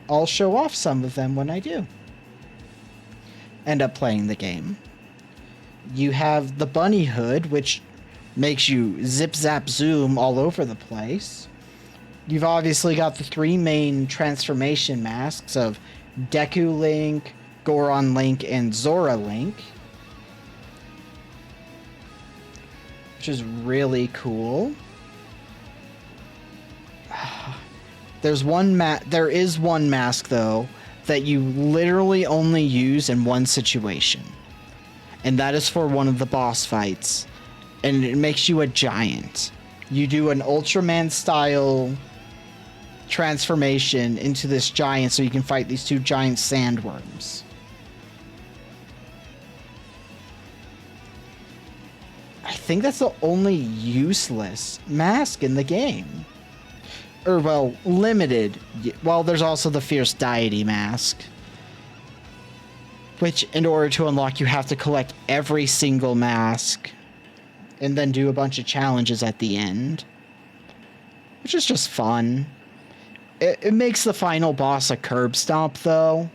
I'll show off some of them when I do end up playing the game. You have the bunny hood, which makes you zip, zap, zoom all over the place. You've obviously got the 3 main transformation masks of Deku Link, Goron Link, and Zora Link, which is really cool. There is one mask, though, that you literally only use in one situation. And that is for one of the boss fights. And it makes you a giant. You do an Ultraman-style transformation into this giant so you can fight these 2 giant sandworms. I think that's the only useless mask in the game. or well, limited. Well, there's also the Fierce Deity mask, which in order to unlock, you have to collect every single mask and then do a bunch of challenges at the end, which is just fun. It makes the final boss a curb stomp, though.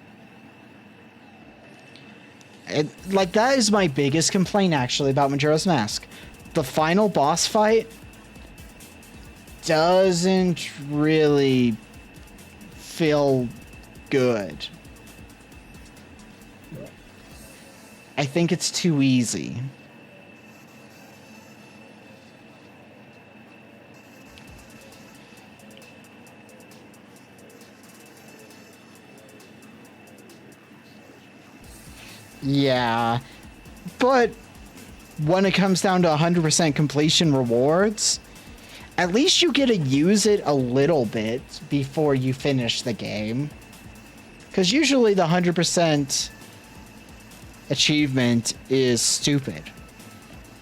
Like, that is my biggest complaint, actually, about Majora's Mask. The final boss fight doesn't really feel good. I think it's too easy. Yeah, but when it comes down to 100% completion rewards, at least you get to use it a little bit before you finish the game. Because usually the 100% achievement is stupid.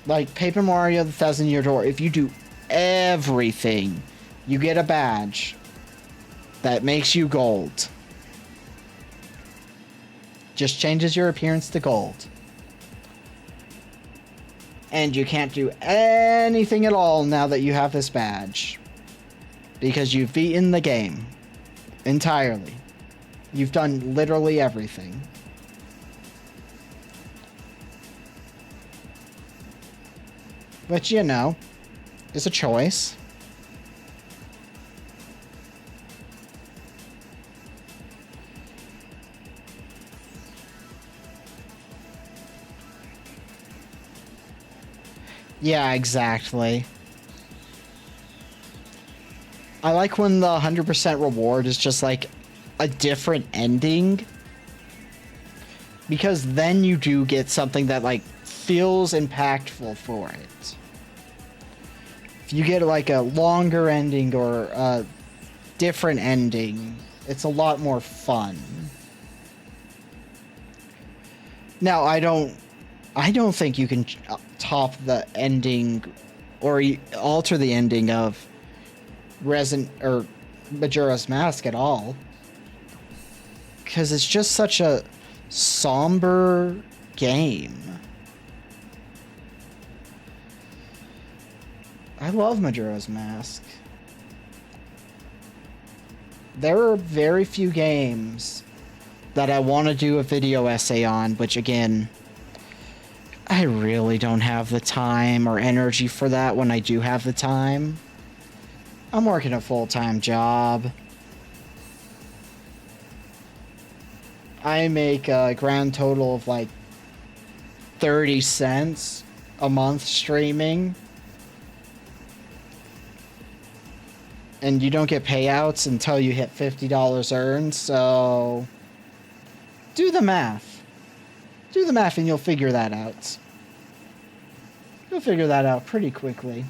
Like Paper Mario the Thousand Year Door, if you do everything, you get a badge that makes you gold. Just changes your appearance to gold. And you can't do anything at all now that you have this badge. Because you've beaten the game. Entirely. You've done literally everything. Which, you know, is a choice. Yeah, exactly. I like when the 100% reward is just like a different ending. Because then you do get something that like feels impactful for it. If you get like a longer ending or a different ending, it's a lot more fun. Now, I don't think you can top the ending or alter the ending of Majora's Mask at all. Because it's just such a somber game. I love Majora's Mask. There are very few games that I want to do a video essay on, which again, I really don't have the time or energy for that when I do have the time. I'm working a full-time job. I make a grand total of like 30 cents a month streaming. And you don't get payouts until you hit $50 earned, so do the math. Do the math and you'll figure that out. You'll figure that out pretty quickly.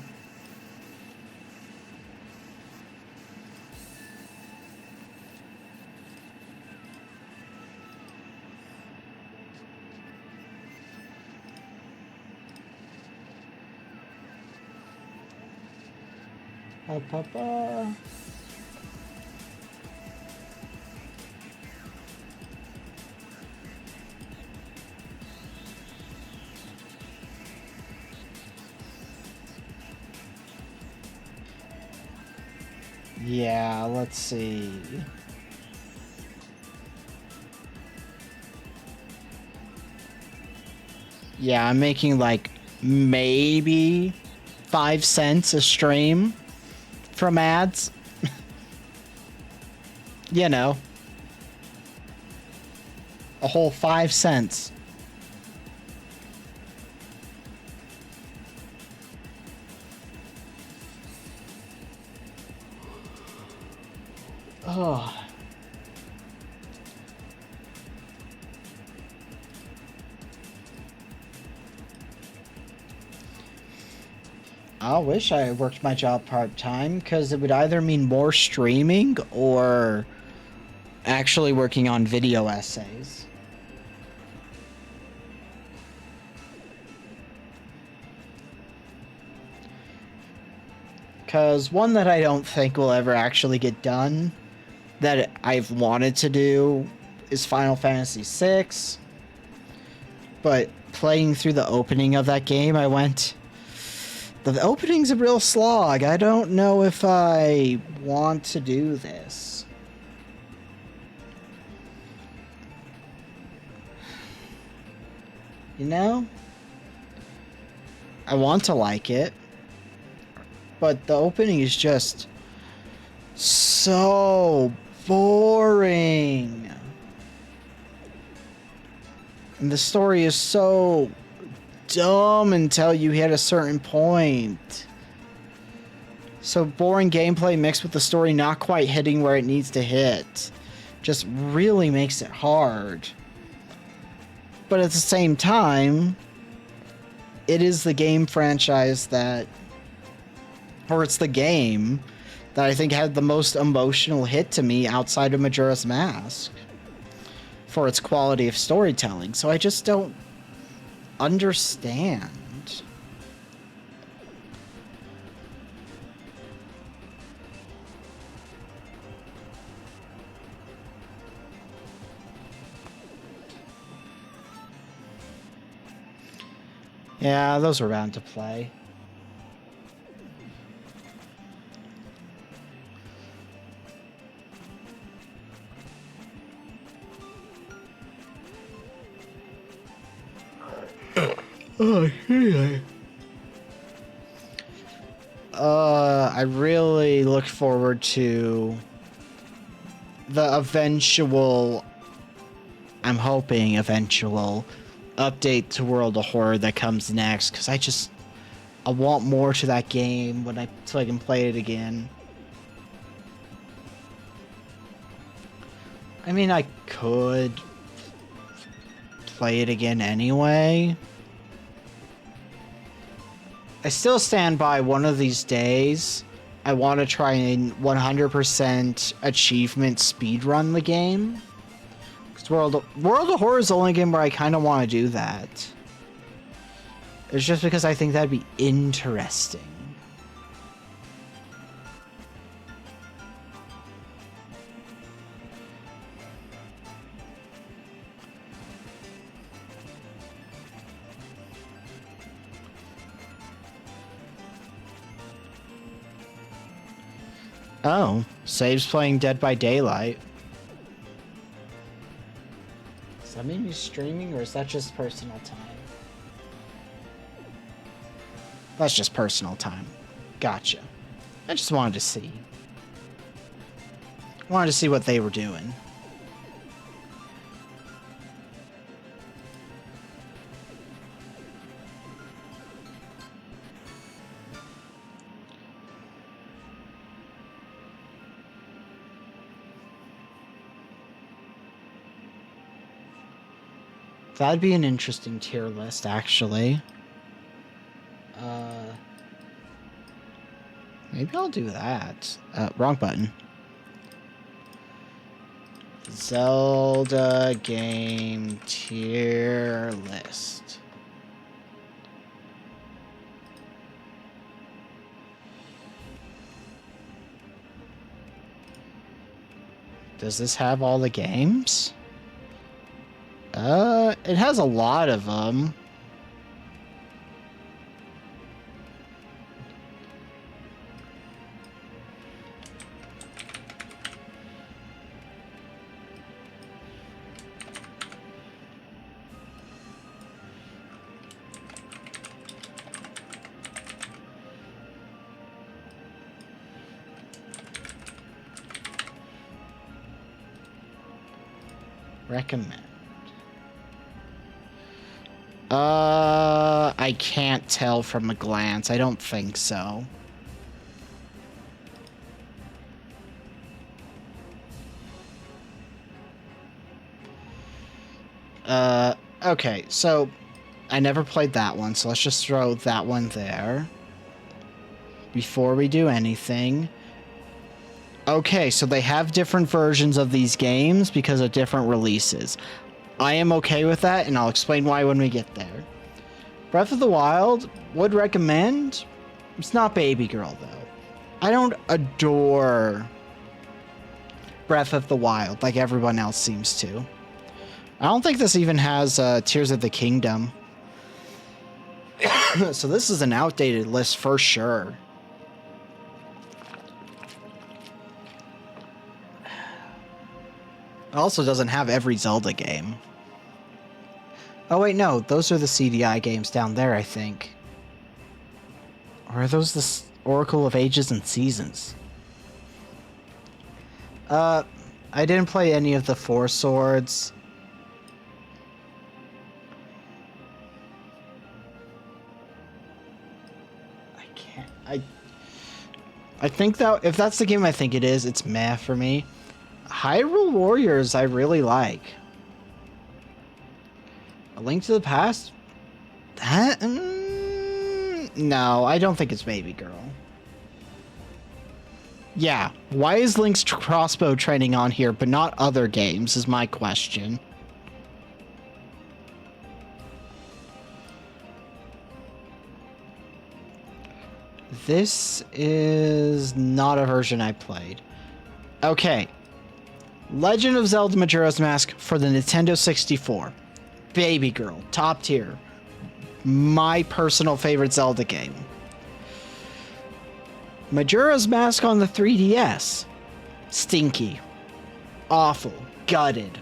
Yeah, let's see. Yeah, I'm making like maybe 5 cents a stream from ads. You know, a whole 5 cents. Oh. I wish I worked my job part-time, because it would either mean more streaming or actually working on video essays. Because one that I don't think will ever actually get done, that I've wanted to do, is Final Fantasy VI. But playing through the opening of that game, I went, the opening's a real slog. I don't know if I want to do this. You know? I want to like it. But the opening is just so boring. And the story is so dumb until you hit a certain point. So boring gameplay mixed with the story not quite hitting where it needs to hit just really makes it hard. But at the same time, it is the game franchise that, or it's the game that I think had the most emotional hit to me outside of Majora's Mask for its quality of storytelling. So I just don't understand. Yeah, those were bound to play. Oh, yeah. I really look forward to the eventual, I'm hoping eventual, update to World of Horror that comes next, because I want more to that game so I can play it again. I mean, I could play it again anyway. I still stand by one of these days. I want to try and 100% achievement speedrun the game. Because World of Horror is the only game where I kind of want to do that. It's just because I think that'd be interesting. Oh, Save's playing Dead by Daylight. Does that mean he's streaming, or is that just personal time? That's just personal time. Gotcha. I just wanted to see. Wanted to see what they were doing. That'd be an interesting tier list, actually. Maybe I'll do that. Wrong button. Zelda game tier list. Does this have all the games? It has a lot of them. Recommend. I can't tell from a glance. I don't think so. Okay, so I never played that one, so let's just throw that one there before we do anything. Okay, so they have different versions of these games because of different releases. I am okay with that, and I'll explain why when we get there. Breath of the Wild, would recommend. It's not Baby Girl, though. I don't adore Breath of the Wild like everyone else seems to. I don't think this even has Tears of the Kingdom. So this is an outdated list for sure. It also doesn't have every Zelda game. Oh wait, no, those are the CDI games down there, I think. Or are those the Oracle of Ages and Seasons? I didn't play any of the Four Swords. I think that if that's the game I think it is, it's meh for me. Hyrule Warriors I really like. A Link to the Past? That? No, I don't think it's Baby Girl. Yeah, why is Link's crossbow training on here but not other games is my question. This is not a version I played. Okay. Legend of Zelda Majora's Mask for the Nintendo 64. Baby Girl, top tier. My personal favorite Zelda game. Majora's Mask on the 3DS. Stinky. Awful. Gutted.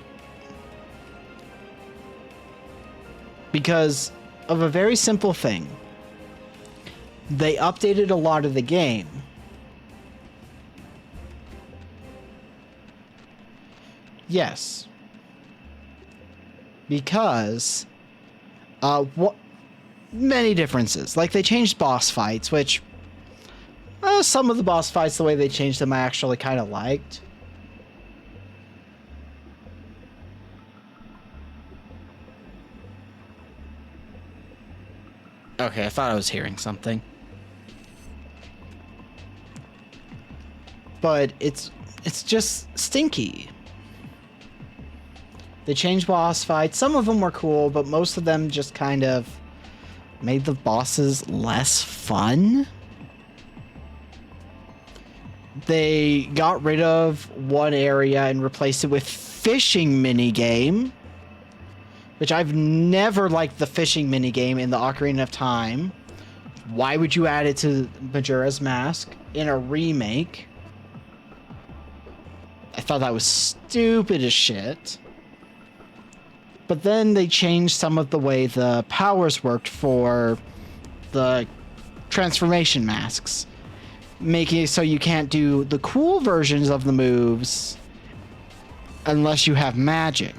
Because of a very simple thing. They updated a lot of the game. Yes. Because many differences. Like they changed boss fights, which some of the boss fights, the way they changed them, I actually kind of liked. Okay, I thought I was hearing something. But it's just stinky. They changed boss fights. Some of them were cool, but most of them just kind of made the bosses less fun. They got rid of one area and replaced it with fishing minigame, which I've never liked the fishing minigame in the Ocarina of Time. Why would you add it to Majora's Mask in a remake? I thought that was stupid as shit. But then they changed some of the way the powers worked for the transformation masks, making it so you can't do the cool versions of the moves unless you have magic.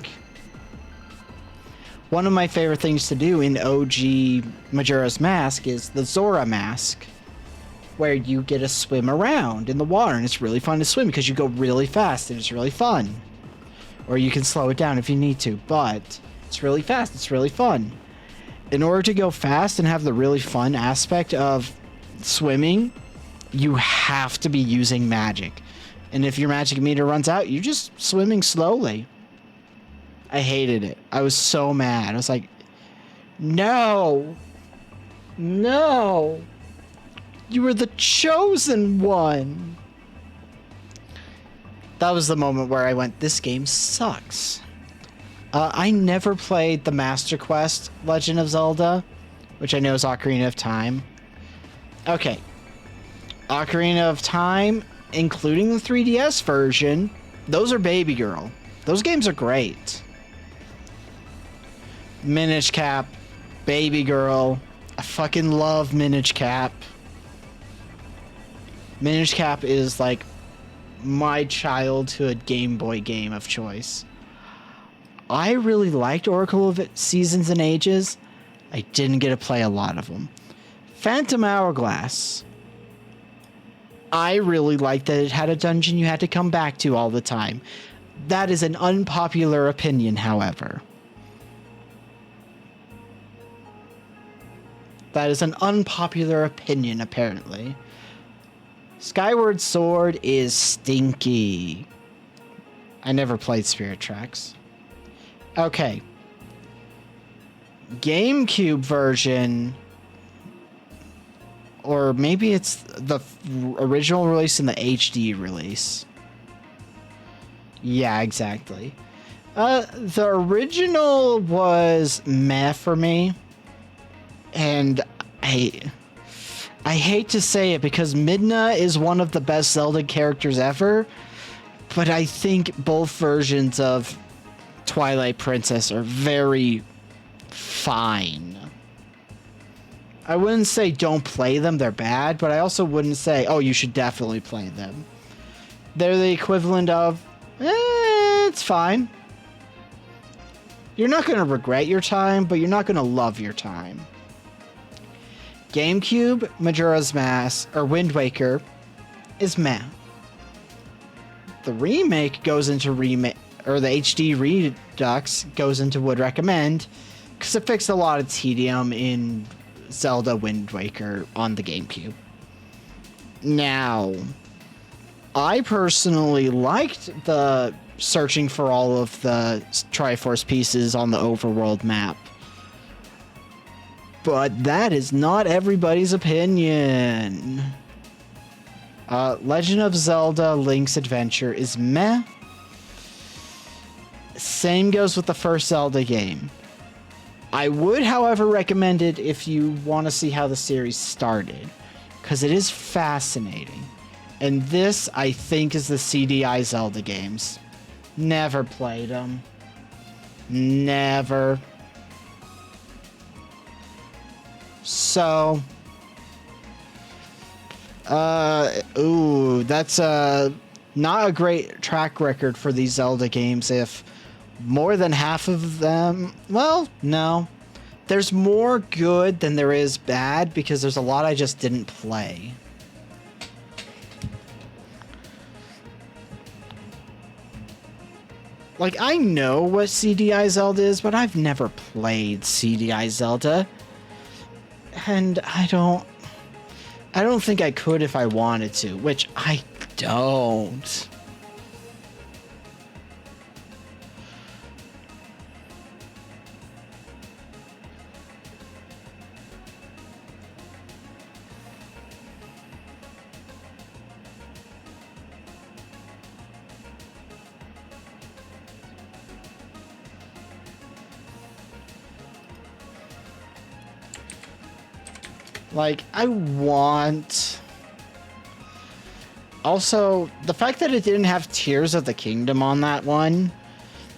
One of my favorite things to do in OG Majora's Mask is the Zora mask, where you get to swim around in the water, and it's really fun to swim because you go really fast and it's really fun. Or you can slow it down if you need to, but it's really fast, it's really fun. In order to go fast and have the really fun aspect of swimming, you have to be using magic. And if your magic meter runs out, you're just swimming slowly. I hated it. I was so mad. I was like, no! No! You were the chosen one! That was the moment where I went, this game sucks. I never played the Master Quest Legend of Zelda, which I know is Ocarina of Time. Okay. Ocarina of Time, including the 3DS version, those are Baby Girl. Those games are great. Minish Cap, Baby Girl. I fucking love Minish Cap. Minish Cap is like my childhood Game Boy game of choice. I really liked Oracle of Seasons and Ages. I didn't get to play a lot of them. Phantom Hourglass. I really liked that it had a dungeon you had to come back to all the time. That is an unpopular opinion, however. That is an unpopular opinion, apparently. Skyward Sword is stinky. I never played Spirit Tracks. Okay. GameCube version. or maybe it's the original release and the HD release. Yeah, exactly. The original was meh for me, and I hate to say it because Midna is one of the best Zelda characters ever, but I think both versions of Twilight Princess are very fine. I wouldn't say don't play them, they're bad, but I also wouldn't say, oh, you should definitely play them. They're the equivalent of, it's fine. You're not going to regret your time, but you're not going to love your time. GameCube, Majora's Mask, or Wind Waker is meh. The remake goes into or the HD Redux goes into would recommend, because it fixed a lot of tedium in Zelda Wind Waker on the GameCube. Now, I personally liked the searching for all of the Triforce pieces on the overworld map. But that is not everybody's opinion. Legend of Zelda Link's Adventure is meh. Same goes with the first Zelda game. I would, however, recommend it if you want to see how the series started, because it is fascinating. And this, I think, is the CDI Zelda games. Never played them. Never. So, that's not a great track record for these Zelda games if more than half of them, well, no. There's more good than there is bad because there's a lot I just didn't play. Like, I know what CDI Zelda is, but I've never played CDI Zelda. And I don't think I could if I wanted to, which I don't. Like, I want... Also, the fact that it didn't have Tears of the Kingdom on that one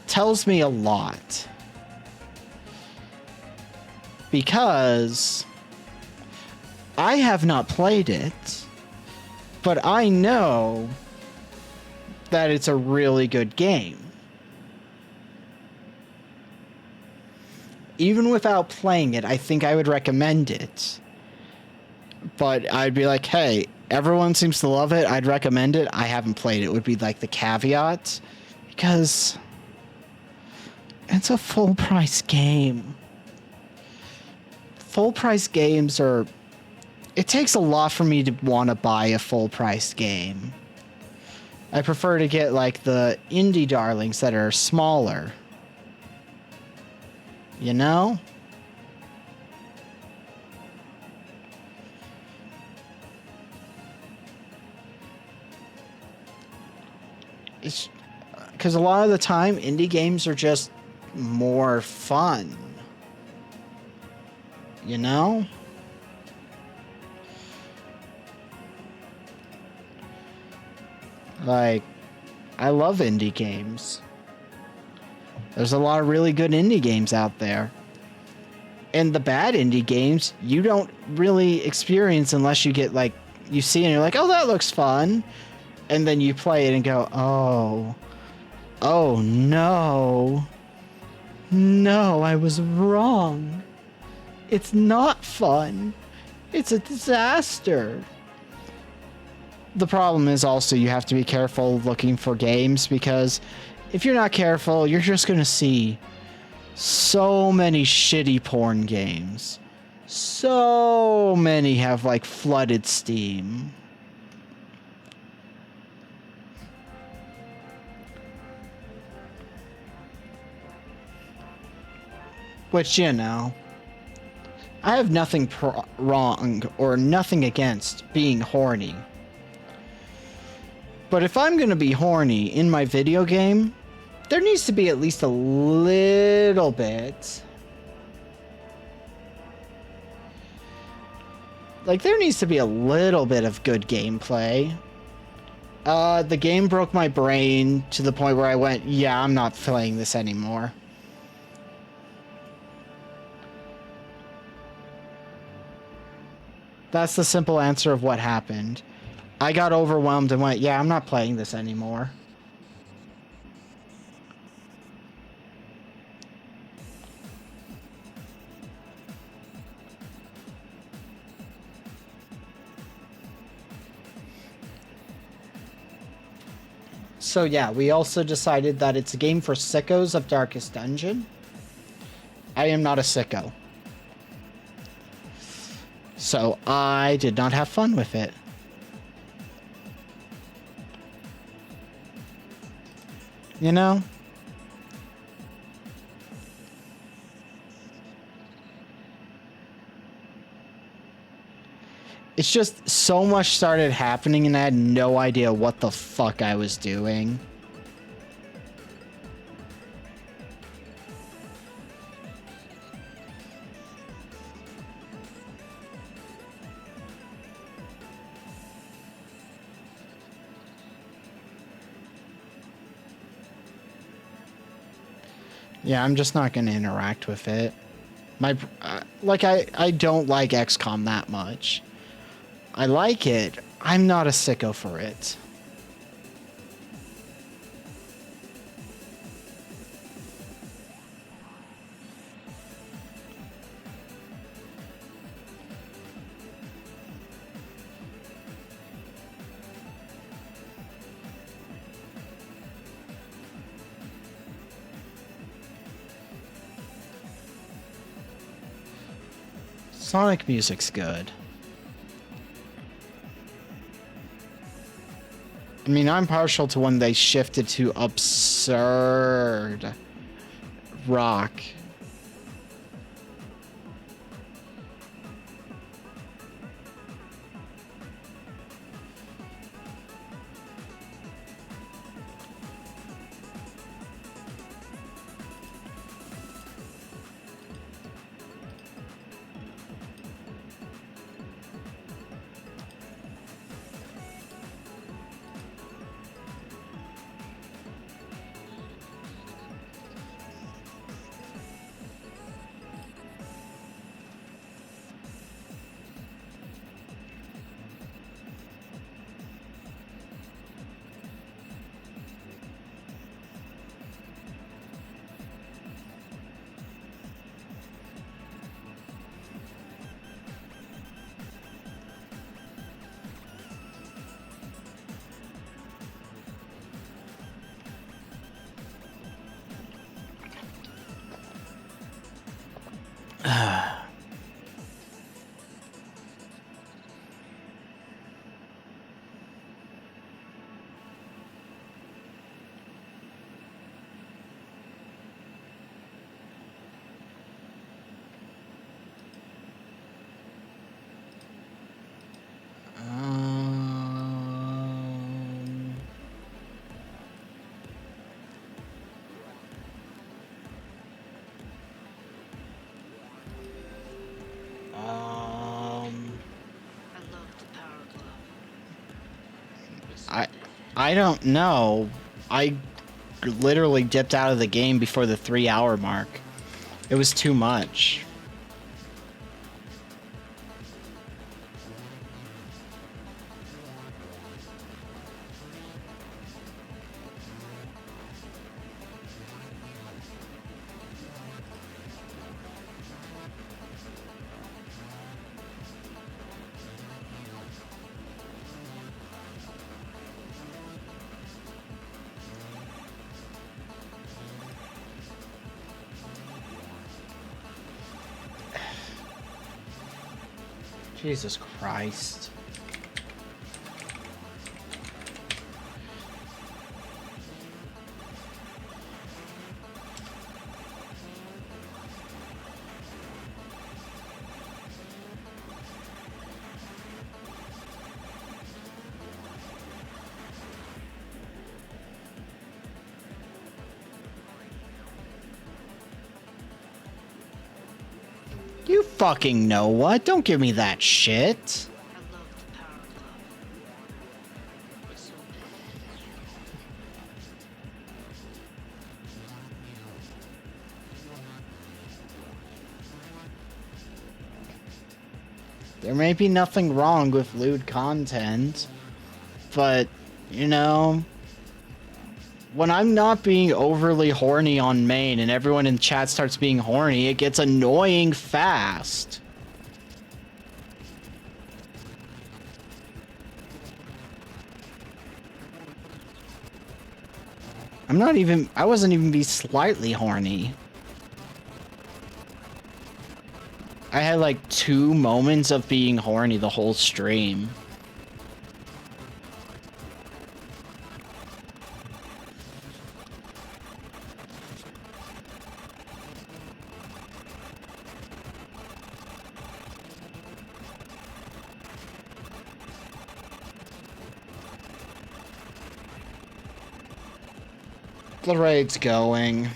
tells me a lot. Because I have not played it, but I know that it's a really good game. Even without playing it, I think I would recommend it. But I'd be like, hey, everyone seems to love it. I'd recommend it. I haven't played it would be like the caveat. Because it's a full price game. Full price games are... It takes a lot for me to want to buy a full price game. I prefer to get like the indie darlings that are smaller. You know? It's because a lot of the time indie games are just more fun. You know? Like, I love indie games. There's a lot of really good indie games out there. And the bad indie games, you don't really experience unless you get, like, you see and you're like, oh, that looks fun. And then you play it and go, oh no. No, I was wrong. It's not fun. It's a disaster. The problem is also you have to be careful looking for games because if you're not careful, you're just going to see so many shitty porn games. So many have like flooded Steam. Which, you know, I have nothing wrong or nothing against being horny. But if I'm gonna be horny in my video game, there needs to be at least a little bit. Like, there needs to be a little bit of good gameplay. The game broke my brain to the point where I went, yeah, I'm not playing this anymore. That's the simple answer of what happened. I got overwhelmed and went, yeah, I'm not playing this anymore. So yeah, we also decided that it's a game for sickos of Darkest Dungeon. I am not a sicko. So I did not have fun with it. You know? It's just so much started happening and I had no idea what the fuck I was doing. Yeah, I'm just not going to interact with it. I don't like XCOM that much. I like it. I'm not a sicko for it. Sonic music's good. I mean, I'm partial to when they shifted to absurd rock. I don't know. I literally dipped out of the game before the 3-hour mark. It was too much. Jesus Christ. You fucking know what? Don't give me that shit. I love the power of love. It's so big. There may be nothing wrong with lewd content, but, you know, when I'm not being overly horny on main and everyone in chat starts being horny, it gets annoying fast. I wasn't even be slightly horny. I had like 2 moments of being horny the whole stream. The raid's going.